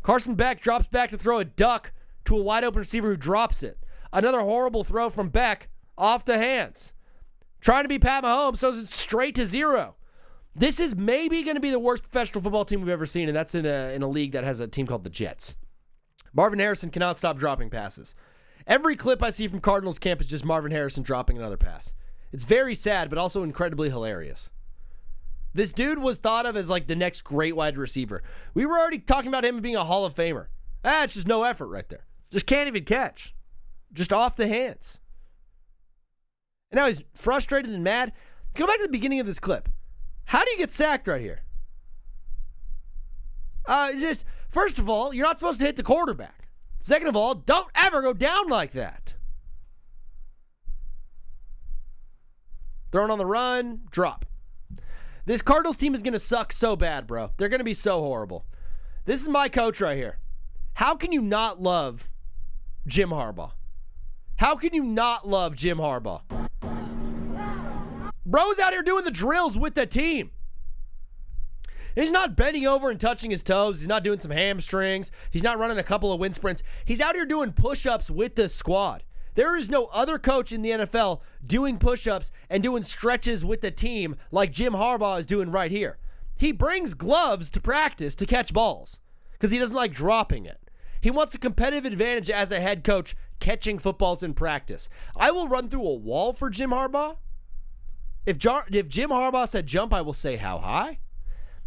Carson Beck drops back to throw a duck to a wide open receiver who drops it. Another horrible throw from Beck off the hands. Trying to be Pat Mahomes, so it's straight to zero. This is maybe going to be the worst professional football team we've ever seen, and that's in a league that has a team called the Jets. Marvin Harrison cannot stop dropping passes. Every clip I see from Cardinals camp is just Marvin Harrison dropping another pass. It's very sad, but also incredibly hilarious. This dude was thought of as like the next great wide receiver. We were already talking about him being a Hall of Famer. It's just no effort right there. Just can't even catch. Just off the hands. And now he's frustrated and mad. Go back to the beginning of this clip. How do you get sacked right here? First of all, you're not supposed to hit the quarterback. Second of all, don't ever go down like that. Throwing on the run, drop. This Cardinals team is going to suck so bad, bro. They're going to be so horrible. This is my coach right here. How can you not love Jim Harbaugh? How can you not love Jim Harbaugh? Bro's out here doing the drills with the team. He's not bending over and touching his toes. He's not doing some hamstrings. He's not running a couple of wind sprints. He's out here doing push-ups with the squad. There is no other coach in the NFL doing push-ups and doing stretches with the team like Jim Harbaugh is doing right here. He brings gloves to practice to catch balls because he doesn't like dropping it. He wants a competitive advantage as a head coach catching footballs in practice. I will run through a wall for Jim Harbaugh. If Jim Harbaugh said jump, I will say how high.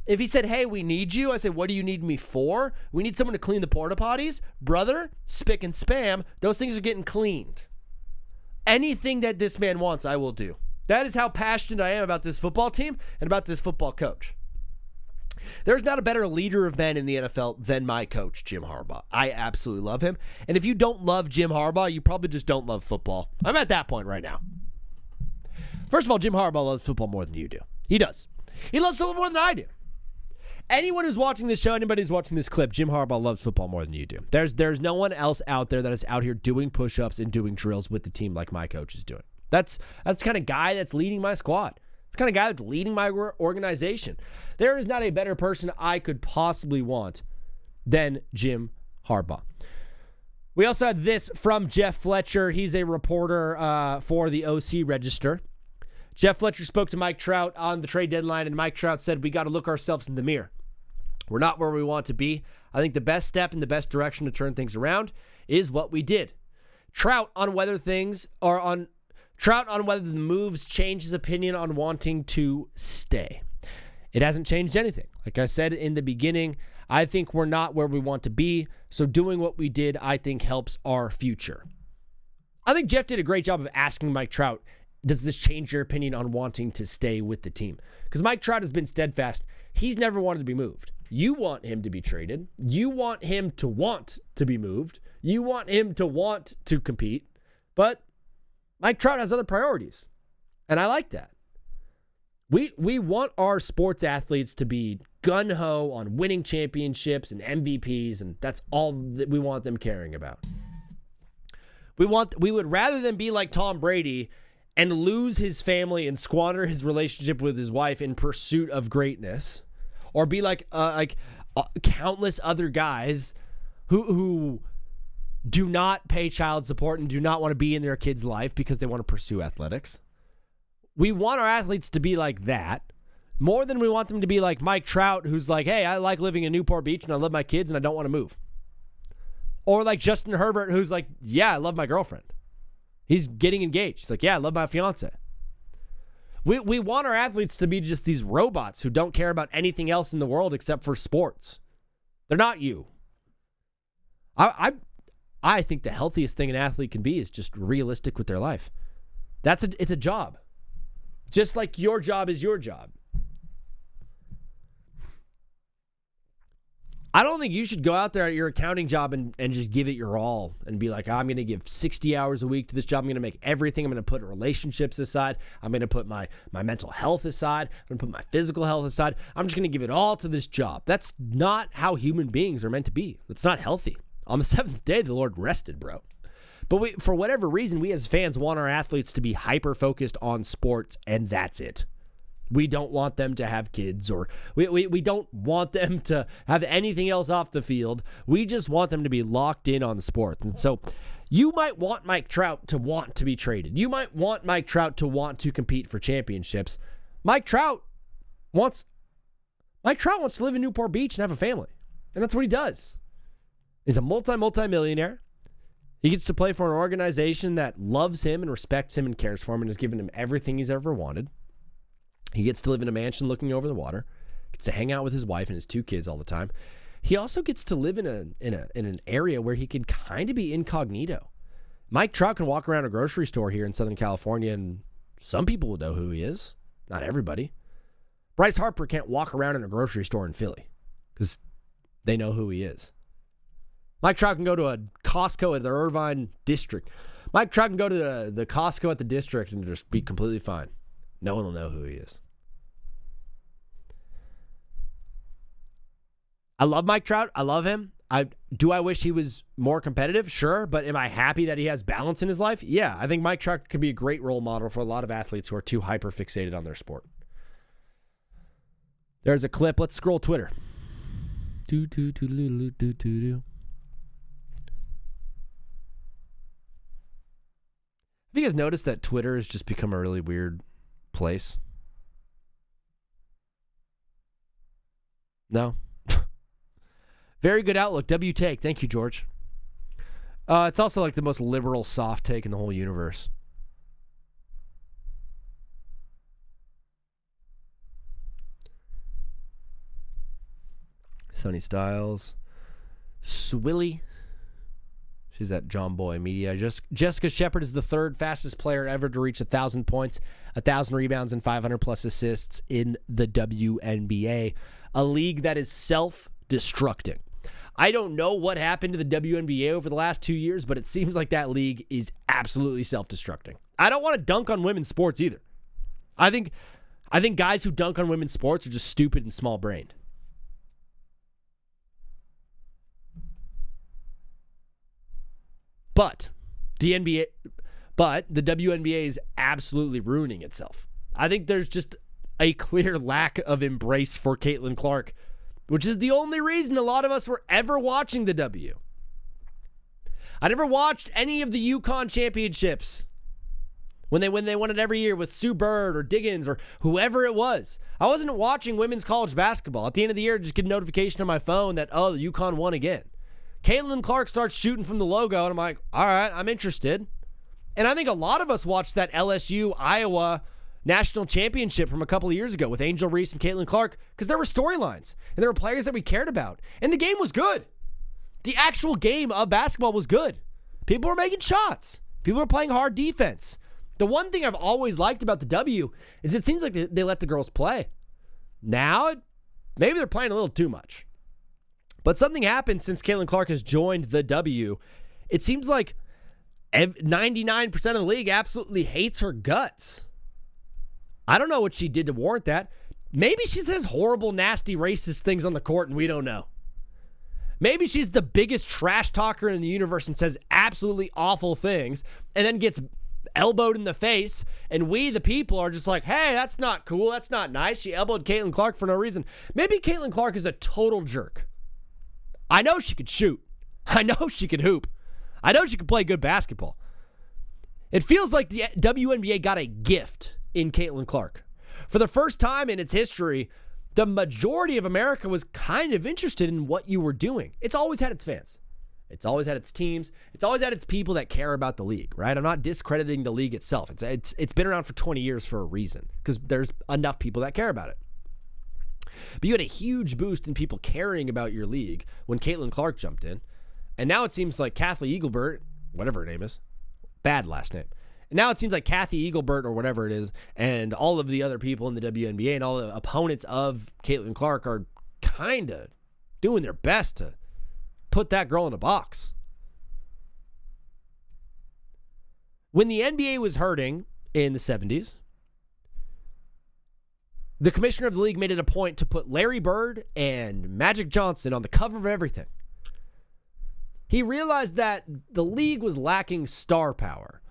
If he said, hey, we need you, I say, what do you need me for? We need someone to clean the porta potties. Brother, spick and spam, those things are getting cleaned. Anything that this man wants, I will do. That is how passionate I am about this football team and about this football coach. There's not a better leader of men in the NFL than my coach, Jim Harbaugh. I absolutely love him. And if you don't love Jim Harbaugh, you probably just don't love football. I'm at that point right now. First of all, Jim Harbaugh loves football more than you do. He does. He loves football more than I do. Anyone who's watching this show, anybody who's watching this clip, Jim Harbaugh loves football more than you do. There's no one else out there that is out here doing push-ups and doing drills with the team like my coach is doing. That's the kind of guy that's leading my squad. It's the kind of guy that's leading my organization. There is not a better person I could possibly want than Jim Harbaugh. We also had this from Jeff Fletcher. He's a reporter for the OC Register. Jeff Fletcher spoke to Mike Trout on the trade deadline, and Mike Trout said, we got to look ourselves in the mirror. We're not where we want to be. I think the best step in the best direction to turn things around is what we did. Trout on whether the moves change his opinion on wanting to stay. It hasn't changed anything. Like I said in the beginning, I think we're not where we want to be, so doing what we did, I think, helps our future. I think Jeff did a great job of asking Mike Trout, does this change your opinion on wanting to stay with the team? Because Mike Trout has been steadfast. He's never wanted to be moved. You want him to be traded. You want him to want to be moved. You want him to want to compete. But Mike Trout has other priorities. And I like that. We want our sports athletes to be gung-ho on winning championships and MVPs, and that's all that we want them caring about. We would rather than be like Tom Brady and lose his family and squander his relationship with his wife in pursuit of greatness, or be like countless other guys who do not pay child support and do not want to be in their kid's life because they want to pursue athletics. We want our athletes to be like that more than we want them to be like Mike Trout, who's like, hey, I like living in Newport Beach and I love my kids and I don't want to move. Or like Justin Herbert, who's like, yeah, I love my girlfriend. He's getting engaged. He's like, yeah, I love my fiance. We want our athletes to be just these robots who don't care about anything else in the world except for sports. They're not you. I think the healthiest thing an athlete can be is just realistic with their life. It's a job. Just like your job is your job. I don't think you should go out there at your accounting job and just give it your all and be like, I'm going to give 60 hours a week to this job. I'm going to make everything. I'm going to put relationships aside. I'm going to put my mental health aside. I'm going to put my physical health aside. I'm just going to give it all to this job. That's not how human beings are meant to be. It's not healthy. On the seventh day, the Lord rested, bro. But for whatever reason, we as fans want our athletes to be hyper-focused on sports, and that's it. We don't want them to have kids, or we don't want them to have anything else off the field. We just want them to be locked in on the sport. And so you might want Mike Trout to want to be traded. You might want Mike Trout to want to compete for championships. Mike Trout wants to live in Newport Beach and have a family. And that's what he does. He's a multi-millionaire. He gets to play for an organization that loves him and respects him and cares for him and has given him everything he's ever wanted. He gets to live in a mansion looking over the water, gets to hang out with his wife and his 2 kids all the time. He also gets to live in an area where he can kind of be incognito. Mike Trout can walk around a grocery store here in Southern California, and some people will know who he is. Not everybody. Bryce Harper can't walk around in a grocery store in Philly because they know who he is. Mike Trout can go to a Costco at the Irvine district. Mike Trout can go to the Costco at the district and just be completely fine. No one will know who he is. I love Mike Trout. I love him. Do I wish he was more competitive? Sure. But am I happy that he has balance in his life? Yeah. I think Mike Trout could be a great role model for a lot of athletes who are too hyper fixated on their sport. There's a clip. Let's scroll Twitter. Have you guys noticed that Twitter has just become a really weird place? No? Very good outlook. W take. Thank you, George. It's also like the most liberal soft take in the whole universe. Sonny Styles. Swilly. She's at John Boy Media. Jessica Shepard is the 3rd fastest player ever to reach 1,000 points, 1,000 rebounds, and 500-plus assists in the WNBA, a league that is self-destructing. I don't know what happened to the WNBA over the last 2 years, but it seems like that league is absolutely self-destructing. I don't want to dunk on women's sports either. I think guys who dunk on women's sports are just stupid and small-brained. But the WNBA is absolutely ruining itself. I think there's just a clear lack of embrace for Caitlin Clark, which is the only reason a lot of us were ever watching the W. I never watched any of the UConn championships when they won it every year with Sue Bird or Diggins or whoever it was. I wasn't watching women's college basketball. At the end of the year, I just get a notification on my phone that, oh, the UConn won again. Caitlin Clark starts shooting from the logo, and I'm like, all right, I'm interested. And I think a lot of us watched that LSU-Iowa national championship from a couple of years ago with Angel Reese and Caitlin Clark because there were storylines, and there were players that we cared about. And the game was good. The actual game of basketball was good. People were making shots. People were playing hard defense. The one thing I've always liked about the W is it seems like they let the girls play. Now, maybe they're playing a little too much. But something happened since Caitlin Clark has joined the W. It seems like 99% of the league absolutely hates her guts. I don't know what she did to warrant that. Maybe she says horrible, nasty, racist things on the court and we don't know. Maybe she's the biggest trash talker in the universe and says absolutely awful things and then gets elbowed in the face, and we, the people, are just like, hey, that's not cool. That's not nice. She elbowed Caitlin Clark for no reason. Maybe Caitlin Clark is a total jerk. I know she could shoot. I know she could hoop. I know she can play good basketball. It feels like the WNBA got a gift in Caitlin Clark. For the first time in its history, the majority of America was kind of interested in what you were doing. It's always had its fans. It's always had its teams. It's always had its people that care about the league, right? I'm not discrediting the league itself. It's been around for 20 years for a reason because there's enough people that care about it. But you had a huge boost in people caring about your league when Caitlin Clark jumped in. And now it seems like Kathy Eaglebert, whatever her name is, bad last name. And now it seems like Kathy Eaglebert or whatever it is, and all of the other people in the WNBA and all the opponents of Caitlin Clark are kind of doing their best to put that girl in a box. When the NBA was hurting in the 70s, the commissioner of the league made it a point to put Larry Bird and Magic Johnson on the cover of everything. He realized that the league was lacking star power.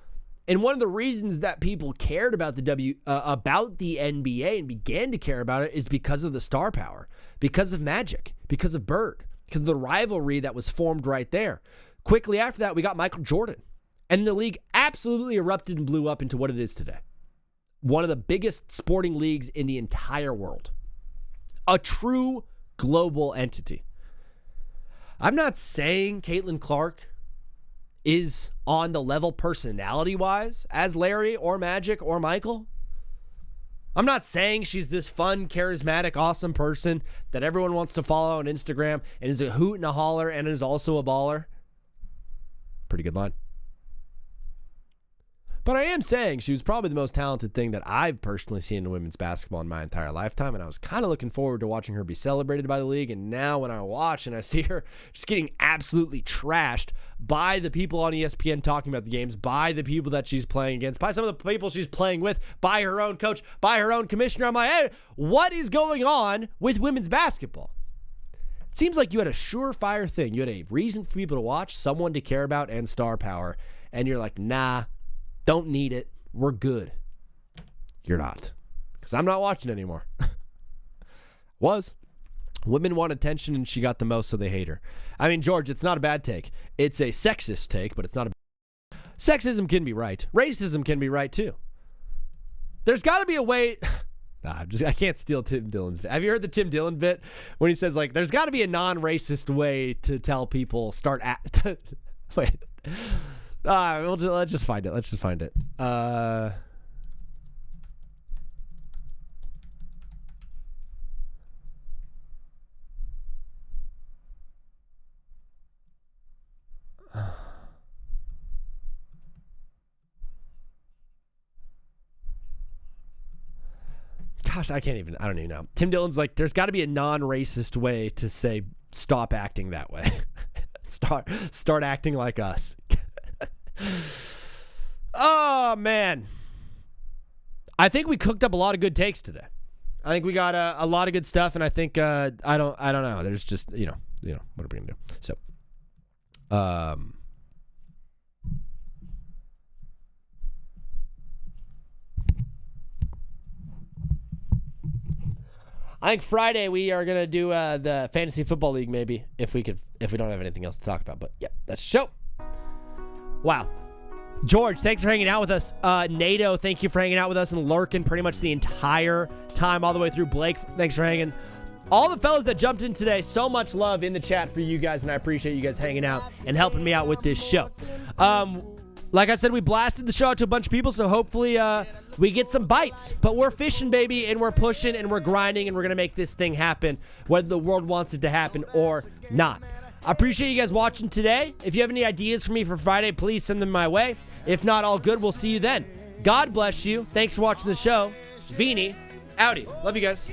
And one of the reasons that people cared about the NBA and began to care about it is because of the star power, because of Magic, because of Bird, because of the rivalry that was formed right there. Quickly after that, we got Michael Jordan. And the league absolutely erupted and blew up into what it is today. One of the biggest sporting leagues in the entire world. A true global entity. I'm not saying Caitlin Clark is on the level personality-wise as Larry or Magic or Michael. I'm not saying she's this fun, charismatic, awesome person that everyone wants to follow on Instagram and is a hoot and a holler and is also a baller. Pretty good line. But I am saying she was probably the most talented thing that I've personally seen in women's basketball in my entire lifetime, and I was kind of looking forward to watching her be celebrated by the league, and now when I watch and I see her just getting absolutely trashed by the people on ESPN talking about the games, by the people that she's playing against, by some of the people she's playing with, by her own coach, by her own commissioner, I'm like, hey, what is going on with women's basketball? It seems like you had a surefire thing. You had a reason for people to watch, someone to care about, and star power, and you're like, nah, don't need it. We're good. You're not. Because I'm not watching anymore. Was. Women want attention and she got the most, so they hate her. I mean, George, it's not a bad take. It's a sexist take, but it's not a... Sexism can be right. Racism can be right, too. There's got to be a way... I can't steal Tim Dillon's bit. Have you heard the Tim Dillon bit? When he says, like, there's got to be a non-racist way to tell people Wait. Let's just find it. Gosh, I don't even know. Tim Dillon's like, there's got to be a non-racist way to say, stop acting that way. Start acting like us. Oh, man. I think we cooked up a lot of good takes today. I think we got a lot of good stuff, and I think, I don't know. There's just, what are we going to do? So, I think Friday we are going to do the Fantasy Football League maybe, if we don't have anything else to talk about. But, yeah, that's the show. Wow. George, thanks for hanging out with us. NATO, thank you for hanging out with us and lurking pretty much the entire time all the way through. Blake, thanks for hanging. All the fellas that jumped in today, so much love in the chat for you guys, and I appreciate you guys hanging out and helping me out with this show. Like I said, we blasted the show out to a bunch of people, so hopefully we get some bites. But we're fishing, baby, and we're pushing, and we're grinding, and we're going to make this thing happen, whether the world wants it to happen or not. I appreciate you guys watching today. If you have any ideas for me for Friday, please send them my way. If not, all good. We'll see you then. God bless you. Thanks for watching the show. Vini, outie. Love you guys.